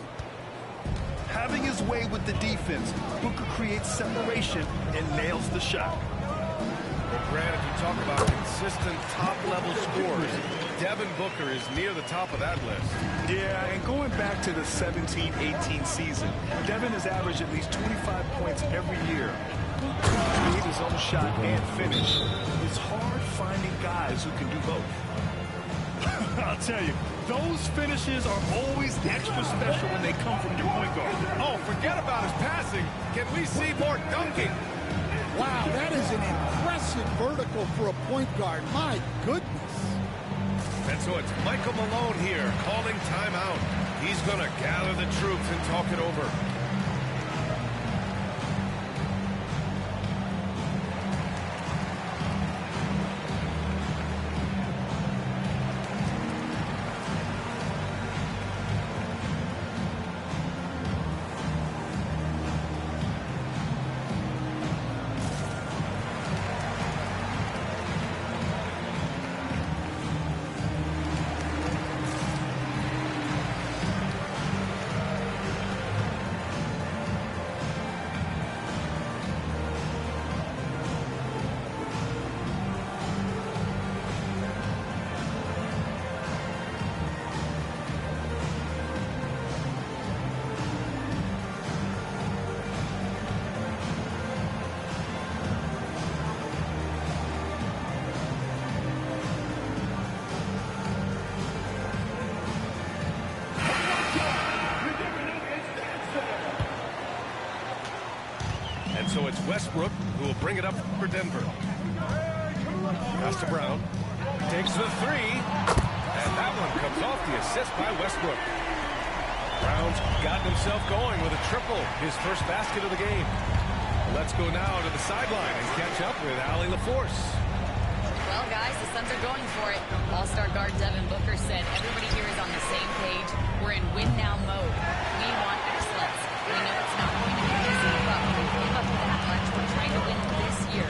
Having his way with the defense, Booker creates separation and nails the shot. Well, Grant, if you talk about consistent top-level scores, Devin Booker is near the top of that list. Yeah, and going back to the 17-18 season, Devin has averaged at least 25 points every year. Booker can create his own shot and finish. It's hard finding guys who can do both. I'll tell you, those finishes are always extra special when they come from your point guard. Oh, forget about his passing. Can we see more dunking? Wow, that is an impressive vertical for a point guard. My goodness. And so it's Michael Malone here calling timeout. He's going to gather the troops and talk it over. So it's Westbrook who will bring it up for Denver. Pass to Brown. Takes the three. And that one comes off the assist by Westbrook. Brown's gotten himself going with a triple. His first basket of the game. Let's go now to the sideline and catch up with Allie LaForce. Well, guys, the Suns are going for it. All-star guard Devin Booker said everybody here is on the same page. We're in win-now mode. We want excellence. We know it's not going to be easy, but we give up that much. We're trying to win this year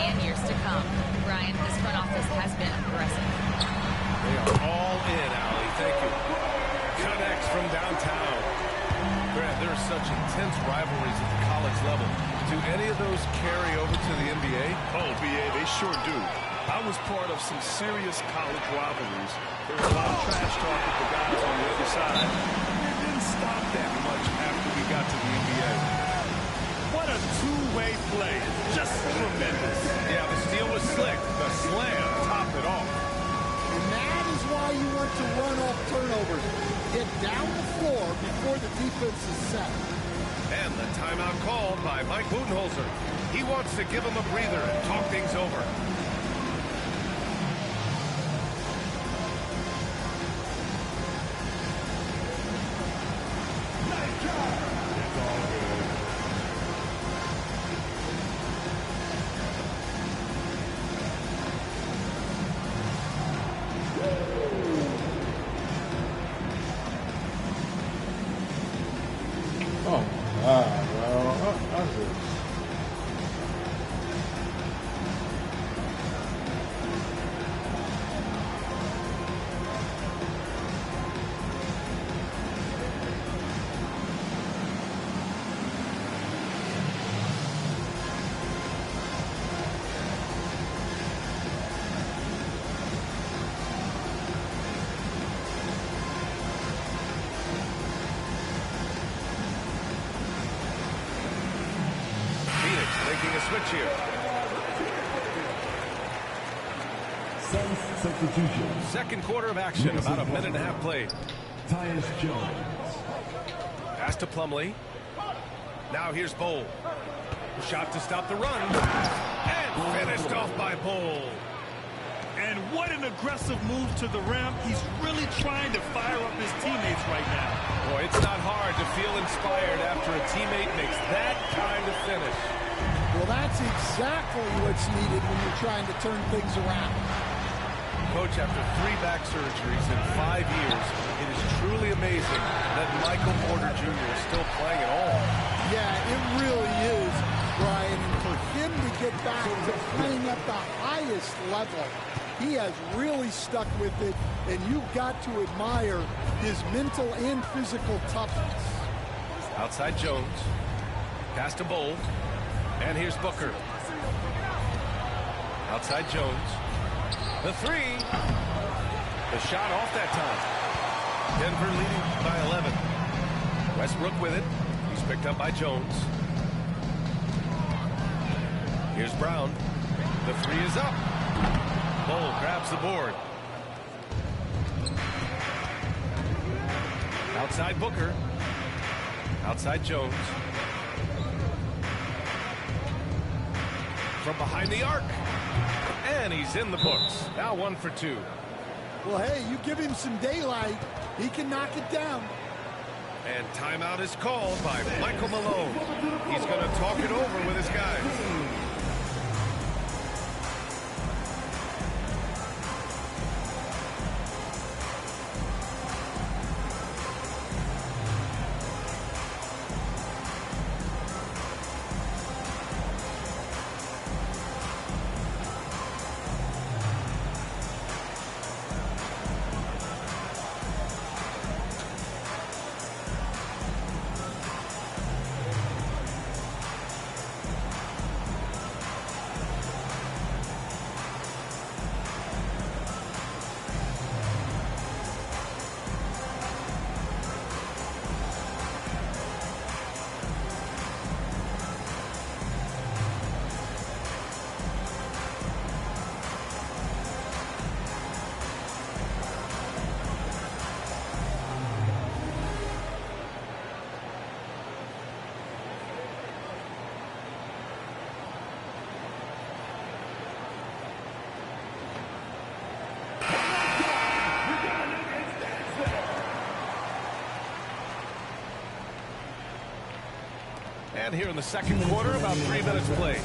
and years to come. Brian, this front office has been aggressive. They are all in, Allie. Thank you. Connects from downtown. Grant, there are such intense rivalries at the college level. Do any of those carry over to the NBA? Oh, BA, they sure do. I was part of some serious college rivalries. There was a lot of trash talk with the guys on the other side. It didn't stop that much after we got to the NBA. What a two-way play. Just tremendous. Yeah, the steal was slick. The slam topped it off. And that is why you want to run off turnovers. Get down the floor before the defense is set. And the timeout called by Mike Budenholzer. He wants to give him a breather and talk things over. Making a switch here. Substitution. Second quarter of action, about a minute and a half played. Tyus Jones. Pass to Plumlee. Now here's Bowl. Shot to stop the run. And finished off by Bowl. And what an aggressive move to the rim. He's really trying to fire up his teammates right now. Boy, it's not hard to feel inspired after a teammate makes that kind of finish. Well, that's exactly what's needed when you're trying to turn things around. Coach, after 3 back surgeries in 5 years, it is truly amazing that Michael Porter Jr. is still playing at all. Yeah, it really is. Brian, and for him to get back to playing at the highest level, he has really stuck with it, and you've got to admire his mental and physical toughness. Outside Jones. Pass to Bowl. And here's Booker. Outside Jones. The three. The shot off that time. Denver leading by 11. Westbrook with it. He's picked up by Jones. Here's Brown. The three is up. Bowl grabs the board. Outside Booker. Outside Jones. From behind the arc. And he's in the books. Now 1 for 2. Well, hey, you give him some daylight, he can knock it down. And timeout is called by Michael Malone. He's going to talk it over with his guys. And here in the second quarter, about 3 minutes played.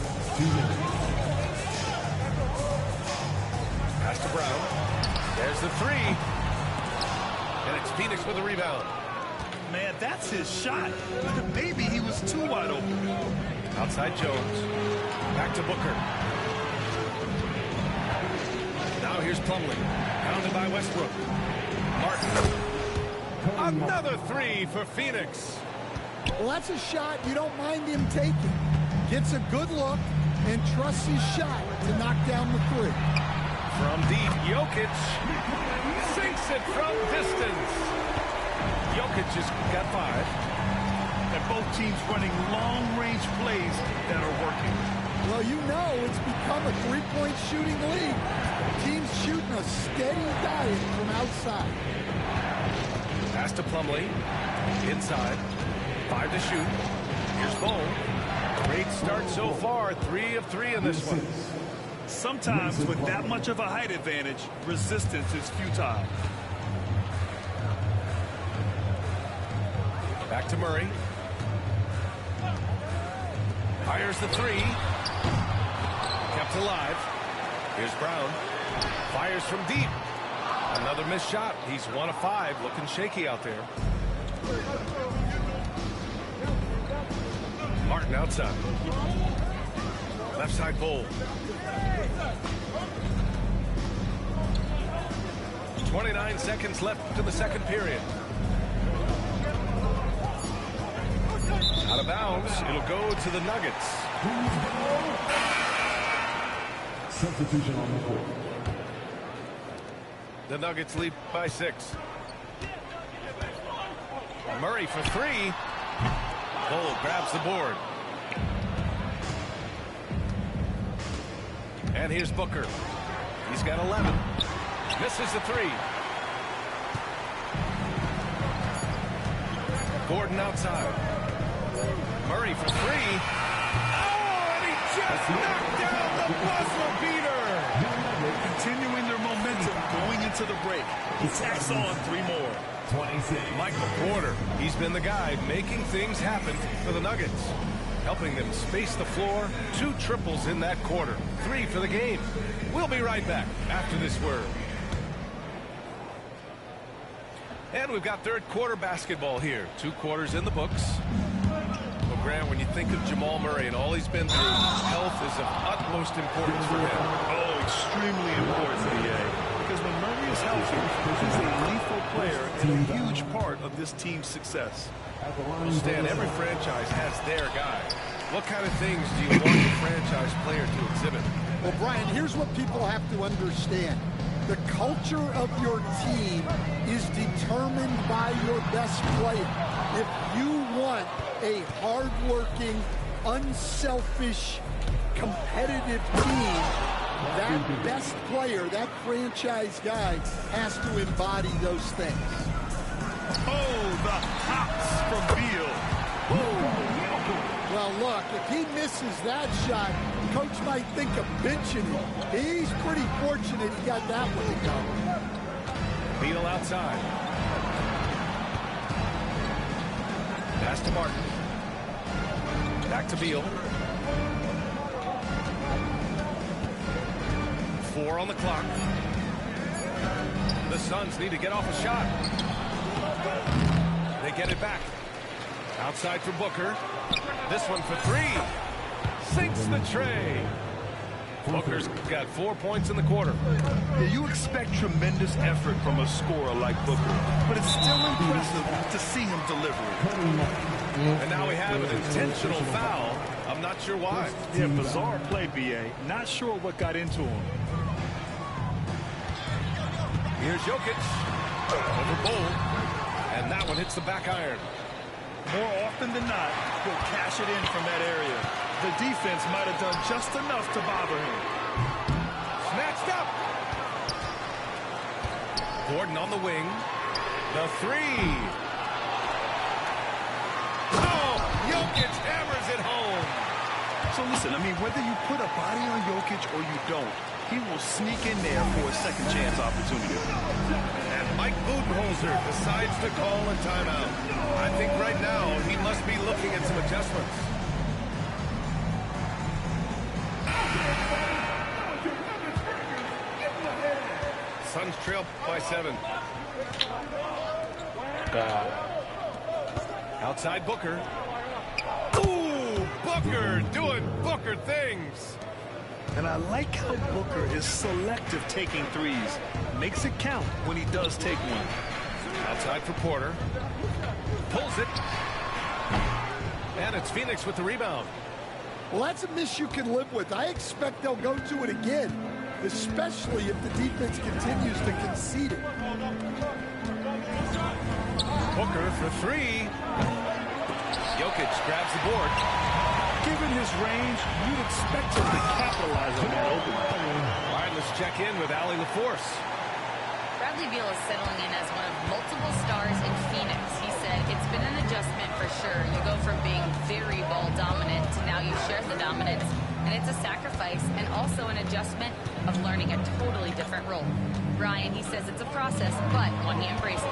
Pass to Brown. There's the three. And it's Phoenix with the rebound. Man, that's his shot. Maybe he was too wide open. Outside Jones. Back to Booker. Now here's Plumlee. Pounded by Westbrook. Martin. Another three for Phoenix. Well, that's a shot you don't mind him taking. Gets a good look and trusts his shot to knock down the three. From deep, Jokic sinks it from distance. Jokic just got 5. And both teams running long-range plays that are working. Well, you know it's become a three-point shooting league. Teams shooting a steady diet from outside. Pass to Plumlee. Inside. 5 to shoot. Here's Bowl. Great start so far. 3 of 3 in this one. Sometimes with that much of a height advantage, resistance is futile. Back to Murray. Fires the three. Kept alive. Here's Brown. Fires from deep. Another missed shot. He's 1 of 5. Looking shaky out there. Martin outside. Left side Bowl. 29 seconds left in the second period. Out of bounds. It'll go to the Nuggets. Substitution on the court. The Nuggets lead by 6. Murray for 3. Bowl grabs the board. And here's Booker. He's got 11. Misses the 3. Gordon outside. Murray for 3. Oh, and he just knocked down the buzzer beater. Continuing their momentum going into the break. He tacks on 3 more. 26. Michael Porter. He's been the guy making things happen for the Nuggets. Helping them space the floor. 2 triples in that quarter. 3 for the game. We'll be right back after this word. And we've got third quarter basketball here. 2 quarters in the books. We'll Grant, when you think of Jamal Murray and all he's been through, health is of utmost importance for him. Oh, extremely important, BA. Because when Murray is healthy, he's a lethal player and a huge part of this team's success. Well, Stan, every franchise has their guy. What kind of things do you want your franchise player to exhibit? Well, Brian, here's what people have to understand. The culture of your team is determined by your best player. If you want a hard-working, unselfish, competitive team, that best player, that franchise guy, has to embody those things. Oh, the hops from Beal. Well, look, if he misses that shot, coach might think of benching him. He's pretty fortunate he got that one to go. Beal outside. Pass to Martin. Back to Beal. 4 on the clock. The Suns need to get off a shot. They get it back. Outside for Booker. This one for 3. Sinks the tray. Booker's got 4 points in the quarter. Yeah, you expect tremendous effort from a scorer like Booker, but it's still impressive to see him deliver it. And now we have an intentional foul. I'm not sure why. Yeah, bizarre play, BA. Not sure what got into him. Here's Jokic. Over Bull. And that one hits the back iron. More often than not, he'll cash it in from that area. The defense might have done just enough to bother him. Snatched up. Gordon on the wing. The 3. Oh, Jokic hammers it home. So listen, I mean, whether you put a body on Jokic or you don't, he will sneak in there for a second chance opportunity. And Mike Budenholzer decides to call a timeout. I think right now he must be looking at some adjustments. Suns trail by 7. Outside Booker. Ooh, Booker doing Booker things. And I like how Booker is selective taking threes. Makes it count when he does take one. Outside for Porter. Pulls it. And it's Phoenix with the rebound. Well, that's a miss you can live with. I expect they'll go to it again, especially if the defense continues to concede it. Booker for 3. Jokic grabs the board. Given his range, you'd expect him to capitalize on that opening. All right, let's check in with Allie LaForce. Bradley Beal is settling in as one of multiple stars in Phoenix. He said it's been an adjustment for sure. You go from being very ball dominant to now you share the dominance, and it's a sacrifice and also an adjustment of learning a totally different role. Ryan, he says it's a process, but one he embraces.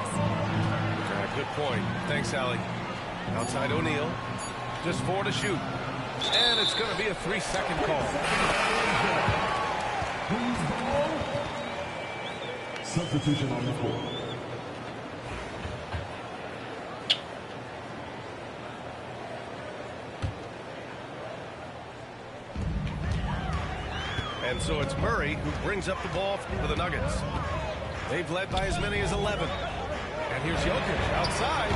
Good point. Thanks, Allie. Outside O'Neal. Just 4 to shoot. And it's going to be a 3-second call. Substitution on the floor. And so it's Murray who brings up the ball for the Nuggets. They've led by as many as 11. And here's Jokic outside.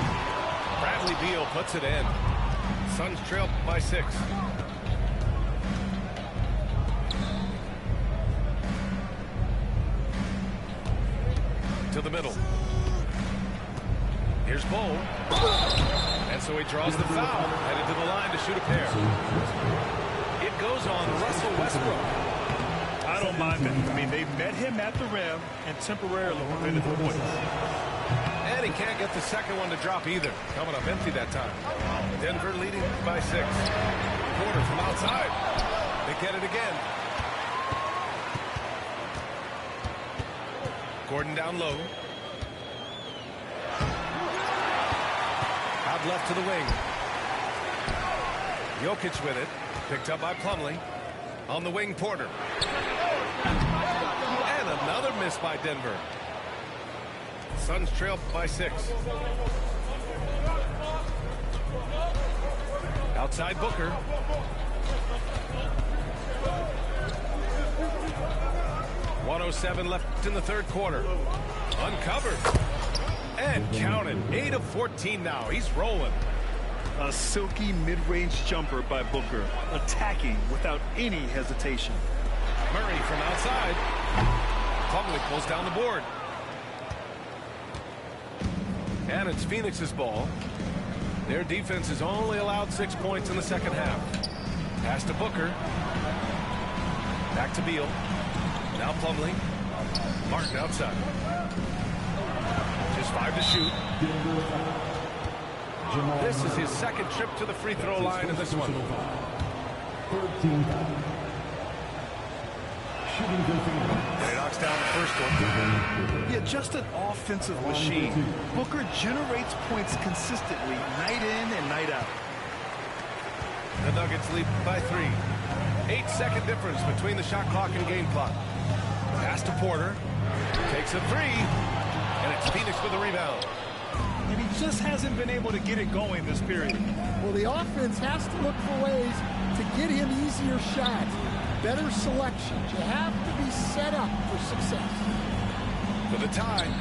Bradley Beal puts it in. Suns trail by 6. To the middle. Here's Bull. And so he draws the foul. Headed to the line to shoot a pair. It goes on Russell Westbrook. I don't mind that. I mean, they met him at the rim and temporarily prevented the points. And he can't get the second one to drop either. Coming up empty that time. Denver leading by 6. Porter from outside. They get it again. Gordon down low. Out left to the wing. Jokic with it. Picked up by Plumlee. On the wing, Porter. And another miss by Denver. Suns trail by 6. Outside Booker. .107 left in the third quarter. Uncovered. And counted. 8 of 14 now. He's rolling. A silky mid-range jumper by Booker. Attacking without any hesitation. Murray from outside. Plumlee pulls down the board. And it's Phoenix's ball. Their defense has only allowed 6 points in the second half. Pass to Booker. Back to Beal. Now Plumlee. Martin outside. Just 5 to shoot. This is his second trip to the free throw line in this one. And he knocks down the first one. Yeah, just an offensive machine. Booker generates points consistently, night in and night out. The Nuggets lead by 3. 8-second difference between the shot clock and game clock. Pass to Porter. Takes a 3. And it's Phoenix with the rebound. And he just hasn't been able to get it going this period. Well, the offense has to look for ways to get him easier shots, better selections. You have to be set up for success. For the tie.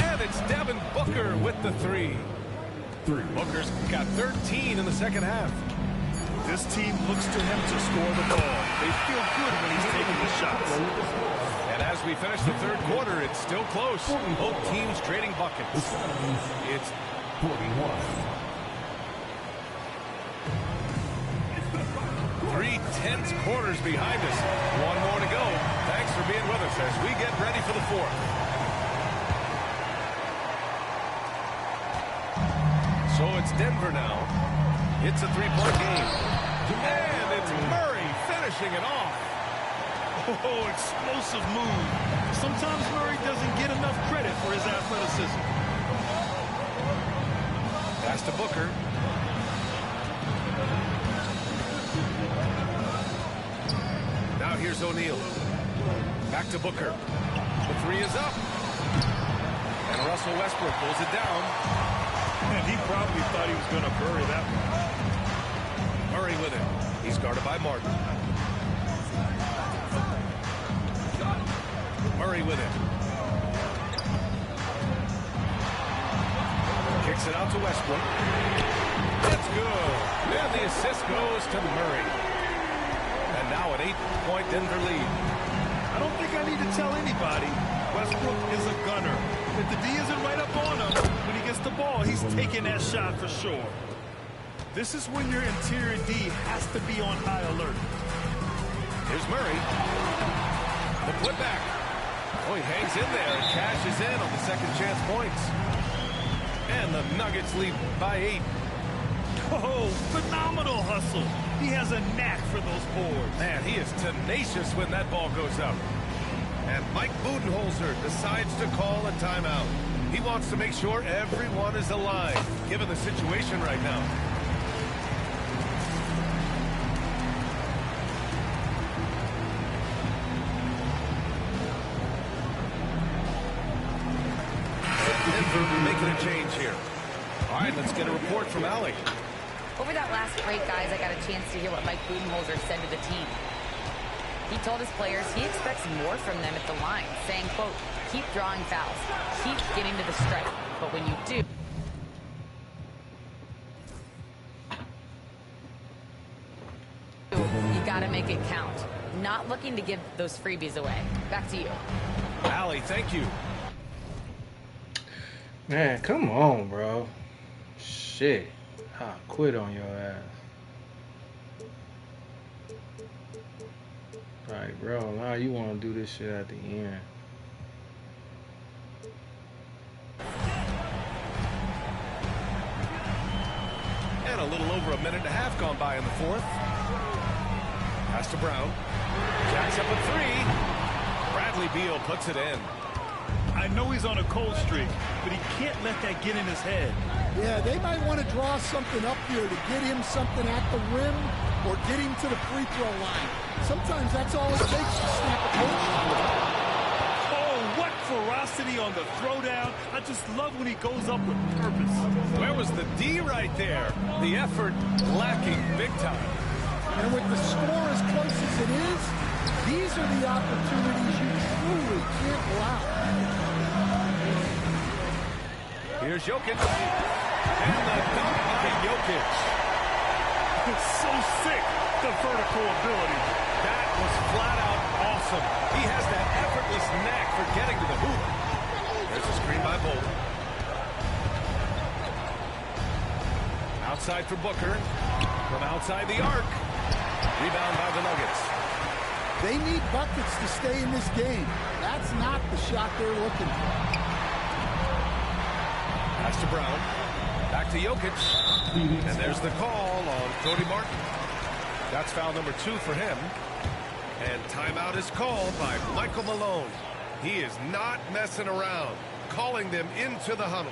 And it's Devin Booker with the 3. Booker's got 13 in the second half. This team looks to him to score the ball. They feel good when he's taking the shots. And as we finish the third quarter, it's still close. Both teams trading buckets. It's 41. 3 tense quarters behind us. One more to go. Thanks for being with us as we get ready for the fourth. So it's Denver now. It's a 3-point game. And it's Murray finishing it off. Oh, explosive move. Sometimes Murray doesn't get enough credit for his athleticism. Pass to Booker. Now here's O'Neal. Back to Booker. The 3 is up. And Russell Westbrook pulls it down. And he probably thought he was going to bury that one. Murray with it. He's guarded by Martin. Murray with it. Kicks it out to Westbrook. That's good. And the assist goes to Murray. And now an 8-point Denver lead. I don't think I need to tell anybody. Westbrook is a gunner. If the D isn't right up on him, when he gets the ball, he's taking that shot for sure. This is when your interior D has to be on high alert. Here's Murray. The putback. Oh, he hangs in there and cashes in on the second chance points. And the Nuggets lead by 8. Oh, phenomenal hustle. He has a knack for those boards. Man, he is tenacious when that ball goes up. And Mike Budenholzer decides to call a timeout. He wants to make sure everyone is aligned, given the situation right now. Making a change here. All right, let's get a report from Allie. Over that last break, guys, I got a chance to hear what Mike Budenholzer said to the team. He told his players he expects more from them at the line, saying, quote, keep drawing fouls, keep getting to the stripe, but when you do, you gotta make it count. Not looking to give those freebies away. Back to you. Allie, thank you. Man, come on, bro. Shit. I'll quit on your ass. Like, bro, now you want to do this shit at the end. And a little over a minute and a half gone by in the fourth. Pass to Brown. Jacks up a 3. Bradley Beal puts it in. I know he's on a cold streak, but he can't let that get in his head. Yeah, they might want to draw something up here to get him something at the rim or get him to the free throw line. Sometimes that's all it takes to snap a coach. Oh, what ferocity on the throwdown. I just love when he goes up with purpose. Where was the D right there? The effort lacking big time. And with the score as close as it is, these are the opportunities you truly can't allow. Here's Jokic. And the dunk by Jokic. It's so sick, the vertical ability. That was flat out awesome. He has that effortless knack for getting to the hoop. There's a screen by Bolt. Outside for Booker. From outside the arc. Rebound by the Nuggets. They need buckets to stay in this game. That's not the shot they're looking for. Pass to Brown. Back to Jokic. And there's the call on Cody Martin. That's foul number 2 for him. And timeout is called by Michael Malone. He is not messing around, calling them into the huddle.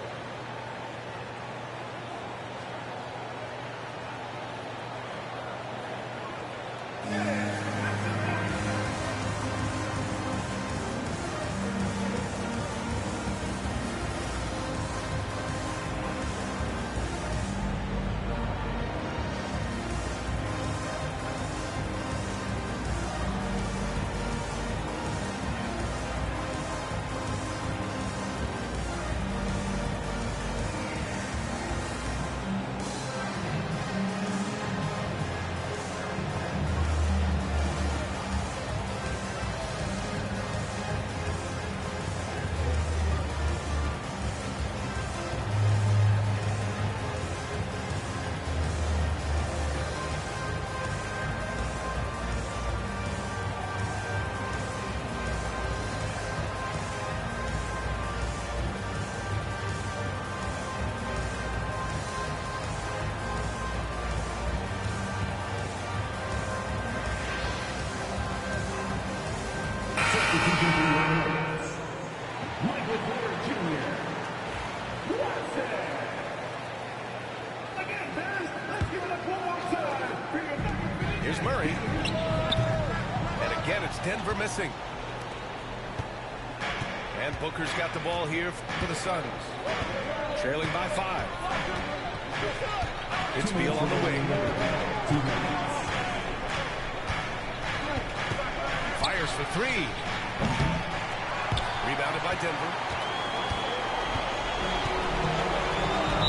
Here's Murray. And again, it's Denver missing. And Booker's got the ball here for the Suns. Trailing by 5. It's Beal on the wing. Fires for 3. Rebounded by Denver.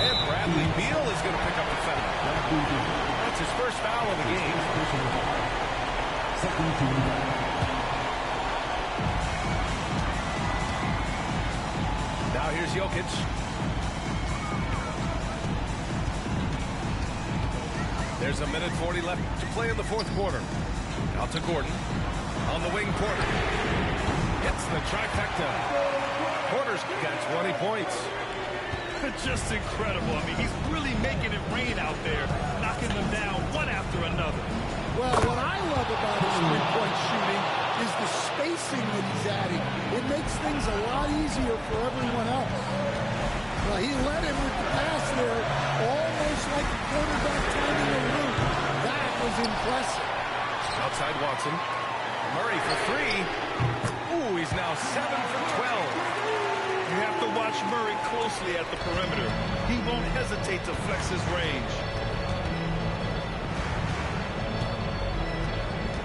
And Bradley Beal is going to pick up the foul. That's his first foul of the game. Now here's Jokic. There's a minute 40 left to play in the fourth quarter. Out to Gordon. On the wing, Porter. It's the trifecta. Porter's got 20 points. Just incredible. I mean, he's really making it rain out there, knocking them down one after another. Well, what I love about his three-point shooting is the spacing that he's adding. It makes things a lot easier for everyone else. Well, he led him with the pass there, almost like a quarterback timing a route. That was impressive. Outside Watson. Murray for 3. Ooh, he's now 7 for 12. You have to watch Murray closely at the perimeter. He won't hesitate to flex his range.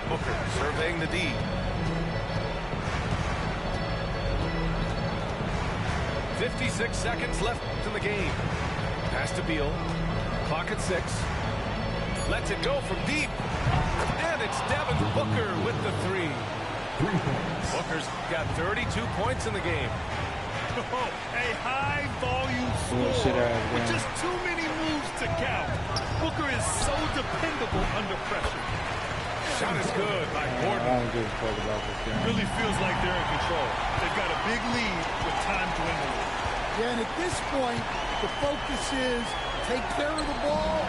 Booker surveying the D. .56 seconds left in the game. Pass to Beal. Clock at 6. Lets it go from deep. And it's Devin Booker with the 3. Booker's got 32 points in the game. A high-volume score with just too many moves to count. Booker is so dependable under pressure. Shot is good by Gordon. I don't give a fuck about this game. Really feels like they're in control. They've got a big lead with time dwindling. Yeah, and at this point, the focus is take care of the ball,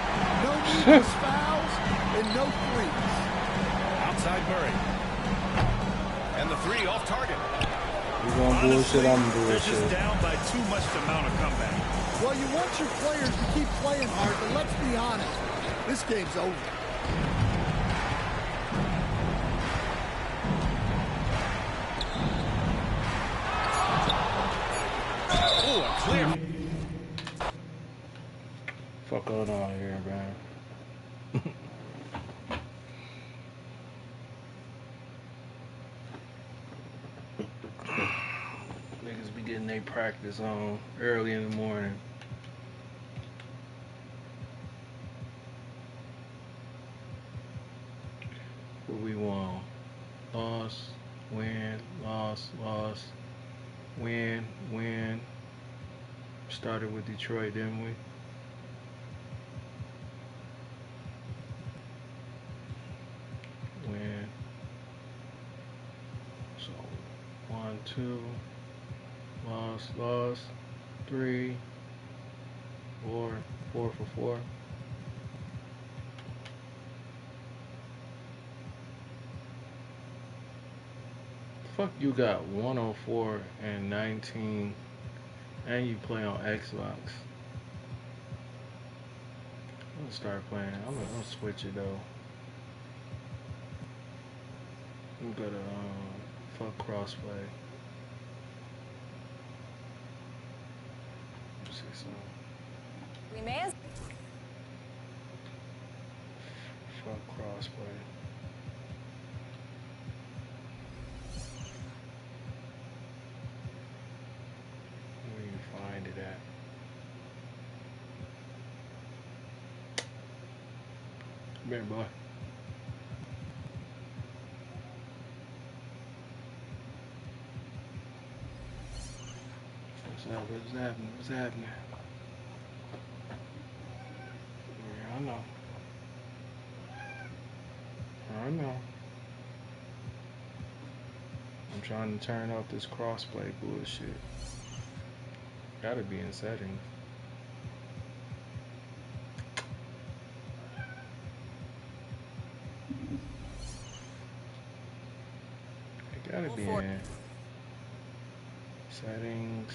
no needless fouls, and no threes. Outside Murray. And the 3 off target. You're going bullshit, I'm bullshit. They're just down by too much to mount a comeback. Well, you want your players to keep playing hard, but let's be honest, this game's over. clear. Fuck going on here, man? Niggas be getting their practice on early in the morning. What we want? Loss, win, loss, loss, win, win. Started with Detroit, didn't we? Win. So 1, 2, loss, loss, 3, 4, 4 for 4. Fuck, you got 104 and 19, and you play on Xbox. I'm gonna start playing. I'm gonna switch it though. I'm gonna fuck crossplay. Let's see some. We may as Fuck crossplay. Where you find it at? Come here, boy. What's happening? What's happening? Yeah, I know. I know. I'm trying to turn off this crossplay bullshit. Gotta be in settings. It gotta be in settings.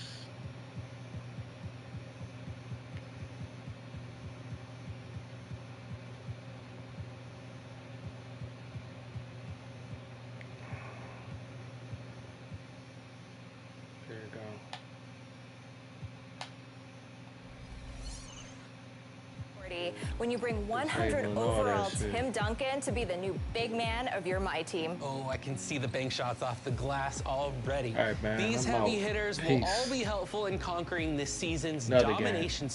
There you go. when you bring 100 overall Tim Duncan to be the new big man of your My Team. Oh, I can see the bank shots off the glass already. All right, man, These I'm heavy out. hitters Peace. will all be helpful in conquering this season's Another game. domination